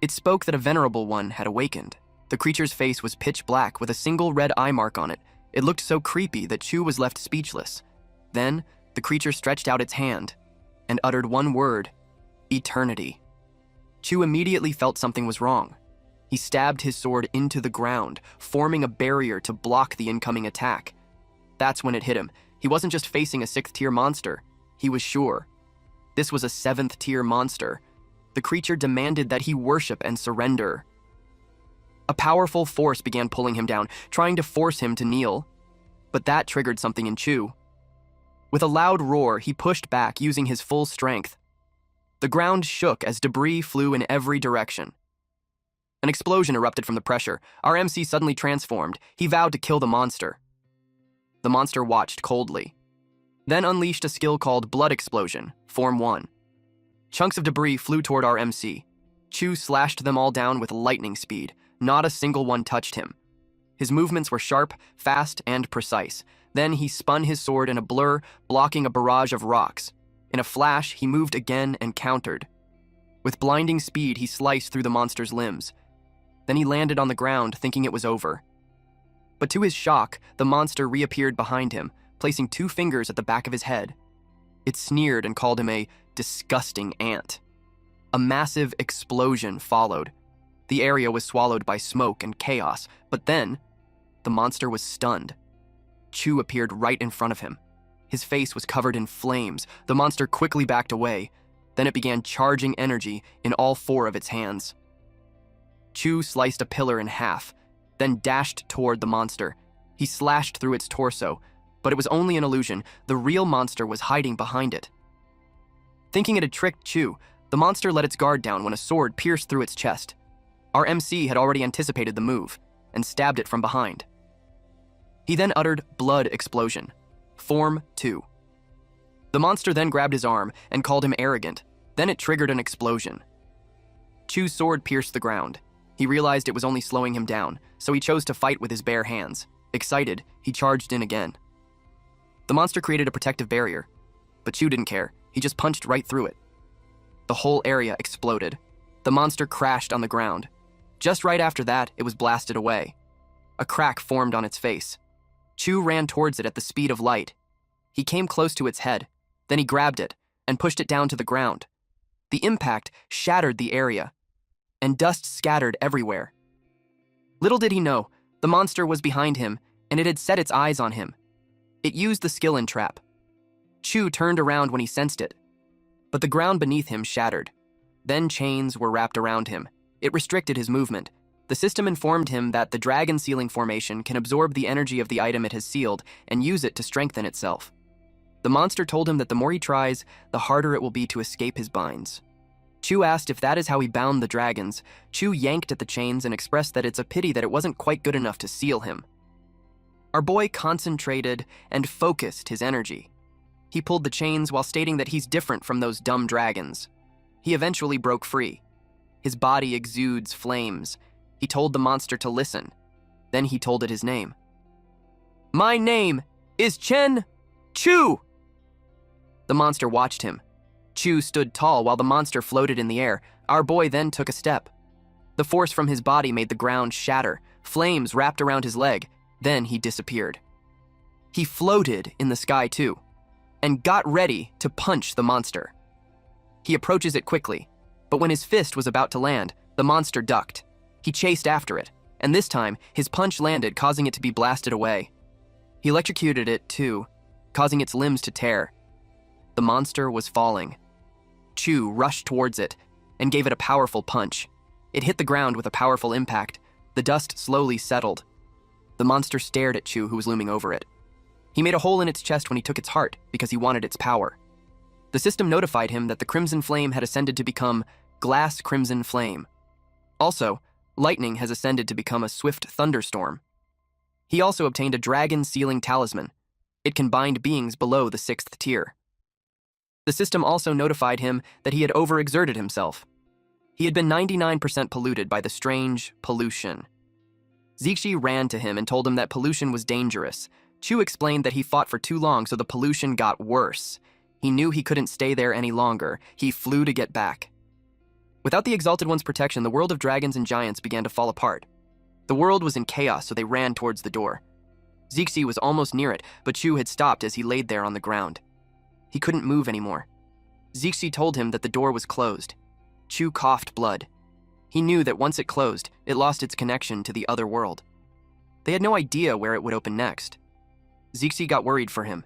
It spoke that a venerable one had awakened. The creature's face was pitch black with a single red eye mark on it. It looked so creepy that Chu was left speechless. Then, the creature stretched out its hand and uttered one word, eternity. Chu immediately felt something was wrong. He stabbed his sword into the ground, forming a barrier to block the incoming attack. That's when it hit him. He wasn't just facing a 6th-tier monster. He was sure. This was a 7th-tier monster. The creature demanded that he worship and surrender. A powerful force began pulling him down, trying to force him to kneel. But that triggered something in Chu. With a loud roar, he pushed back using his full strength. The ground shook as debris flew in every direction. An explosion erupted from the pressure. Our MC suddenly transformed. He vowed to kill the monster. The monster watched coldly, then unleashed a skill called Blood Explosion, Form 1. Chunks of debris flew toward our MC. Chu slashed them all down with lightning speed. Not a single one touched him. His movements were sharp, fast, and precise. Then he spun his sword in a blur, blocking a barrage of rocks. In a flash, he moved again and countered. With blinding speed, he sliced through the monster's limbs. Then he landed on the ground, thinking it was over. But to his shock, the monster reappeared behind him, placing 2 fingers at the back of his head. It sneered and called him a disgusting ant. A massive explosion followed. The area was swallowed by smoke and chaos, but then, the monster was stunned. Chu appeared right in front of him. His face was covered in flames. The monster quickly backed away. Then it began charging energy in all 4 of its hands. Chu sliced a pillar in half, then dashed toward the monster. He slashed through its torso, but it was only an illusion. The real monster was hiding behind it. Thinking it had tricked Chu, the monster let its guard down when a sword pierced through its chest. Our MC had already anticipated the move and stabbed it from behind. He then uttered Blood Explosion, Form 2. The monster then grabbed his arm and called him arrogant. Then it triggered an explosion. Chu's sword pierced the ground. He realized it was only slowing him down, so he chose to fight with his bare hands. Excited, he charged in again. The monster created a protective barrier, but Chu didn't care. He just punched right through it. The whole area exploded. The monster crashed on the ground. Just right after that, it was blasted away. A crack formed on its face. Chu ran towards it at the speed of light. He came close to its head. Then he grabbed it and pushed it down to the ground. The impact shattered the area, and dust scattered everywhere. Little did he know, the monster was behind him, and it had set its eyes on him. It used the skill entrap. Chu turned around when he sensed it, but the ground beneath him shattered. Then chains were wrapped around him. It restricted his movement. The system informed him that the dragon sealing formation can absorb the energy of the item it has sealed and use it to strengthen itself. The monster told him that the more he tries, the harder it will be to escape his binds. Chu asked if that is how he bound the dragons. Chu yanked at the chains and expressed that it's a pity that it wasn't quite good enough to seal him. Our boy concentrated and focused his energy. He pulled the chains while stating that he's different from those dumb dragons. He eventually broke free. His body exudes flames. He told the monster to listen. Then he told it his name. My name is Chen Chu! The monster watched him. Chu stood tall while the monster floated in the air. Our boy then took a step. The force from his body made the ground shatter. Flames wrapped around his leg. Then he disappeared. He floated in the sky too, and got ready to punch the monster. He approaches it quickly, but when his fist was about to land, the monster ducked. He chased after it, and this time, his punch landed, causing it to be blasted away. He electrocuted it too, causing its limbs to tear. The monster was falling. Chu rushed towards it and gave it a powerful punch. It hit the ground with a powerful impact. The dust slowly settled. The monster stared at Chu, who was looming over it. He made a hole in its chest when he took its heart because he wanted its power. The system notified him that the crimson flame had ascended to become glass crimson flame. Also, lightning has ascended to become a swift thunderstorm. He also obtained a dragon sealing talisman. It can bind beings below the 6th tier. The system also notified him that he had overexerted himself. He had been 99% polluted by the strange pollution. Zixi ran to him and told him that pollution was dangerous. Chu explained that he fought for too long, so the pollution got worse. He knew he couldn't stay there any longer. He flew to get back. Without the Exalted One's protection, the world of dragons and giants began to fall apart. The world was in chaos, so they ran towards the door. Zixi was almost near it, but Chu had stopped as he laid there on the ground. He couldn't move anymore. Zixi told him that the door was closed. Chu coughed blood. He knew that once it closed, it lost its connection to the other world. They had no idea where it would open next. Zixi got worried for him.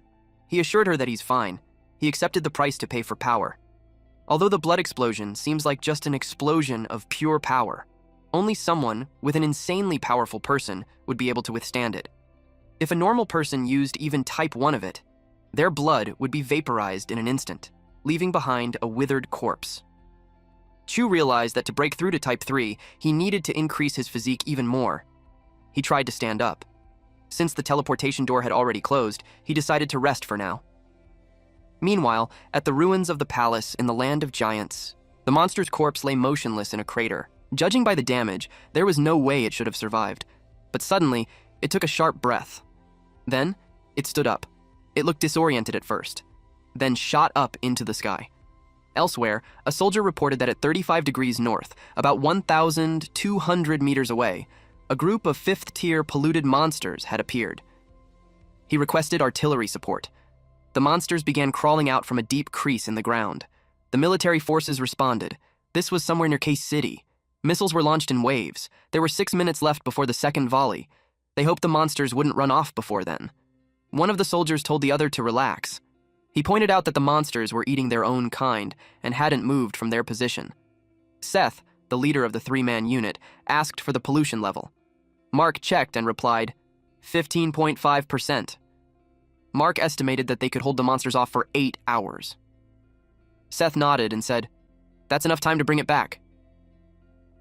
He assured her that he's fine. He accepted the price to pay for power. Although the blood explosion seems like just an explosion of pure power, only someone with an insanely powerful person would be able to withstand it. If a normal person used even type 1 of it, their blood would be vaporized in an instant, leaving behind a withered corpse. Chu realized that to break through to type 3, he needed to increase his physique even more. He tried to stand up. Since the teleportation door had already closed, he decided to rest for now. Meanwhile, at the ruins of the palace in the land of giants, the monster's corpse lay motionless in a crater. Judging by the damage, there was no way it should have survived. But suddenly, it took a sharp breath. Then, it stood up. It looked disoriented at first, then shot up into the sky. Elsewhere, a soldier reported that at 35 degrees north, about 1,200 meters away, a group of 5th-tier polluted monsters had appeared. He requested artillery support. The monsters began crawling out from a deep crease in the ground. The military forces responded. This was somewhere near Case City. Missiles were launched in waves. There were 6 minutes left before the second volley. They hoped the monsters wouldn't run off before then. One of the soldiers told the other to relax. He pointed out that the monsters were eating their own kind and hadn't moved from their position. Seth, the leader of the 3-man unit, asked for the pollution level. Mark checked and replied, 15.5%. Mark estimated that they could hold the monsters off for 8 hours. Seth nodded and said, "That's enough time to bring it back."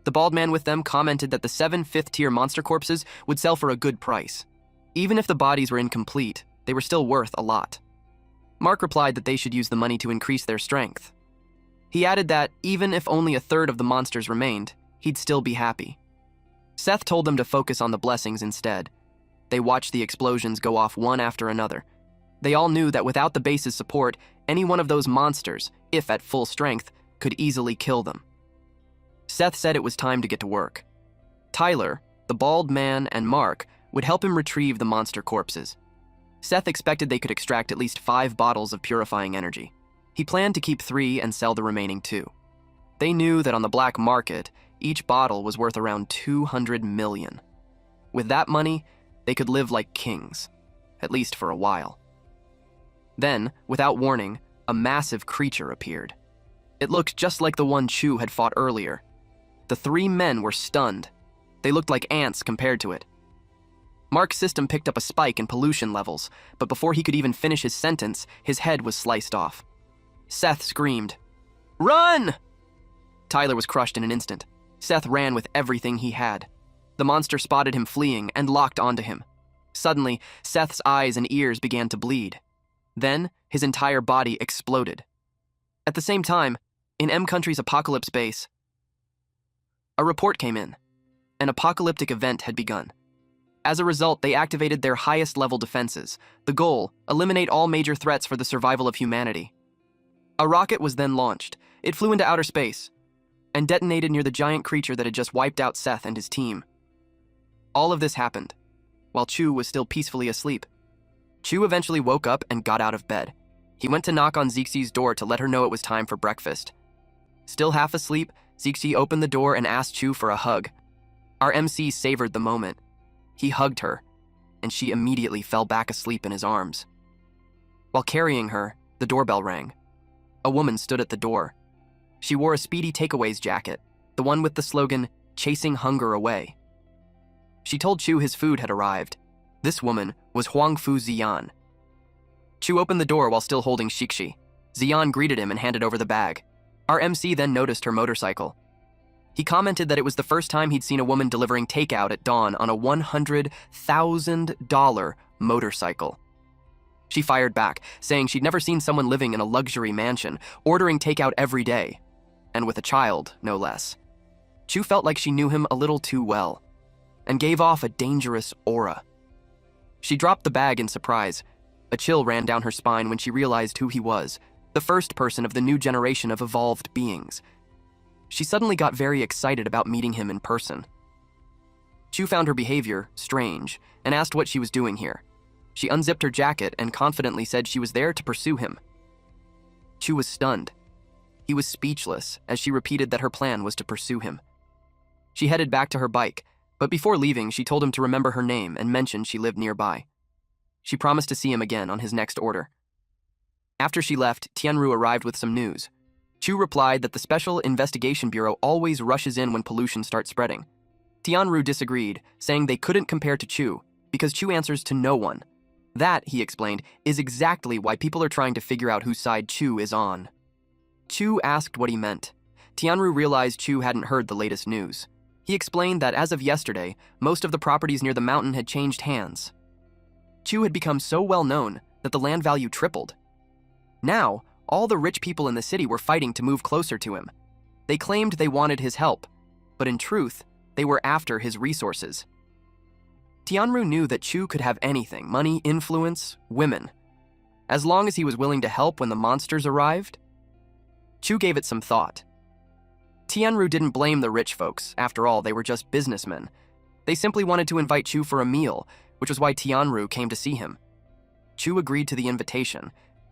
The bald man with them commented that the 7 5th-tier monster corpses would sell for a good price. Even if the bodies were incomplete, they were still worth a lot. Mark replied that they should use the money to increase their strength. He added that even if only a third of the monsters remained, he'd still be happy. Seth told them to focus on the blessings instead. They watched the explosions go off one after another. They all knew that without the base's support, any one of those monsters, if at full strength, could easily kill them. Seth said it was time to get to work. Tyler, the bald man, and Mark would help him retrieve the monster corpses. Seth expected they could extract at least 5 bottles of purifying energy. He planned to keep 3 and sell the remaining 2. They knew that on the black market, each bottle was worth around 200 million. With that money, they could live like kings, at least for a while. Then, without warning, a massive creature appeared. It looked just like the one Chu had fought earlier. The 3 men were stunned. They looked like ants compared to it. Mark's system picked up a spike in pollution levels, but before he could even finish his sentence, his head was sliced off. Seth screamed, "Run!" Tyler was crushed in an instant. Seth ran with everything he had. The monster spotted him fleeing and locked onto him. Suddenly, Seth's eyes and ears began to bleed. Then, his entire body exploded. At the same time, in M Country's Apocalypse base, a report came in. An apocalyptic event had begun. As a result, they activated their highest level defenses. The goal: eliminate all major threats for the survival of humanity. A rocket was then launched. It flew into outer space and detonated near the giant creature that had just wiped out Seth and his team. All of this happened while Chu was still peacefully asleep. Chu eventually woke up and got out of bed. He went to knock on Zixi's door to let her know it was time for breakfast. Still half asleep, Zixi opened the door and asked Chu for a hug. Our MC savored the moment. He hugged her, and she immediately fell back asleep in his arms. While carrying her, the doorbell rang. A woman stood at the door. She wore a Speedy Takeaways jacket, the one with the slogan, "Chasing Hunger Away." She told Chu his food had arrived. This woman was Huangfu Ziyan. Chu opened the door while still holding Shixi. Ziyan greeted him and handed over the bag. Our MC then noticed her motorcycle. He commented that it was the first time he'd seen a woman delivering takeout at dawn on a $100,000 motorcycle. She fired back, saying she'd never seen someone living in a luxury mansion, ordering takeout every day, and with a child, no less. Chu felt like she knew him a little too well, and gave off a dangerous aura. She dropped the bag in surprise. A chill ran down her spine when she realized who he was, the first person of the new generation of evolved beings. She suddenly got very excited about meeting him in person. Chu found her behavior strange and asked what she was doing here. She unzipped her jacket and confidently said she was there to pursue him. Chu was stunned. He was speechless as she repeated that her plan was to pursue him. She headed back to her bike, but before leaving, she told him to remember her name and mentioned she lived nearby. She promised to see him again on his next order. After she left, Tianru arrived with some news. Chu replied that the Special Investigation Bureau always rushes in when pollution starts spreading. Tianru disagreed, saying they couldn't compare to Chu because Chu answers to no one. That, he explained, is exactly why people are trying to figure out whose side Chu is on. Chu asked what he meant. Tianru realized Chu hadn't heard the latest news. He explained that as of yesterday, most of the properties near the mountain had changed hands. Chu had become so well known that the land value tripled. Now, all the rich people in the city were fighting to move closer to him. They claimed they wanted his help, but in truth, they were after his resources. Tianru knew that Chu could have anything: money, influence, women. As long as he was willing to help when the monsters arrived, Chu gave it some thought. Tianru didn't blame the rich folks. After all, they were just businessmen. They simply wanted to invite Chu for a meal, which was why Tianru came to see him. Chu agreed to the invitation.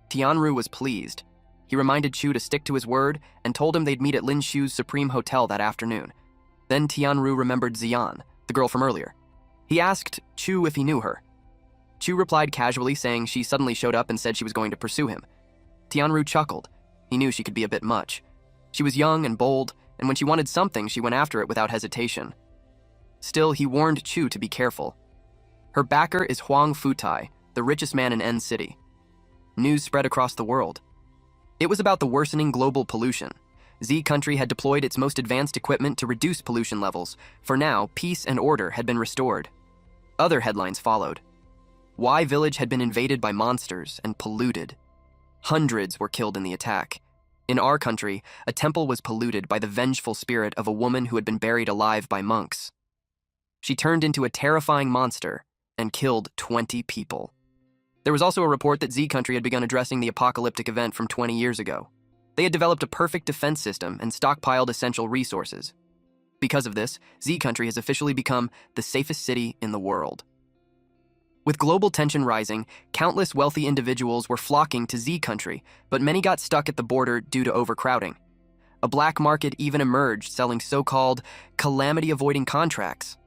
Tianru was pleased. He reminded Chu to stick to his word and told him they'd meet at Lin Shu's Supreme Hotel that afternoon. Then Tianru remembered Ziyan, the girl from earlier. He asked Chu if he knew her. Chu replied casually, saying she suddenly showed up and said she was going to pursue him. Tianru chuckled. He knew she could be a bit much. She was young and bold, and when she wanted something, she went after it without hesitation. Still, he warned Chu to be careful. Her backer is Huang Futai, the richest man in N City. News spread across the world. It was about the worsening global pollution. Z country had deployed its most advanced equipment to reduce pollution levels. For now, peace and order had been restored. Other headlines followed. Y village had been invaded by monsters and polluted. Hundreds were killed in the attack. In our country, a temple was polluted by the vengeful spirit of a woman who had been buried alive by monks. She turned into a terrifying monster and killed 20 people. There was also a report that Z country had begun addressing the apocalyptic event from 20 years ago. They had developed a perfect defense system and stockpiled essential resources. Because of this, Z country has officially become the safest city in the world. With global tension rising, countless wealthy individuals were flocking to Z country, but many got stuck at the border due to overcrowding. A black market even emerged, selling so-called calamity-avoiding contracts.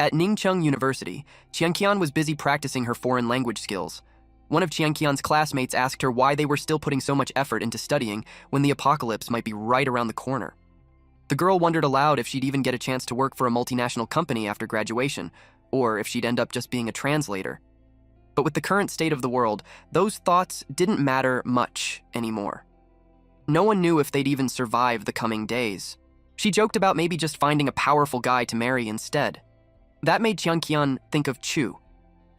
At Ningcheng University, Qianqian was busy practicing her foreign language skills. One of Qianqian's classmates asked her why they were still putting so much effort into studying when the apocalypse might be right around the corner. The girl wondered aloud if she'd even get a chance to work for a multinational company after graduation, or if she'd end up just being a translator. But with the current state of the world, those thoughts didn't matter much anymore. No one knew if they'd even survive the coming days. She joked about maybe just finding a powerful guy to marry instead. That made Qianqian think of Chu,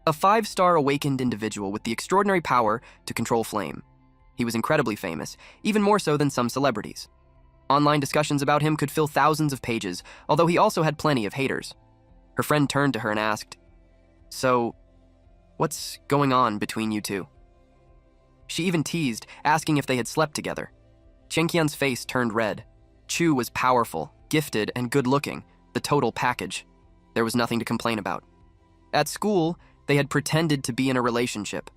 a 5-star awakened individual with the extraordinary power to control flame. He was incredibly famous, even more so than some celebrities. Online discussions about him could fill thousands of pages, although he also had plenty of haters. Her friend turned to her and asked, So, what's going on between you two? She even teased, asking if they had slept together. Chenqian's face turned red. Chu was powerful, gifted, and good-looking, the total package. There was nothing to complain about. At school, they had pretended to be in a relationship.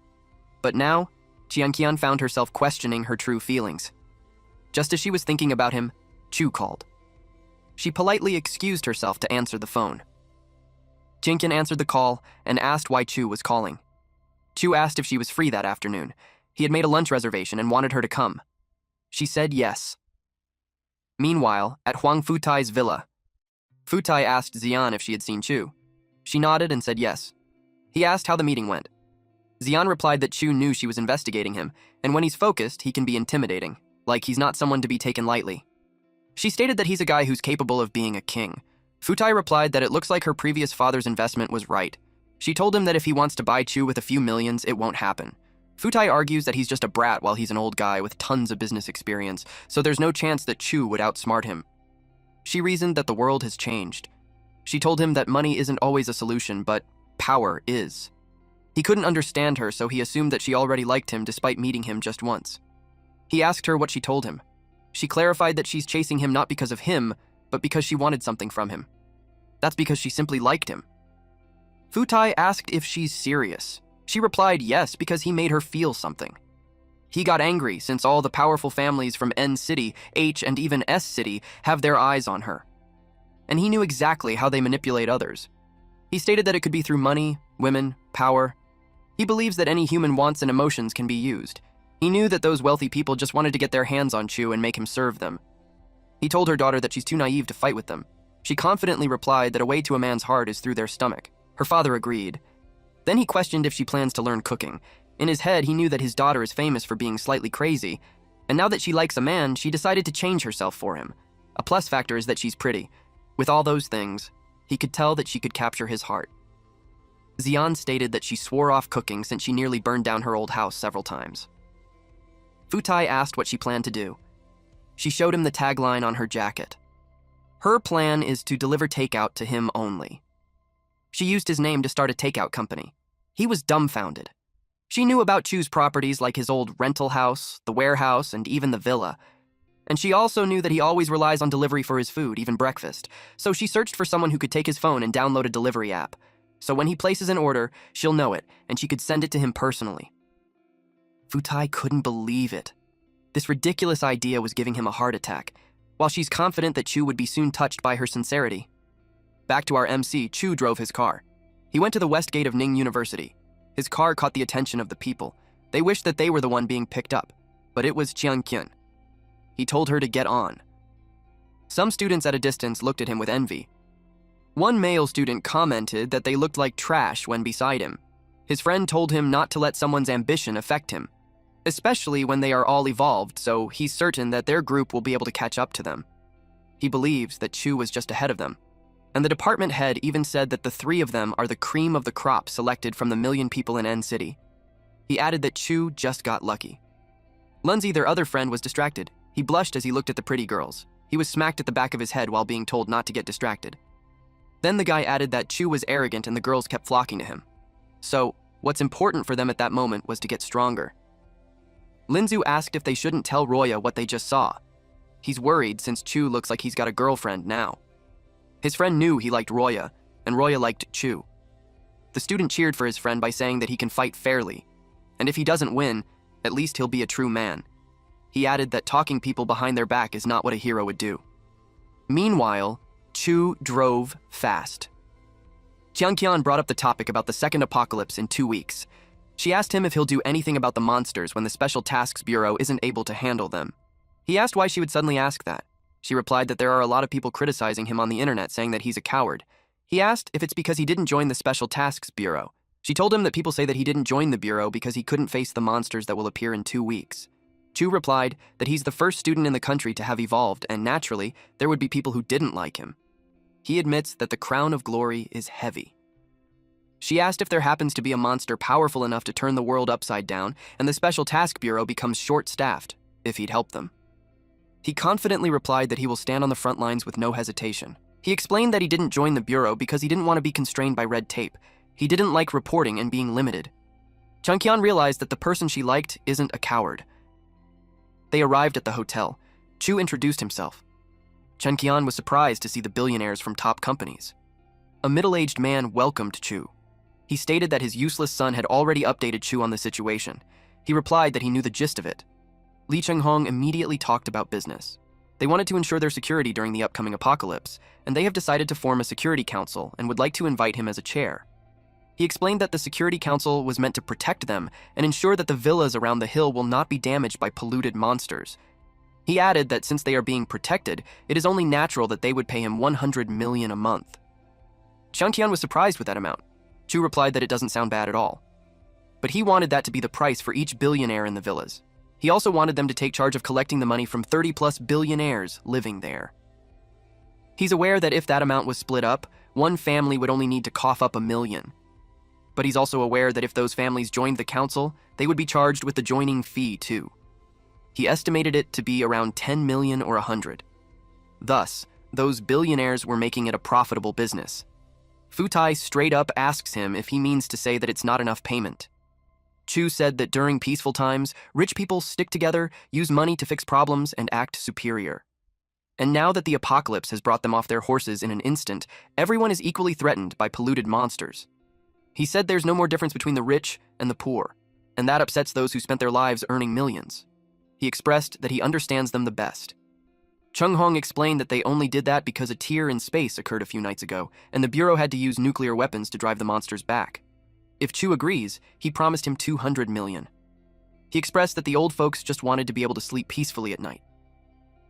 But now, Qian found herself questioning her true feelings. Just as she was thinking about him, Chu called. She politely excused herself to answer the phone. Qian answered the call and asked why Chu was calling. Chu asked if she was free that afternoon. He had made a lunch reservation and wanted her to come. She said yes. Meanwhile, at Huang Futai's villa, Futai asked Xian if she had seen Chu. She nodded and said yes. He asked how the meeting went. Xian replied that Chu knew she was investigating him, and when he's focused, he can be intimidating, like he's not someone to be taken lightly. She stated that he's a guy who's capable of being a king. Futai replied that it looks like her previous father's investment was right. She told him that if he wants to buy Chu with a few millions, it won't happen. Futai argues that he's just a brat while he's an old guy with tons of business experience, so there's no chance that Chu would outsmart him. She reasoned that the world has changed. She told him that money isn't always a solution, but power is. He couldn't understand her, so he assumed that she already liked him despite meeting him just once. He asked her what she told him. She clarified that she's chasing him not because of him, but because she wanted something from him. That's because she simply liked him. Futai asked if she's serious. She replied yes because he made her feel something. He got angry since all the powerful families from N City, H, and even S City have their eyes on her. And he knew exactly how they manipulate others. He stated that it could be through money, women, power. He believes that any human wants and emotions can be used. He knew that those wealthy people just wanted to get their hands on Chu and make him serve them. He told her daughter that she's too naive to fight with them. She confidently replied that a way to a man's heart is through their stomach. Her father agreed. Then he questioned if she plans to learn cooking. In his head, he knew that his daughter is famous for being slightly crazy, and now that she likes a man, she decided to change herself for him. A plus factor is that she's pretty. With all those things, he could tell that she could capture his heart. Xian stated that she swore off cooking since she nearly burned down her old house several times. Futai asked what she planned to do. She showed him the tagline on her jacket. Her plan is to deliver takeout to him only. She used his name to start a takeout company. He was dumbfounded. She knew about Chu's properties like his old rental house, the warehouse, and even the villa. And she also knew that he always relies on delivery for his food, even breakfast. So she searched for someone who could take his phone and download a delivery app. So when he places an order, she'll know it, and she could send it to him personally. Futai couldn't believe it. This ridiculous idea was giving him a heart attack, while she's confident that Chu would be soon touched by her sincerity. Back to our MC, Chu drove his car. He went to the west gate of Ning University. His car caught the attention of the people. They wished that they were the one being picked up, but it was Qian. He told her to get on. Some students at a distance looked at him with envy. One male student commented that they looked like trash when beside him. His friend told him not to let someone's ambition affect him, especially when they are all evolved, so he's certain that their group will be able to catch up to them. He believes that Chu was just ahead of them. And the department head even said that the three of them are the cream of the crop selected from the million people in N City. He added that Chu just got lucky. Lunzi, their other friend, was distracted. He blushed as he looked at the pretty girls. He was smacked at the back of his head while being told not to get distracted. Then the guy added that Chu was arrogant and the girls kept flocking to him. So, what's important for them at that moment was to get stronger. Linzu asked if they shouldn't tell Roya what they just saw. He's worried since Chu looks like he's got a girlfriend now. His friend knew he liked Roya, and Roya liked Chu. The student cheered for his friend by saying that he can fight fairly, and if he doesn't win, at least he'll be a true man. He added that talking people behind their back is not what a hero would do. Meanwhile, Chu drove fast. Qian brought up the topic about the second apocalypse in 2 weeks. She asked him if he'll do anything about the monsters when the Special Tasks Bureau isn't able to handle them. He asked why she would suddenly ask that. She replied that there are a lot of people criticizing him on the internet saying that he's a coward. He asked if it's because he didn't join the Special Tasks Bureau. She told him that people say that he didn't join the Bureau because he couldn't face the monsters that will appear in 2 weeks. Chu replied that he's the first student in the country to have evolved, and naturally, there would be people who didn't like him. He admits that the crown of glory is heavy. She asked if there happens to be a monster powerful enough to turn the world upside down, and the Special Task Bureau becomes short-staffed, if he'd help them. He confidently replied that he will stand on the front lines with no hesitation. He explained that he didn't join the Bureau because he didn't want to be constrained by red tape. He didn't like reporting and being limited. Chungkyun realized that the person she liked isn't a coward. They arrived at the hotel. Chu introduced himself. Chungkyun was surprised to see the billionaires from top companies. A middle-aged man welcomed Chu. He stated that his useless son had already updated Chu on the situation. He replied that he knew the gist of it. Lee Cheng-hong immediately talked about business. They wanted to ensure their security during the upcoming apocalypse, and they have decided to form a security council and would like to invite him as a chair. He explained that the security council was meant to protect them and ensure that the villas around the hill will not be damaged by polluted monsters. He added that since they are being protected, it is only natural that they would pay him 100 million a month. Chungkyun was surprised with that amount. Chu replied that it doesn't sound bad at all. But he wanted that to be the price for each billionaire in the villas. He also wanted them to take charge of collecting the money from 30-plus billionaires living there. He's aware that if that amount was split up, one family would only need to cough up $1 million. But he's also aware that if those families joined the council, they would be charged with the joining fee too. He estimated it to be around 10 million or 100. Thus, those billionaires were making it a profitable business. Futai straight up asks him if he means to say that it's not enough payment. Chu said that during peaceful times, rich people stick together, use money to fix problems, and act superior. And now that the apocalypse has brought them off their horses in an instant, everyone is equally threatened by polluted monsters. He said there's no more difference between the rich and the poor, and that upsets those who spent their lives earning millions. He expressed that he understands them the best. Chung-hong explained that they only did that because a tear in space occurred a few nights ago, and the Bureau had to use nuclear weapons to drive the monsters back. If Chu agrees, he promised him 200 million. He expressed that the old folks just wanted to be able to sleep peacefully at night.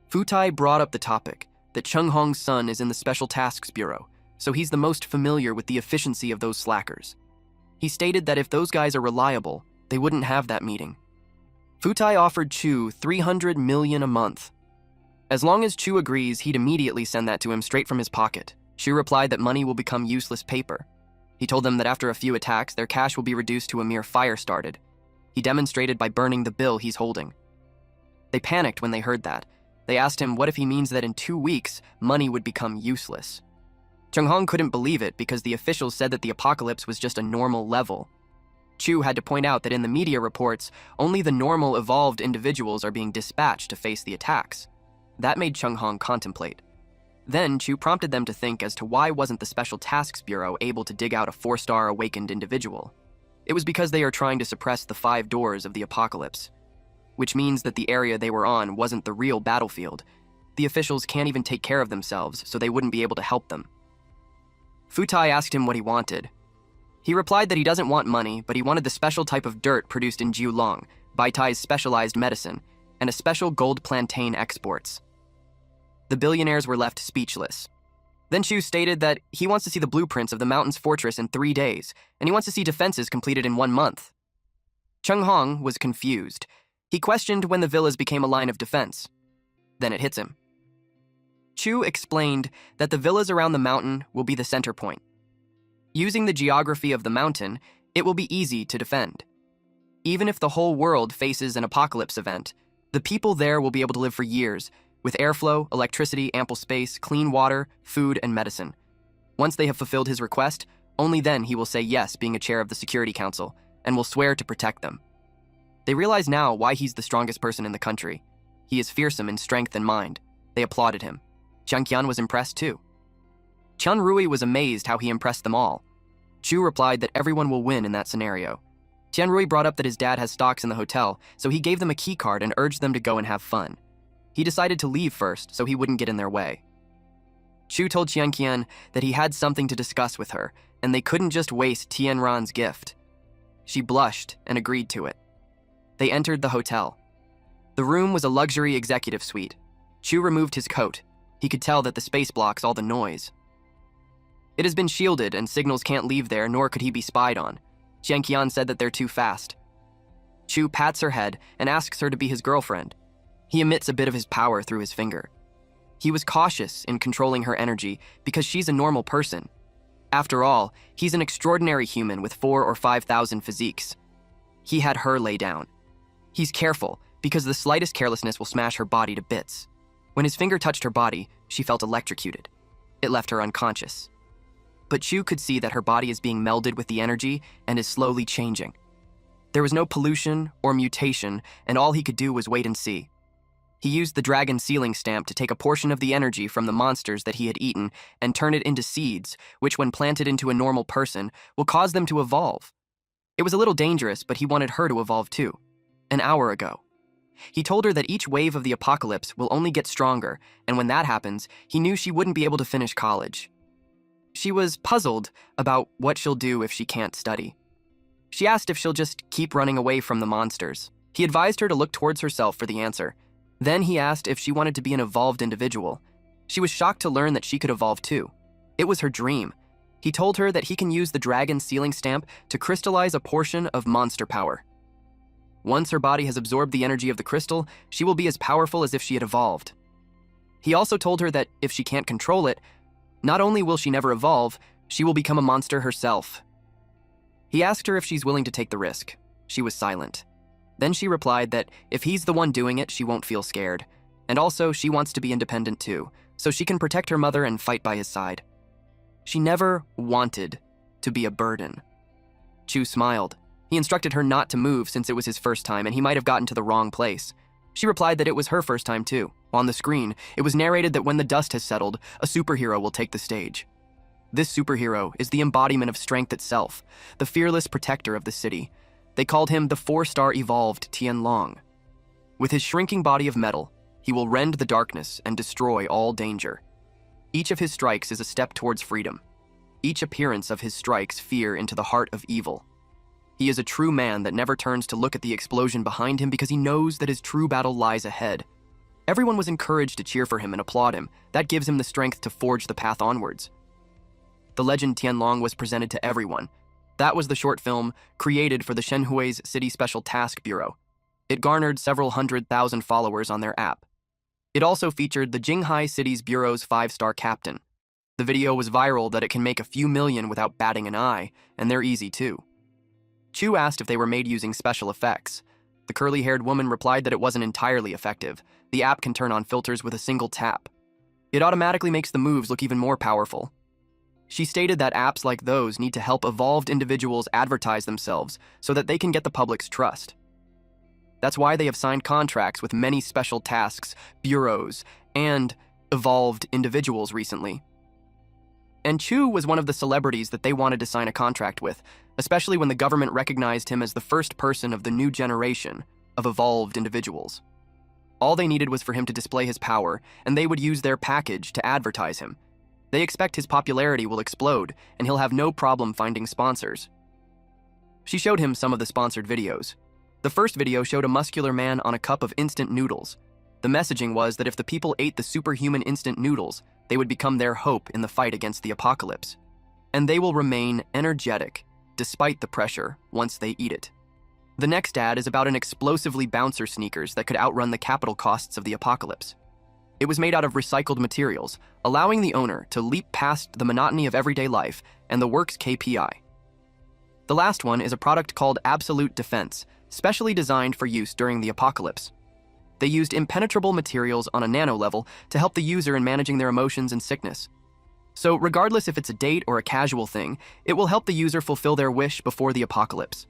Futai brought up the topic that Chung-hong's son is in the Special Tasks Bureau, so he's the most familiar with the efficiency of those slackers. He stated that if those guys are reliable, they wouldn't have that meeting. Futai offered Chu 300 million a month. As long as Chu agrees, he'd immediately send that to him straight from his pocket. Chu replied that money will become useless paper. He told them that after a few attacks, their cash will be reduced to a mere fire started. He demonstrated by burning the bill he's holding. They panicked when they heard that. They asked him what if he means that in 2 weeks, money would become useless. Chung-hong couldn't believe it because the officials said that the apocalypse was just a normal level. Chu had to point out that in the media reports, only the normal evolved individuals are being dispatched to face the attacks. That made Chung-hong contemplate. Then Chu prompted them to think as to why wasn't the Special Tasks Bureau able to dig out a 4-star awakened individual. It was because they are trying to suppress the 5 doors of the apocalypse, which means that the area they were on wasn't the real battlefield. The officials can't even take care of themselves, so they wouldn't be able to help them. Futai asked him what he wanted. He replied that he doesn't want money, but he wanted the special type of dirt produced in Jiulong, Baitai's specialized medicine, and a special gold plantain exports. The billionaires were left speechless. Then Chu stated that he wants to see the blueprints of the mountain's fortress in 3 days, and he wants to see defenses completed in 1 month. Chung-hong was confused. He questioned when the villas became a line of defense. Then it hits him. Chu explained that the villas around the mountain will be the center point. Using the geography of the mountain, it will be easy to defend. Even if the whole world faces an apocalypse event, the people there will be able to live for years, with airflow, electricity, ample space, clean water, food, and medicine. Once they have fulfilled his request, only then he will say yes, being a chair of the Security Council, and will swear to protect them. They realize now why he's the strongest person in the country. He is fearsome in strength and mind. They applauded him. Chungkyun was impressed too. Chun Rui was amazed how he impressed them all. Chu replied that everyone will win in that scenario. Tian Rui brought up that his dad has stocks in the hotel, so he gave them a key card and urged them to go and have fun. He decided to leave first so he wouldn't get in their way. Chu told Chungkyun that he had something to discuss with her, and they couldn't just waste Tianran's gift. She blushed and agreed to it. They entered the hotel. The room was a luxury executive suite. Chu removed his coat. He could tell that the space blocks all the noise. It has been shielded and signals can't leave there, nor could he be spied on. Chungkyun said that they're too fast. Chu pats her head and asks her to be his girlfriend. He emits a bit of his power through his finger. He was cautious in controlling her energy because she's a normal person. After all, he's an extraordinary human with 4,000 or 5,000 physiques. He had her lay down. He's careful because the slightest carelessness will smash her body to bits. When his finger touched her body, she felt electrocuted. It left her unconscious. but Chu could see that her body is being melded with the energy and is slowly changing. There was no pollution or mutation, and all he could do was wait and see. He used the dragon sealing stamp to take a portion of the energy from the monsters that he had eaten and turn it into seeds, which when planted into a normal person, will cause them to evolve. It was a little dangerous, but he wanted her to evolve too. An hour ago. He told her that each wave of the apocalypse will only get stronger, and when that happens, he knew she wouldn't be able to finish college. She was puzzled about what she'll do if she can't study. She asked if she'll just keep running away from the monsters. He advised her to look towards herself for the answer. Then he asked if she wanted to be an evolved individual. She was shocked to learn that she could evolve too. It was her dream. He told her that he can use the dragon sealing stamp to crystallize a portion of monster power. Once her body has absorbed the energy of the crystal, she will be as powerful as if she had evolved. He also told her that if she can't control it, not only will she never evolve, she will become a monster herself. He asked her if she's willing to take the risk. She was silent. Then she replied that if he's the one doing it, she won't feel scared. And also, she wants to be independent too, so she can protect her mother and fight by his side. She never wanted to be a burden. Chu smiled. He instructed her not to move since it was his first time and he might have gotten to the wrong place. She replied that it was her first time too. On the screen, it was narrated that when the dust has settled, a superhero will take the stage. This superhero is the embodiment of strength itself, the fearless protector of the city. They called him the 4-star evolved Tianlong. With his shrinking body of metal, he will rend the darkness and destroy all danger. Each of his strikes is a step towards freedom. Each appearance of his strikes fear into the heart of evil. He is a true man that never turns to look at the explosion behind him because he knows that his true battle lies ahead. Everyone was encouraged to cheer for him and applaud him. That gives him the strength to forge the path onwards. The legend Tianlong was presented to everyone. That was the short film created for the Shenhui's City Special Task Bureau. It garnered several 100,000 followers on their app. It also featured the Jinghai City's Bureau's 5-star captain. The video was viral that it can make a few million without batting an eye, and they're easy too. Chu asked if they were made using special effects. The curly-haired woman replied that it wasn't entirely effective. The app can turn on filters with a single tap. It automatically makes the moves look even more powerful. She stated that apps like those need to help evolved individuals advertise themselves so that they can get the public's trust. That's why they have signed contracts with many special tasks, bureaus, and evolved individuals recently. And Chu was one of the celebrities that they wanted to sign a contract with, especially when the government recognized him as the first person of the new generation of evolved individuals. All they needed was for him to display his power, and they would use their package to advertise him. They expect his popularity will explode, and he'll have no problem finding sponsors. She showed him some of the sponsored videos. The first video showed a muscular man on a cup of instant noodles. The messaging was that if the people ate the superhuman instant noodles, they would become their hope in the fight against the apocalypse. And they will remain energetic, despite the pressure, once they eat it. The next ad is about an explosively bouncer sneakers that could outrun the capital costs of the apocalypse. It was made out of recycled materials, allowing the owner to leap past the monotony of everyday life and the work's KPI. The last one is a product called Absolute Defense, specially designed for use during the apocalypse. They used impenetrable materials on a nano level to help the user in managing their emotions and sickness. So regardless if it's a date or a casual thing, it will help the user fulfill their wish before the apocalypse.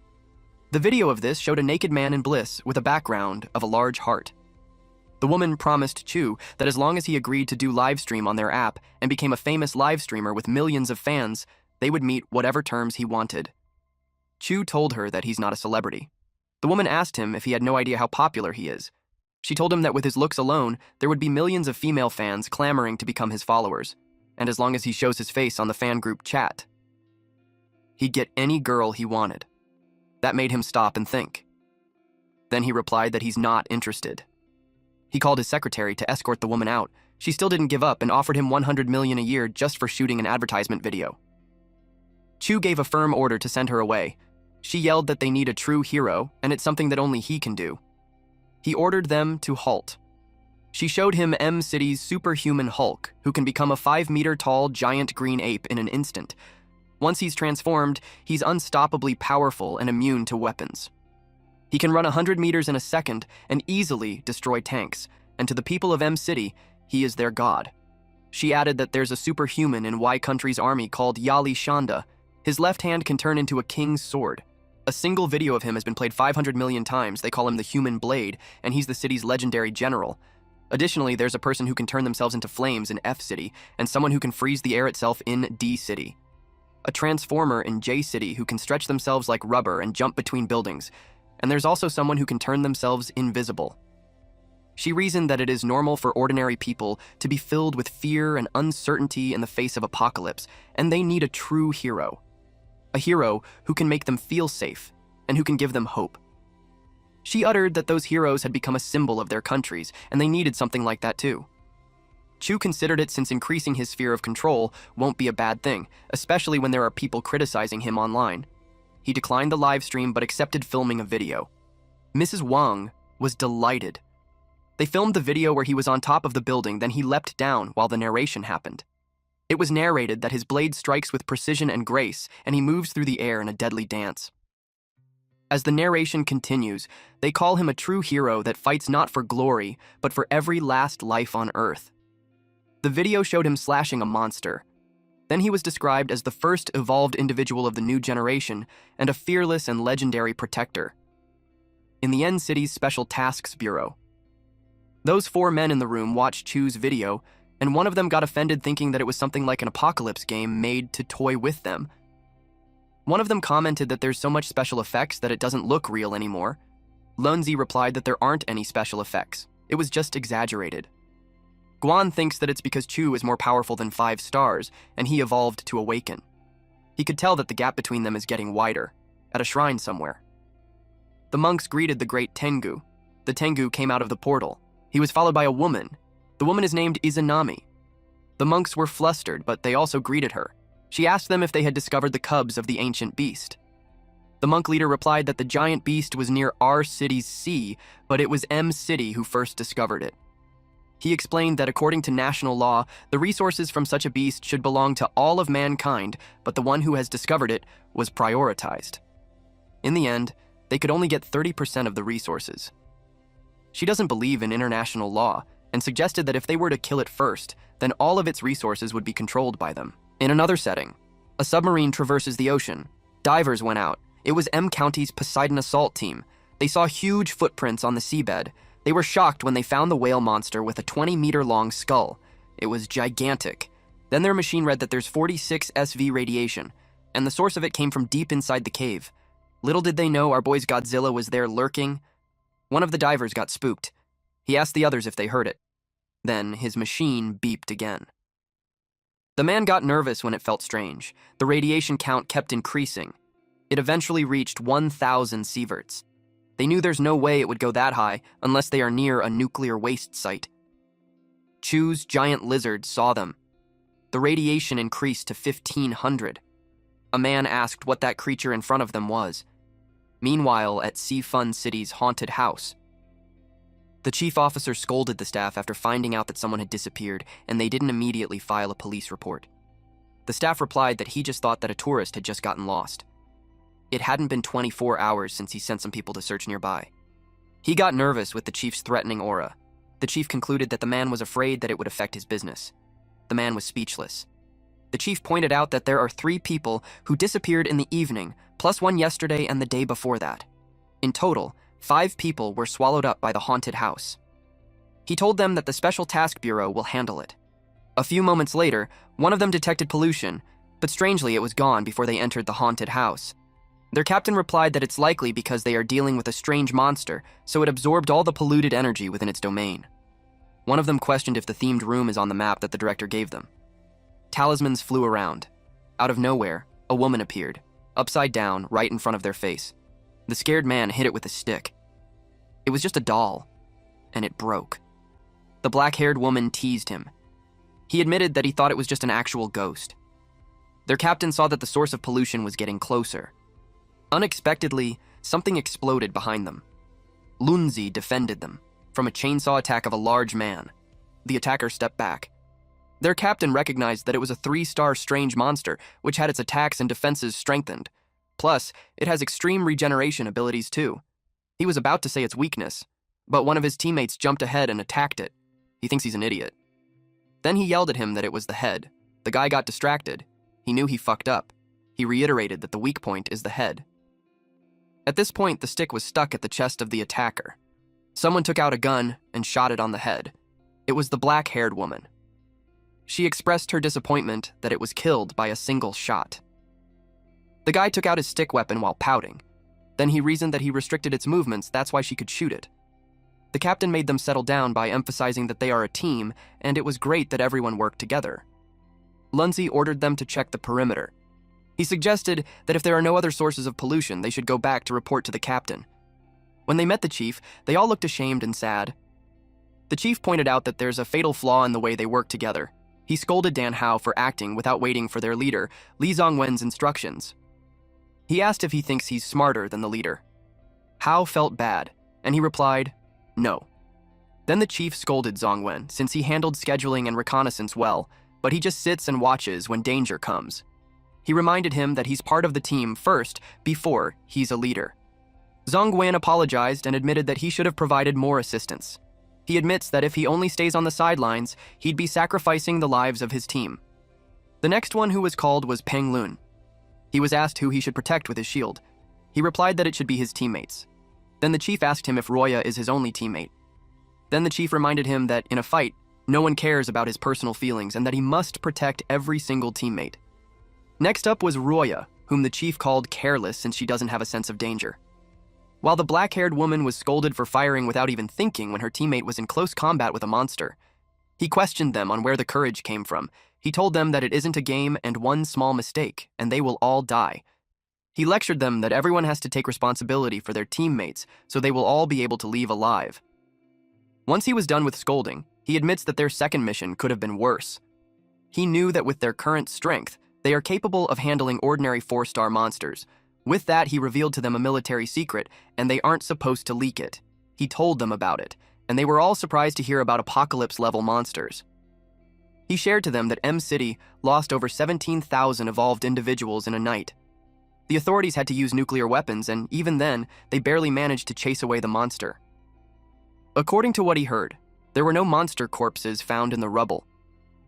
The video of this showed a naked man in bliss with a background of a large heart. The woman promised Chu that as long as he agreed to do live stream on their app and became a famous live streamer with millions of fans, they would meet whatever terms he wanted. Chu told her that he's not a celebrity. The woman asked him if he had no idea how popular he is. She told him that with his looks alone, there would be millions of female fans clamoring to become his followers, and as long as he shows his face on the fan group chat, he'd get any girl he wanted. That made him stop and think. Then he replied that he's not interested. He called his secretary to escort the woman out. She still didn't give up and offered him 100 million a year just for shooting an advertisement video. Chu gave a firm order to send her away. She yelled that they need a true hero, and it's something that only he can do. He ordered them to halt. She showed him M City's superhuman Hulk, who can become a 5-meter-tall giant green ape in an instant. Once he's transformed, he's unstoppably powerful and immune to weapons. He can run 100 meters in a second and easily destroy tanks, and to the people of M City, he is their god. She added that there's a superhuman in Y Country's army called Yali Shanda. His left hand can turn into a king's sword. A single video of him has been played 500 million times. They call him the Human Blade, and he's the city's legendary general. Additionally, there's a person who can turn themselves into flames in F City, and someone who can freeze the air itself in D City. A transformer in J City who can stretch themselves like rubber and jump between buildings, and there's also someone who can turn themselves invisible. She reasoned that it is normal for ordinary people to be filled with fear and uncertainty in the face of apocalypse, and they need a true hero. A hero who can make them feel safe and who can give them hope. She uttered that those heroes had become a symbol of their countries, and they needed something like that too. Chu considered it since increasing his sphere of control won't be a bad thing, especially when there are people criticizing him online. He declined the live stream but accepted filming a video. Mrs. Wang was delighted. They filmed the video where he was on top of the building, then he leapt down while the narration happened. It was narrated that his blade strikes with precision and grace, and he moves through the air in a deadly dance. As the narration continues, they call him a true hero that fights not for glory, but for every last life on Earth. The video showed him slashing a monster. Then he was described as the first evolved individual of the new generation and a fearless and legendary protector. In the N City's Special Tasks Bureau. Those 4 men in the room watched Chu's video, and one of them got offended thinking that it was something like an apocalypse game made to toy with them. One of them commented that there's so much special effects that it doesn't look real anymore. Lunzi replied that there aren't any special effects. It was just exaggerated. Guan thinks that it's because Chu is more powerful than 5 stars, and he evolved to awaken. He could tell that the gap between them is getting wider, at a shrine somewhere. The monks greeted the great Tengu. The Tengu came out of the portal. He was followed by a woman. The woman is named Izanami. The monks were flustered, but they also greeted her. She asked them if they had discovered the cubs of the ancient beast. The monk leader replied that the giant beast was near R City's sea, but it was M City who first discovered it. He explained that according to national law, the resources from such a beast should belong to all of mankind, but the one who has discovered it was prioritized. In the end, they could only get 30% of the resources. She doesn't believe in international law and suggested that if they were to kill it first, then all of its resources would be controlled by them. In another setting, a submarine traverses the ocean. Divers went out. It was M County's Poseidon Assault Team. They saw huge footprints on the seabed. They were shocked when they found the whale monster with a 20-meter-long skull. It was gigantic. Then their machine read that there's 46 SV radiation, and the source of it came from deep inside the cave. Little did they know our boy's Godzilla was there lurking. One of the divers got spooked. He asked the others if they heard it. Then his machine beeped again. The man got nervous when it felt strange. The radiation count kept increasing. It eventually reached 1,000 sieverts. They knew there's no way it would go that high unless they are near a nuclear waste site. Chu's giant lizard saw them. The radiation increased to 1,500. A man asked what that creature in front of them was. Meanwhile, at Fun City's haunted house, the chief officer scolded the staff after finding out that someone had disappeared, and they didn't immediately file a police report. The staff replied that he just thought that a tourist had just gotten lost. It hadn't been 24 hours since he sent some people to search nearby. He got nervous with the chief's threatening aura. The chief concluded that the man was afraid that it would affect his business. The man was speechless. The chief pointed out that there are 3 people who disappeared in the evening, plus 1 yesterday and the day before that. In total, 5 people were swallowed up by the haunted house. He told them that the Special Task Bureau will handle it. A few moments later, one of them detected pollution, but strangely it was gone before they entered the haunted house. Their captain replied that it's likely because they are dealing with a strange monster, so it absorbed all the polluted energy within its domain. One of them questioned if the themed room is on the map that the director gave them. Talismans flew around. Out of nowhere, a woman appeared, upside down, right in front of their face. The scared man hit it with a stick. It was just a doll, and it broke. The black-haired woman teased him. He admitted that he thought it was just an actual ghost. Their captain saw that the source of pollution was getting closer. Unexpectedly, something exploded behind them. Lunzi defended them from a chainsaw attack of a large man. The attacker stepped back. Their captain recognized that it was a 3-star strange monster, which had its attacks and defenses strengthened. Plus, it has extreme regeneration abilities too. He was about to say its weakness, but one of his teammates jumped ahead and attacked it. He thinks he's an idiot. Then he yelled at him that it was the head. The guy got distracted. He knew he fucked up. He reiterated that the weak point is the head. At this point, the stick was stuck at the chest of the attacker. Someone took out a gun and shot it on the head. It was the black-haired woman. She expressed her disappointment that it was killed by a single shot. The guy took out his stick weapon while pouting. Then he reasoned that he restricted its movements, that's why she could shoot it. The captain made them settle down by emphasizing that they are a team, and it was great that everyone worked together. Lunzi ordered them to check the perimeter. He suggested that if there are no other sources of pollution, they should go back to report to the captain. When they met the chief, they all looked ashamed and sad. The chief pointed out that there's a fatal flaw in the way they work together. He scolded Dan Hao for acting without waiting for their leader, Li Zongwen's instructions. He asked if he thinks he's smarter than the leader. Hao felt bad, and he replied, no. Then the chief scolded Zongwen, since he handled scheduling and reconnaissance well, but he just sits and watches when danger comes. He reminded him that he's part of the team first, before he's a leader. Zongwen apologized and admitted that he should have provided more assistance. He admits that if he only stays on the sidelines, he'd be sacrificing the lives of his team. The next one who was called was Peng Lun. He was asked who he should protect with his shield. He replied that it should be his teammates. Then the chief asked him if Roya is his only teammate. Then the chief reminded him that in a fight, no one cares about his personal feelings and that he must protect every single teammate. Next up was Roya, whom the chief called careless since she doesn't have a sense of danger. While the black-haired woman was scolded for firing without even thinking when her teammate was in close combat with a monster, he questioned them on where the courage came from. He told them that it isn't a game and one small mistake, and they will all die. He lectured them that everyone has to take responsibility for their teammates, so they will all be able to leave alive. Once he was done with scolding, he admits that their second mission could have been worse. He knew that with their current strength, they are capable of handling ordinary 4-star monsters. With that, he revealed to them a military secret, and they aren't supposed to leak it. He told them about it, and they were all surprised to hear about apocalypse-level monsters. He shared to them that M City lost over 17,000 evolved individuals in a night. The authorities had to use nuclear weapons, and even then, they barely managed to chase away the monster. According to what he heard, there were no monster corpses found in the rubble,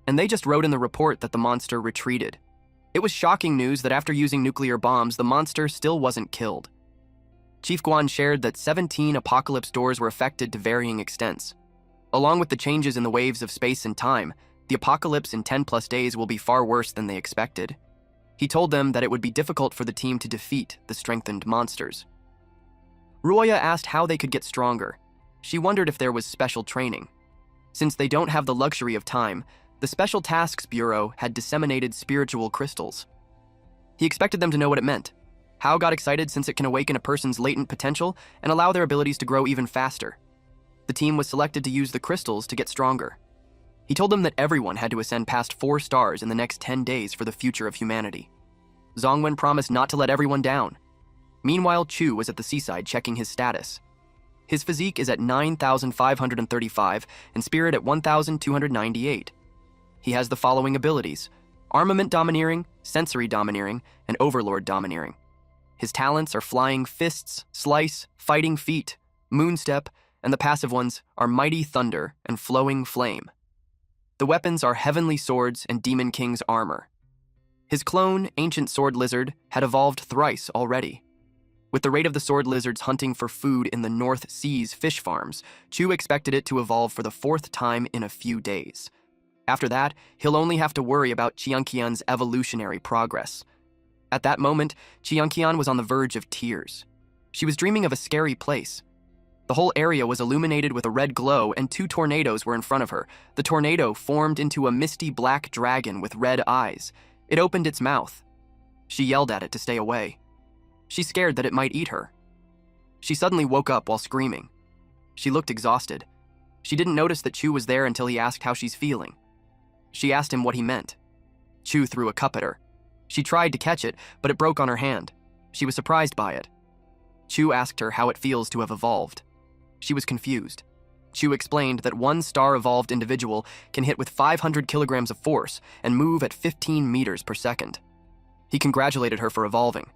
and they just wrote in the report that the monster retreated. It was shocking news that after using nuclear bombs, the monster still wasn't killed. Chief Guan shared that 17 apocalypse doors were affected to varying extents. Along with the changes in the waves of space and time, the apocalypse in 10+ days will be far worse than they expected. He told them that it would be difficult for the team to defeat the strengthened monsters. Roya asked how they could get stronger. She wondered if there was special training. Since they don't have the luxury of time, the Special Tasks Bureau had disseminated spiritual crystals. He expected them to know what it meant. Hao got excited since it can awaken a person's latent potential and allow their abilities to grow even faster. The team was selected to use the crystals to get stronger. He told them that everyone had to ascend past 4 stars in the next 10 days for the future of humanity. Zongwen promised not to let everyone down. Meanwhile, Chu was at the seaside checking his status. His physique is at 9,535 and spirit at 1,298. He has the following abilities: Armament Domineering, Sensory Domineering, and Overlord Domineering. His talents are Flying Fists, Slice, Fighting Feet, Moonstep, and the passive ones are Mighty Thunder and Flowing Flame. The weapons are Heavenly Swords and Demon King's Armor. His clone, Ancient Sword Lizard, had evolved thrice already. With the rate of the sword lizards hunting for food in the North Seas fish farms, Chu expected it to evolve for the 4th time in a few days. After that, he'll only have to worry about Qianqian's evolutionary progress. At that moment, Qianqian was on the verge of tears. She was dreaming of a scary place. The whole area was illuminated with a red glow, and 2 tornadoes were in front of her. The tornado formed into a misty black dragon with red eyes. It opened its mouth. She yelled at it to stay away. She's scared that it might eat her. She suddenly woke up while screaming. She looked exhausted. She didn't notice that Chu was there until he asked how she's feeling. She asked him what he meant. Chu threw a cup at her. She tried to catch it, but it broke on her hand. She was surprised by it. Chu asked her how it feels to have evolved. She was confused. Chu explained that 1-star evolved individual can hit with 500 kilograms of force and move at 15 meters per second. He congratulated her for evolving.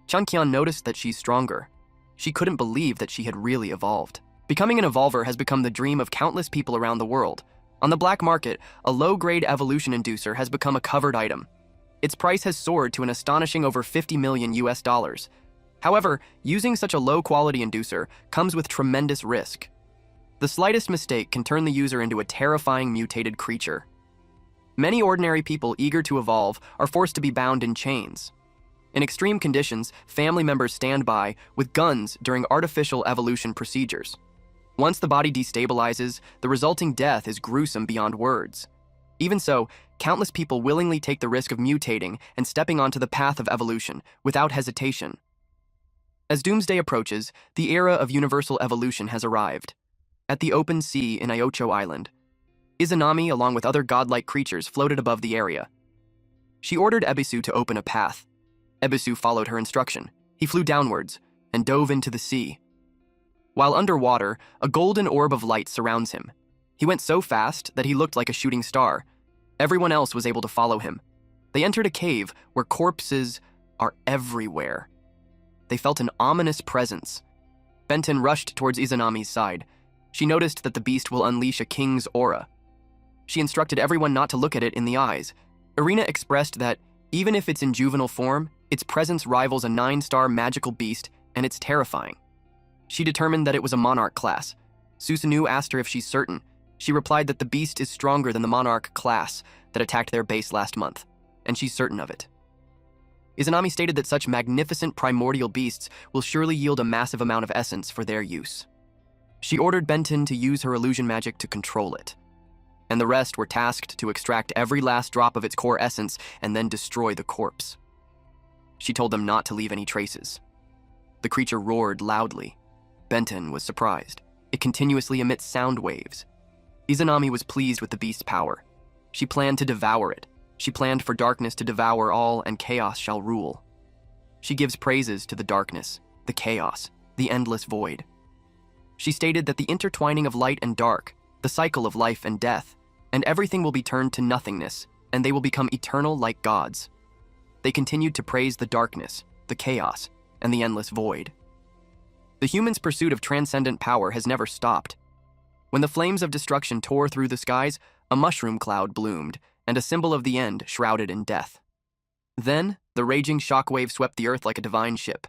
Qianqian noticed that she's stronger. She couldn't believe that she had really evolved. Becoming an evolver has become the dream of countless people around the world. On the black market, a low-grade evolution inducer has become a covered item. Its price has soared to an astonishing over 50 million US dollars. However, using such a low-quality inducer comes with tremendous risk. The slightest mistake can turn the user into a terrifying mutated creature. Many ordinary people eager to evolve are forced to be bound in chains. In extreme conditions, family members stand by with guns during artificial evolution procedures. Once the body destabilizes, the resulting death is gruesome beyond words. Even so, countless people willingly take the risk of mutating and stepping onto the path of evolution without hesitation. As doomsday approaches, the era of universal evolution has arrived. At the open sea in Iocho Island, Izanami, along with other godlike creatures, floated above the area. She ordered Ebisu to open a path. Ebisu followed her instruction. He flew downwards and dove into the sea. While underwater, a golden orb of light surrounds him. He went so fast that he looked like a shooting star. Everyone else was able to follow him. They entered a cave where corpses are everywhere. They felt an ominous presence. Benton rushed towards Izanami's side. She noticed that the beast will unleash a king's aura. She instructed everyone not to look at it in the eyes. Irina expressed that, even if it's in juvenile form, its presence rivals a 9-star magical beast, and it's terrifying. She determined that it was a monarch class. Susanoo asked her if she's certain. She replied that the beast is stronger than the monarch class that attacked their base last month, and she's certain of it. Izanami stated that such magnificent primordial beasts will surely yield a massive amount of essence for their use. She ordered Benton to use her illusion magic to control it, and the rest were tasked to extract every last drop of its core essence and then destroy the corpse. She told them not to leave any traces. The creature roared loudly. Benton was surprised. It continuously emits sound waves. Izanami was pleased with the beast's power. She planned to devour it. She planned for darkness to devour all, and chaos shall rule. She gives praises to the darkness, the chaos, the endless void. She stated that the intertwining of light and dark, the cycle of life and death, and everything will be turned to nothingness, and they will become eternal like gods. They continued to praise the darkness, the chaos, and the endless void. The human's pursuit of transcendent power has never stopped. When the flames of destruction tore through the skies, a mushroom cloud bloomed, and a symbol of the end shrouded in death. Then, the raging shockwave swept the earth like a divine ship.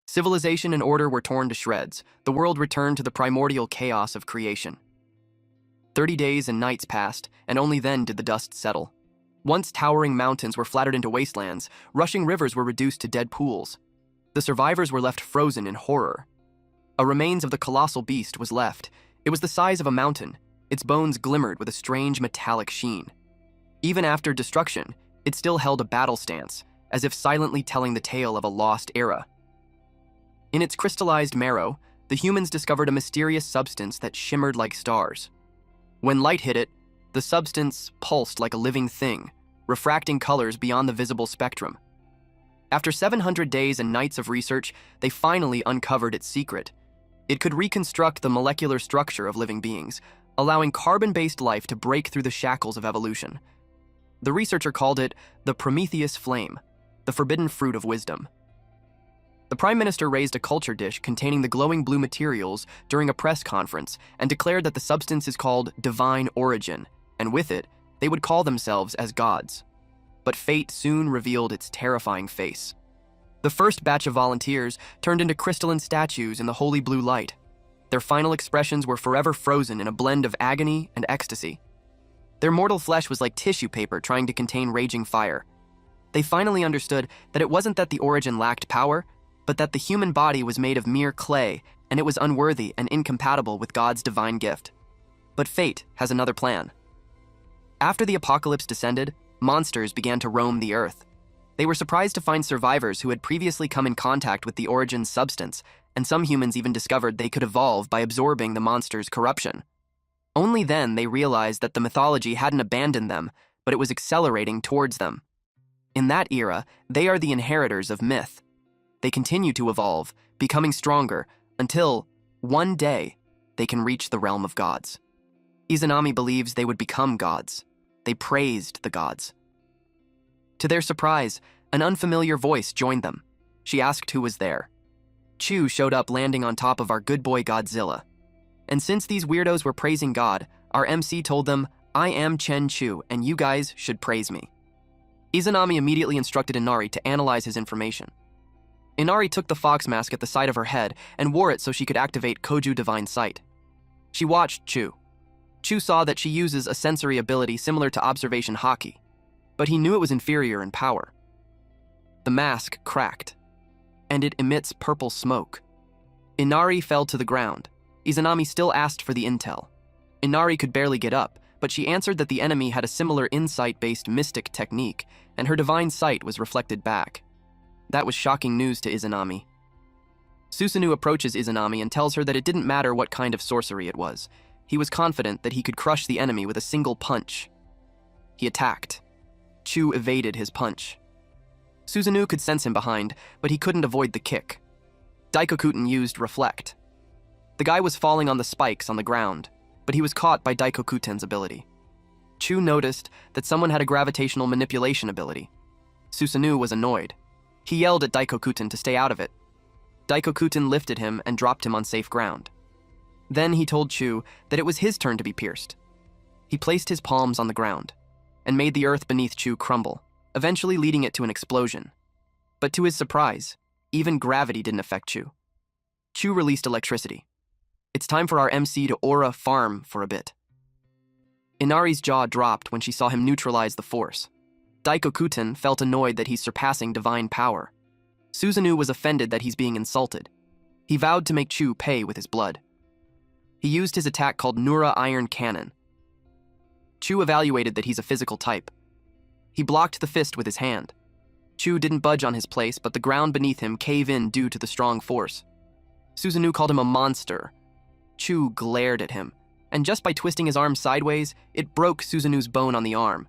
Civilization and order were torn to shreds. The world returned to the primordial chaos of creation. 30 days and nights passed, and only then did the dust settle. Once towering mountains were flattened into wastelands, rushing rivers were reduced to dead pools. The survivors were left frozen in horror. A remains of the colossal beast was left. It was the size of a mountain. Its bones glimmered with a strange metallic sheen. Even after destruction, it still held a battle stance, as if silently telling the tale of a lost era. In its crystallized marrow, the humans discovered a mysterious substance that shimmered like stars. When light hit it, the substance pulsed like a living thing, refracting colors beyond the visible spectrum. After 700 days and nights of research, they finally uncovered its secret. It could reconstruct the molecular structure of living beings, allowing carbon-based life to break through the shackles of evolution. The researcher called it the Prometheus Flame, the forbidden fruit of wisdom. The Prime Minister raised a culture dish containing the glowing blue materials during a press conference and declared that the substance is called divine origin, and with it, they would call themselves as gods. But fate soon revealed its terrifying face. The first batch of volunteers turned into crystalline statues in the holy blue light. Their final expressions were forever frozen in a blend of agony and ecstasy. Their mortal flesh was like tissue paper trying to contain raging fire. They finally understood that it wasn't that the origin lacked power, but that the human body was made of mere clay, and it was unworthy and incompatible with God's divine gift. But fate has another plan. After the apocalypse descended, monsters began to roam the earth. They were surprised to find survivors who had previously come in contact with the origin's substance, and some humans even discovered they could evolve by absorbing the monster's corruption. Only then they realized that the mythology hadn't abandoned them, but it was accelerating towards them. In that era, they are the inheritors of myth. They continue to evolve, becoming stronger, until, one day, they can reach the realm of gods. Izanami believes they would become gods. They praised the gods. To their surprise, an unfamiliar voice joined them. She asked who was there. Chu showed up, landing on top of our good boy Godzilla. And since these weirdos were praising God, our MC told them, I am Chen Chu, and you guys should praise me. Izanami immediately instructed Inari to analyze his information. Inari took the fox mask at the side of her head and wore it so she could activate Koju Divine Sight. She watched Chu. Chu saw that she uses a sensory ability similar to observation haki, but he knew it was inferior in power. The mask cracked, and it emits purple smoke. Inari fell to the ground. Izanami still asked for the intel. Inari could barely get up, but she answered that the enemy had a similar insight-based mystic technique, and her divine sight was reflected back. That was shocking news to Izanami. Susanoo approaches Izanami and tells her that it didn't matter what kind of sorcery it was. He was confident that he could crush the enemy with a single punch. He attacked. Chu evaded his punch. Susanoo could sense him behind, but he couldn't avoid the kick. Daikokuten used Reflect. The guy was falling on the spikes on the ground, but he was caught by Daikokuten's ability. Chu noticed that someone had a gravitational manipulation ability. Susanoo was annoyed. He yelled at Daikokuten to stay out of it. Daikokuten lifted him and dropped him on safe ground. Then he told Chu that it was his turn to be pierced. He placed his palms on the ground and made the earth beneath Chu crumble, eventually leading it to an explosion. But to his surprise, even gravity didn't affect Chu. Chu released electricity. It's time for our MC to aura farm for a bit. Inari's jaw dropped when she saw him neutralize the force. Daikokuten felt annoyed that he's surpassing divine power. Susanoo was offended that he's being insulted. He vowed to make Chu pay with his blood. He used his attack called Nura Iron Cannon. Chu evaluated that he's a physical type. He blocked the fist with his hand. Chu didn't budge on his place, but the ground beneath him caved in due to the strong force. Susanoo called him a monster. Chu glared at him, and just by twisting his arm sideways, it broke Susanoo's bone on the arm.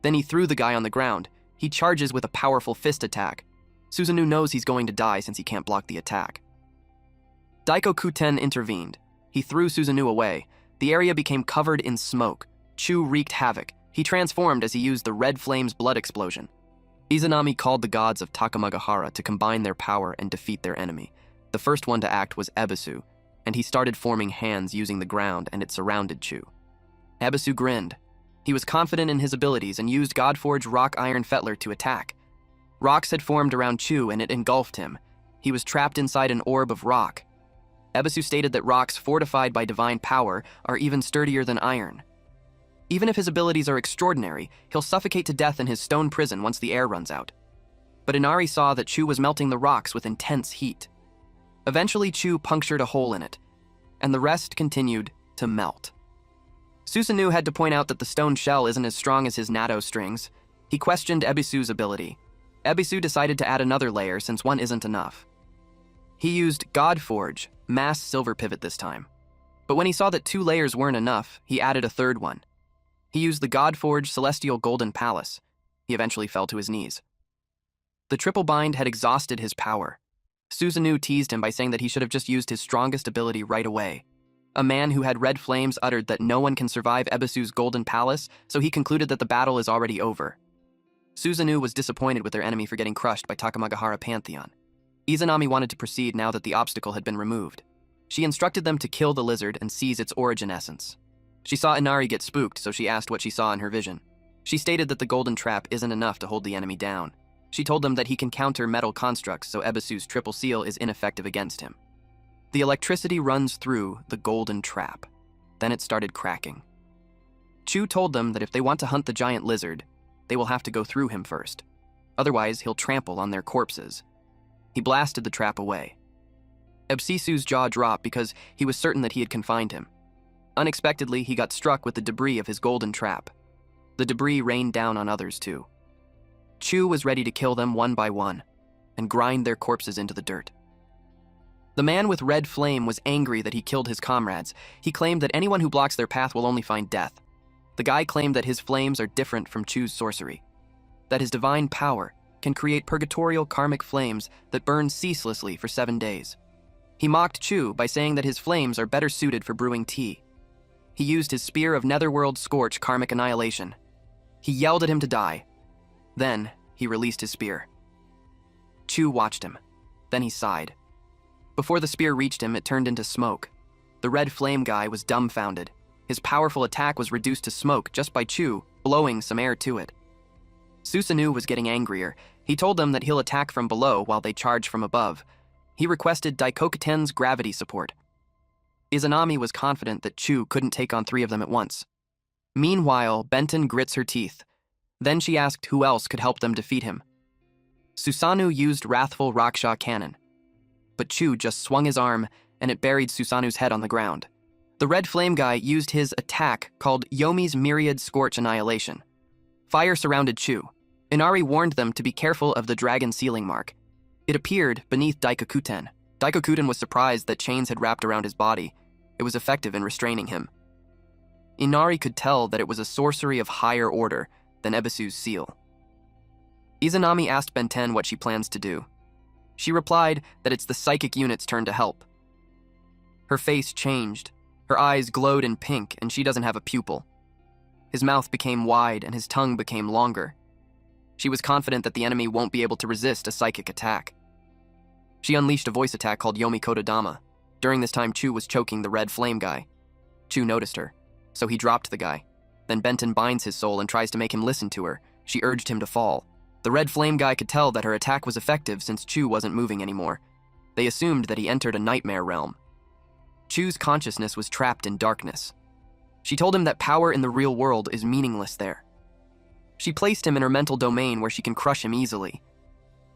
Then he threw the guy on the ground. He charges with a powerful fist attack. Susanoo knows he's going to die since he can't block the attack. Daikokuten intervened. He threw Susanoo away. The area became covered in smoke. Chu wreaked havoc. He transformed as he used the Red Flame's blood explosion. Izanami called the gods of Takamagahara to combine their power and defeat their enemy. The first one to act was Ebisu, and he started forming hands using the ground, and it surrounded Chu. Ebisu grinned. He was confident in his abilities and used Godforge Rock Iron Fettler to attack. Rocks had formed around Chu and it engulfed him. He was trapped inside an orb of rock. Ebisu stated that rocks fortified by divine power are even sturdier than iron. Even if his abilities are extraordinary, he'll suffocate to death in his stone prison once the air runs out. But Inari saw that Chu was melting the rocks with intense heat. Eventually, Chu punctured a hole in it, and the rest continued to melt. Susanoo had to point out that the stone shell isn't as strong as his natto strings. He questioned Ebisu's ability. Ebisu decided to add another layer since one isn't enough. He used Godforge, Mass Silver Pivot this time. But when he saw that 2 layers weren't enough, he added a third one. He used the Godforge Celestial Golden Palace. He eventually fell to his knees. The triple bind had exhausted his power. Susanoo teased him by saying that he should have just used his strongest ability right away. A man who had red flames uttered that no one can survive Ebisu's Golden Palace, so he concluded that the battle is already over. Susanoo was disappointed with their enemy for getting crushed by Takamagahara Pantheon. Izanami wanted to proceed now that the obstacle had been removed. She instructed them to kill the lizard and seize its origin essence. She saw Inari get spooked, so she asked what she saw in her vision. She stated that the golden trap isn't enough to hold the enemy down. She told them that he can counter metal constructs, so Ebisu's triple seal is ineffective against him. The electricity runs through the golden trap. Then it started cracking. Chu told them that if they want to hunt the giant lizard, they will have to go through him first. Otherwise, he'll trample on their corpses. He blasted the trap away. Ebisu's jaw dropped because he was certain that he had confined him. Unexpectedly, he got struck with the debris of his golden trap. The debris rained down on others too. Chu was ready to kill them one by one and grind their corpses into the dirt. The man with red flame was angry that he killed his comrades. He claimed that anyone who blocks their path will only find death. The guy claimed that his flames are different from Chu's sorcery, that his divine power can create purgatorial karmic flames that burn ceaselessly for 7 days. He mocked Chu by saying that his flames are better suited for brewing tea. He used his spear of netherworld scorch karmic annihilation. He yelled at him to die. Then, he released his spear. Chu watched him. Then he sighed. Before the spear reached him, it turned into smoke. The red flame guy was dumbfounded. His powerful attack was reduced to smoke just by Chu blowing some air to it. Susanoo was getting angrier. He told them that he'll attack from below while they charge from above. He requested Daikokuten's gravity support. Izanami was confident that Chu couldn't take on 3 of them at once. Meanwhile, Benton grits her teeth. Then she asked who else could help them defeat him. Susanoo used Wrathful Raksha Cannon. But Chu just swung his arm, and it buried Susanoo's head on the ground. The red flame guy used his attack called Yomi's Myriad Scorch Annihilation. Fire surrounded Chu. Inari warned them to be careful of the dragon sealing mark. It appeared beneath Daikokuten. Daikokuten was surprised that chains had wrapped around his body. It was effective in restraining him. Inari could tell that it was a sorcery of higher order than Ebisu's seal. Izanami asked Benten what she plans to do. She replied that it's the psychic unit's turn to help. Her face changed. Her eyes glowed in pink, and she doesn't have a pupil. His mouth became wide, and his tongue became longer. She was confident that the enemy won't be able to resist a psychic attack. She unleashed a voice attack called Yomi Kododama. During this time, Chu was choking the red flame guy. Chu noticed her, so he dropped the guy. Then Benton binds his soul and tries to make him listen to her. She urged him to fall. The red flame guy could tell that her attack was effective since Chu wasn't moving anymore. They assumed that he entered a nightmare realm. Chu's consciousness was trapped in darkness. She told him that power in the real world is meaningless there. She placed him in her mental domain where she can crush him easily.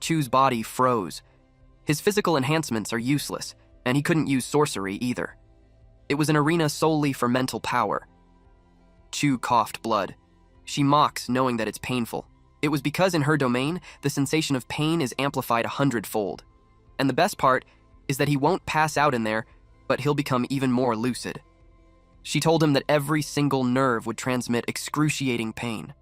Chu's body froze. His physical enhancements are useless, and he couldn't use sorcery either. It was an arena solely for mental power. Chu coughed blood. She mocks knowing that it's painful. It was because in her domain, the sensation of pain is amplified 100-fold. And the best part is that he won't pass out in there, but he'll become even more lucid. She told him that every single nerve would transmit excruciating pain.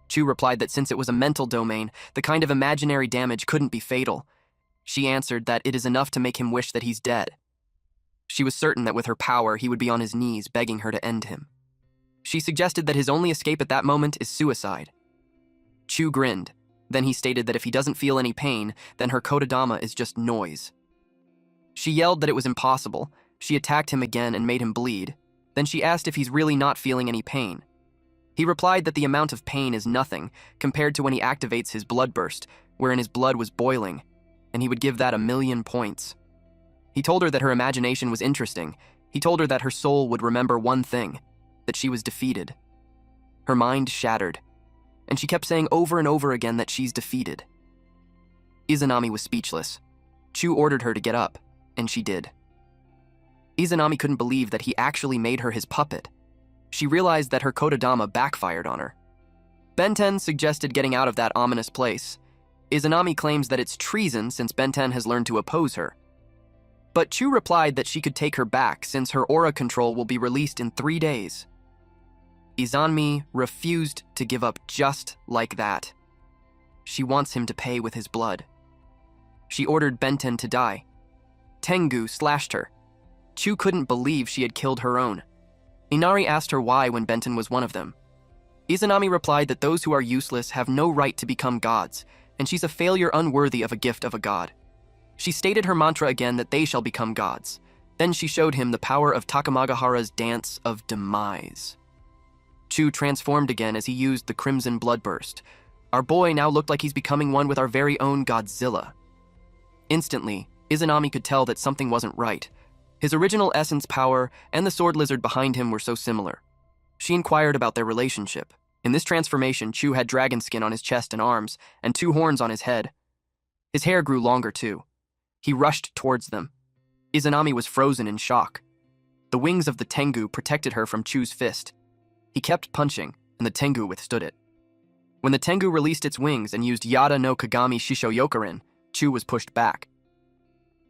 Chu replied that since it was a mental domain, the kind of imaginary damage couldn't be fatal. She answered that it is enough to make him wish that he's dead. She was certain that with her power, he would be on his knees begging her to end him. She suggested that his only escape at that moment is suicide. Chu grinned. Then he stated that if he doesn't feel any pain, then her Kododama is just noise. She yelled that it was impossible. She attacked him again and made him bleed. Then she asked if he's really not feeling any pain. He replied that the amount of pain is nothing compared to when he activates his blood burst, wherein his blood was boiling, and he would give that 1,000,000 points. He told her that her imagination was interesting. He told her that her soul would remember one thing, that she was defeated. Her mind shattered, and she kept saying over and over again that she's defeated. Izanami was speechless. Chu ordered her to get up, and she did. Izanami couldn't believe that he actually made her his puppet. She realized that her Kododama backfired on her. Benten suggested getting out of that ominous place. Izanami claims that it's treason since Benten has learned to oppose her. But Chu replied that she could take her back since her aura control will be released in 3 days. Izanami refused to give up just like that. She wants him to pay with his blood. She ordered Benten to die. Tengu slashed her. Chu couldn't believe she had killed her own. Inari asked her why when Benten was one of them. Izanami replied that those who are useless have no right to become gods, and she's a failure unworthy of a gift of a god. She stated her mantra again that they shall become gods. Then she showed him the power of Takamagahara's dance of demise. Chu transformed again as he used the crimson bloodburst. Our boy now looked like he's becoming one with our very own Godzilla. Instantly, Izanami could tell that something wasn't right. His original essence power and the sword lizard behind him were so similar. She inquired about their relationship. In this transformation, Chu had dragon skin on his chest and arms, and 2 horns on his head. His hair grew longer too. He rushed towards them. Izanami was frozen in shock. The wings of the Tengu protected her from Chu's fist. He kept punching, and the Tengu withstood it. When the Tengu released its wings and used Yada no Kagami Shisho Yokarin, Chu was pushed back.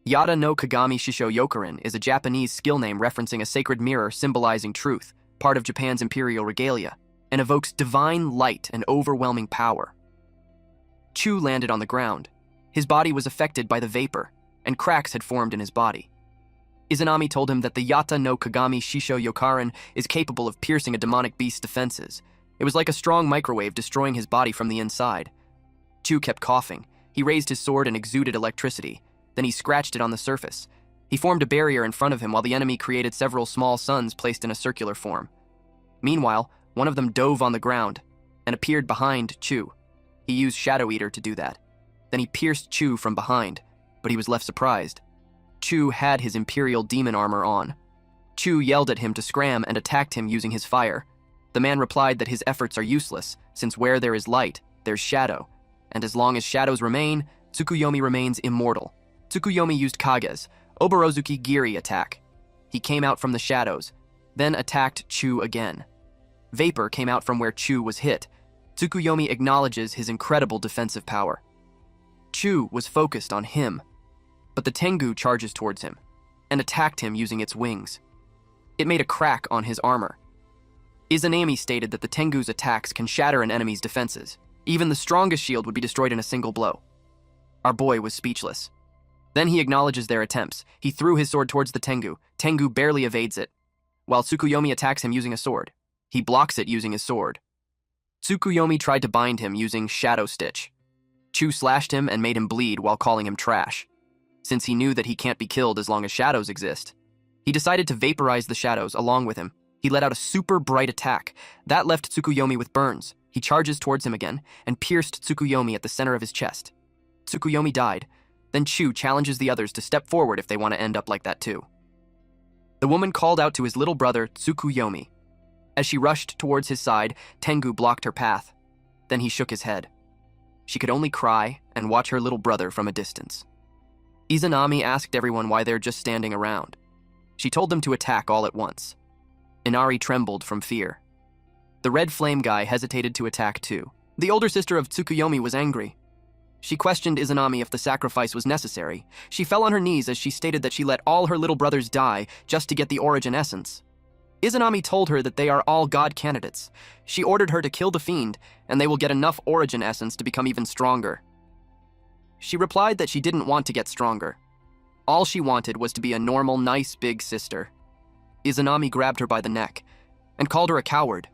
Yada no Kagami Shisho Yokarin is a Japanese skill name referencing a sacred mirror symbolizing truth, part of Japan's imperial regalia, and evokes divine light and overwhelming power. Chu landed on the ground. His body was affected by the vapor, and cracks had formed in his body. Izanami told him that the Yata no Kagami Shisho Yokarin is capable of piercing a demonic beast's defenses. It was like a strong microwave destroying his body from the inside. Chu kept coughing. He raised his sword and exuded electricity. Then he scratched it on the surface. He formed a barrier in front of him while the enemy created several small suns placed in a circular form. Meanwhile, one of them dove on the ground and appeared behind Chu. He used Shadow Eater to do that. Then he pierced Chu from behind, but he was left surprised. Chu had his Imperial Demon armor on. Chu yelled at him to scram and attacked him using his fire. The man replied that his efforts are useless, since where there is light, there's shadow, and as long as shadows remain, Tsukuyomi remains immortal. Tsukuyomi used Kage's Oborozuki Giri attack. He came out from the shadows, then attacked Chu again. Vapor came out from where Chu was hit. Tsukuyomi acknowledges his incredible defensive power. Chu was focused on him, but the Tengu charges towards him and attacked him using its wings. It made a crack on his armor. Izanami stated that the Tengu's attacks can shatter an enemy's defenses. Even the strongest shield would be destroyed in a single blow. Our boy was speechless. Then he acknowledges their attempts. He threw his sword towards the Tengu. Tengu barely evades it, while Tsukuyomi attacks him using a sword. He blocks it using his sword. Tsukuyomi tried to bind him using Shadow Stitch. Chu slashed him and made him bleed while calling him trash. Since he knew that he can't be killed as long as shadows exist, he decided to vaporize the shadows along with him. He let out a super bright attack. That left Tsukuyomi with burns. He charges towards him again and pierced Tsukuyomi at the center of his chest. Tsukuyomi died. Then Chu challenges the others to step forward if they want to end up like that too. The woman called out to his little brother, Tsukuyomi. As she rushed towards his side, Tengu blocked her path. Then he shook his head. She could only cry and watch her little brother from a distance. Izanami asked everyone why they're just standing around. She told them to attack all at once. Inari trembled from fear. The red flame guy hesitated to attack too. The older sister of Tsukuyomi was angry. She questioned Izanami if the sacrifice was necessary. She fell on her knees as she stated that she let all her little brothers die just to get the origin essence. Izanami told her that they are all god candidates. She ordered her to kill the fiend, and they will get enough origin essence to become even stronger. She replied that she didn't want to get stronger. All she wanted was to be a normal, nice big sister. Izanami grabbed her by the neck and called her a coward.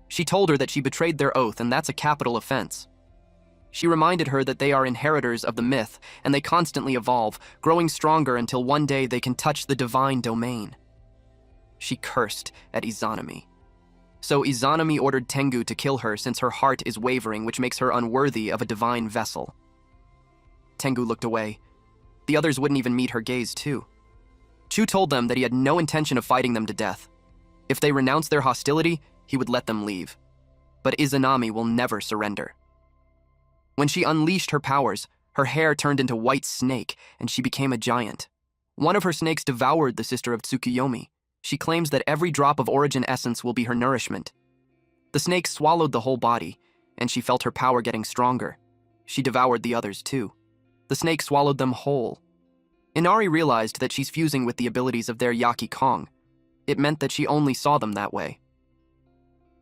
She told her that she betrayed their oath, and that's a capital offense. She reminded her that they are inheritors of the myth, and they constantly evolve, growing stronger until one day they can touch the divine domain. She cursed at Izanami. So Izanami ordered Tengu to kill her since her heart is wavering, which makes her unworthy of a divine vessel. Tengu looked away. The others wouldn't even meet her gaze too. Chu told them that he had no intention of fighting them to death. If they renounced their hostility, he would let them leave. But Izanami will never surrender. When she unleashed her powers, her hair turned into white snake, and she became a giant. One of her snakes devoured the sister of Tsukuyomi. She claims that every drop of origin essence will be her nourishment. The snake swallowed the whole body, and she felt her power getting stronger. She devoured the others too. The snake swallowed them whole. Inari realized that she's fusing with the abilities of their Yaki Kong. It meant that she only saw them that way.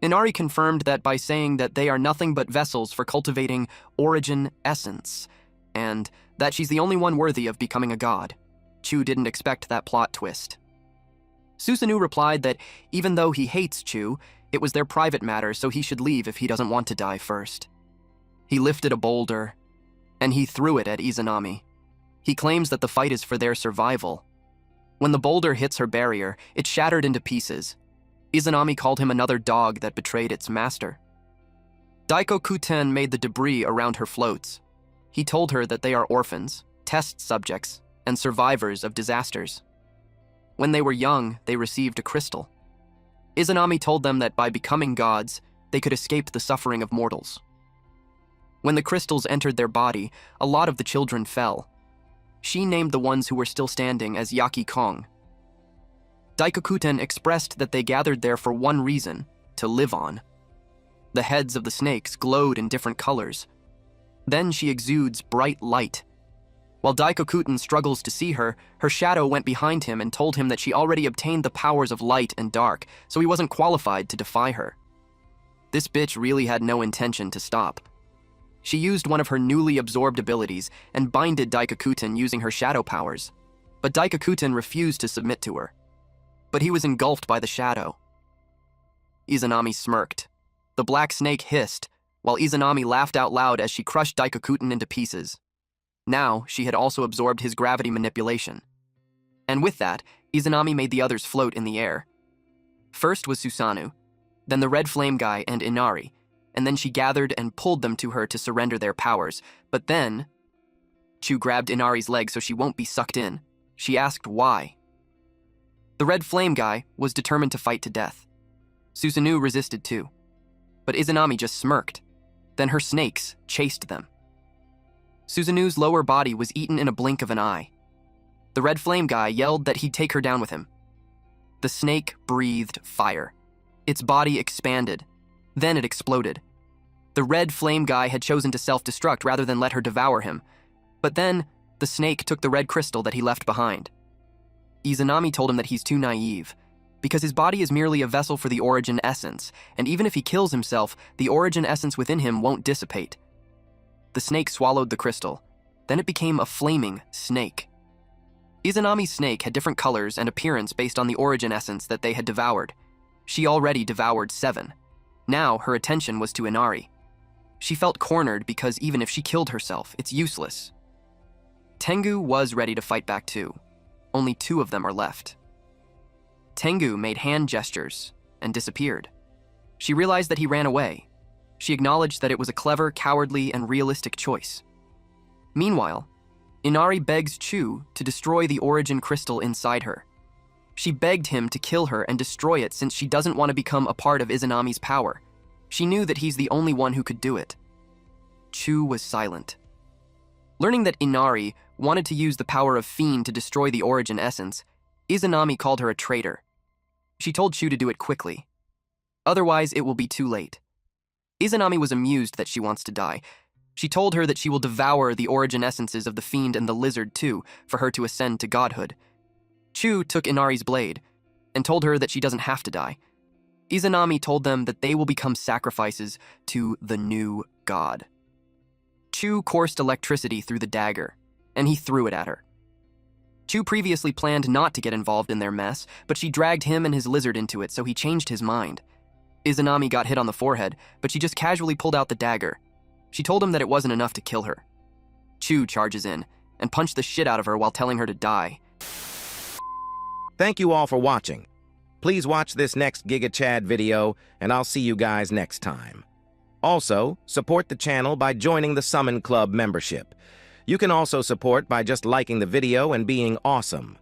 Inari confirmed that by saying that they are nothing but vessels for cultivating origin essence, and that she's the only one worthy of becoming a god. Chu didn't expect that plot twist. Susanoo replied that even though he hates Chu, it was their private matter, so he should leave if he doesn't want to die first. He lifted a boulder, and he threw it at Izanami. He claims that the fight is for their survival. When the boulder hits her barrier, it shattered into pieces. Izanami called him another dog that betrayed its master. Daikokuten made the debris around her floats. He told her that they are orphans, test subjects, and survivors of disasters. When they were young, they received a crystal. Izanami told them that by becoming gods, they could escape the suffering of mortals. When the crystals entered their body, a lot of the children fell. She named the ones who were still standing as Yaki Kong. Daikokuten expressed that they gathered there for one reason, to live on. The heads of the snakes glowed in different colors. Then she exudes bright light. While Daikokuten struggles to see her, her shadow went behind him and told him that she already obtained the powers of light and dark, so he wasn't qualified to defy her. This bitch really had no intention to stop. She used one of her newly absorbed abilities and binded Daikokuten using her shadow powers, but Daikokuten refused to submit to her. But he was engulfed by the shadow. Izanami smirked. The black snake hissed, while Izanami laughed out loud as she crushed Daikokuten into pieces. Now, she had also absorbed his gravity manipulation. And with that, Izanami made the others float in the air. First was Susanoo, then the red flame guy and Inari, and then she gathered and pulled them to her to surrender their powers. But then, Chu grabbed Inari's leg so she won't be sucked in. She asked why. The red flame guy was determined to fight to death. Susanoo resisted too, but Izanami just smirked. Then her snakes chased them. Susanoo's lower body was eaten in a blink of an eye. The red flame guy yelled that he'd take her down with him. The snake breathed fire. Its body expanded. Then it exploded. The red flame guy had chosen to self-destruct rather than let her devour him. But then, the snake took the red crystal that he left behind. Izanami told him that he's too naive, because his body is merely a vessel for the origin essence, and even if he kills himself, the origin essence within him won't dissipate. The snake swallowed the crystal. Then it became a flaming snake. Izanami's snake had different colors and appearance based on the origin essence that they had devoured. She already devoured 7. Now her attention was to Inari. She felt cornered because even if she killed herself, it's useless. Tengu was ready to fight back too. Only 2 of them are left. Tengu made hand gestures and disappeared. She realized that he ran away. She acknowledged that it was a clever, cowardly, and realistic choice. Meanwhile, Inari begs Chu to destroy the origin crystal inside her. She begged him to kill her and destroy it since she doesn't want to become a part of Izanami's power. She knew that he's the only one who could do it. Chu was silent. Learning that Inari wanted to use the power of Fiend to destroy the origin essence, Izanami called her a traitor. She told Chu to do it quickly. Otherwise, it will be too late. Izanami was amused that she wants to die. She told her that she will devour the origin essences of the Fiend and the Lizard too, for her to ascend to godhood. Chu took Inari's blade and told her that she doesn't have to die. Izanami told them that they will become sacrifices to the new god. Chu coursed electricity through the dagger, and he threw it at her. Chu previously planned not to get involved in their mess, but she dragged him and his lizard into it, so he changed his mind. Izanami got hit on the forehead, but she just casually pulled out the dagger. She told him that it wasn't enough to kill her. Chu charges in and punched the shit out of her while telling her to die. Thank you all for watching. Please watch this next Giga Chad video, and I'll see you guys next time. Also, support the channel by joining the Summon Club membership. You can also support by just liking the video and being awesome.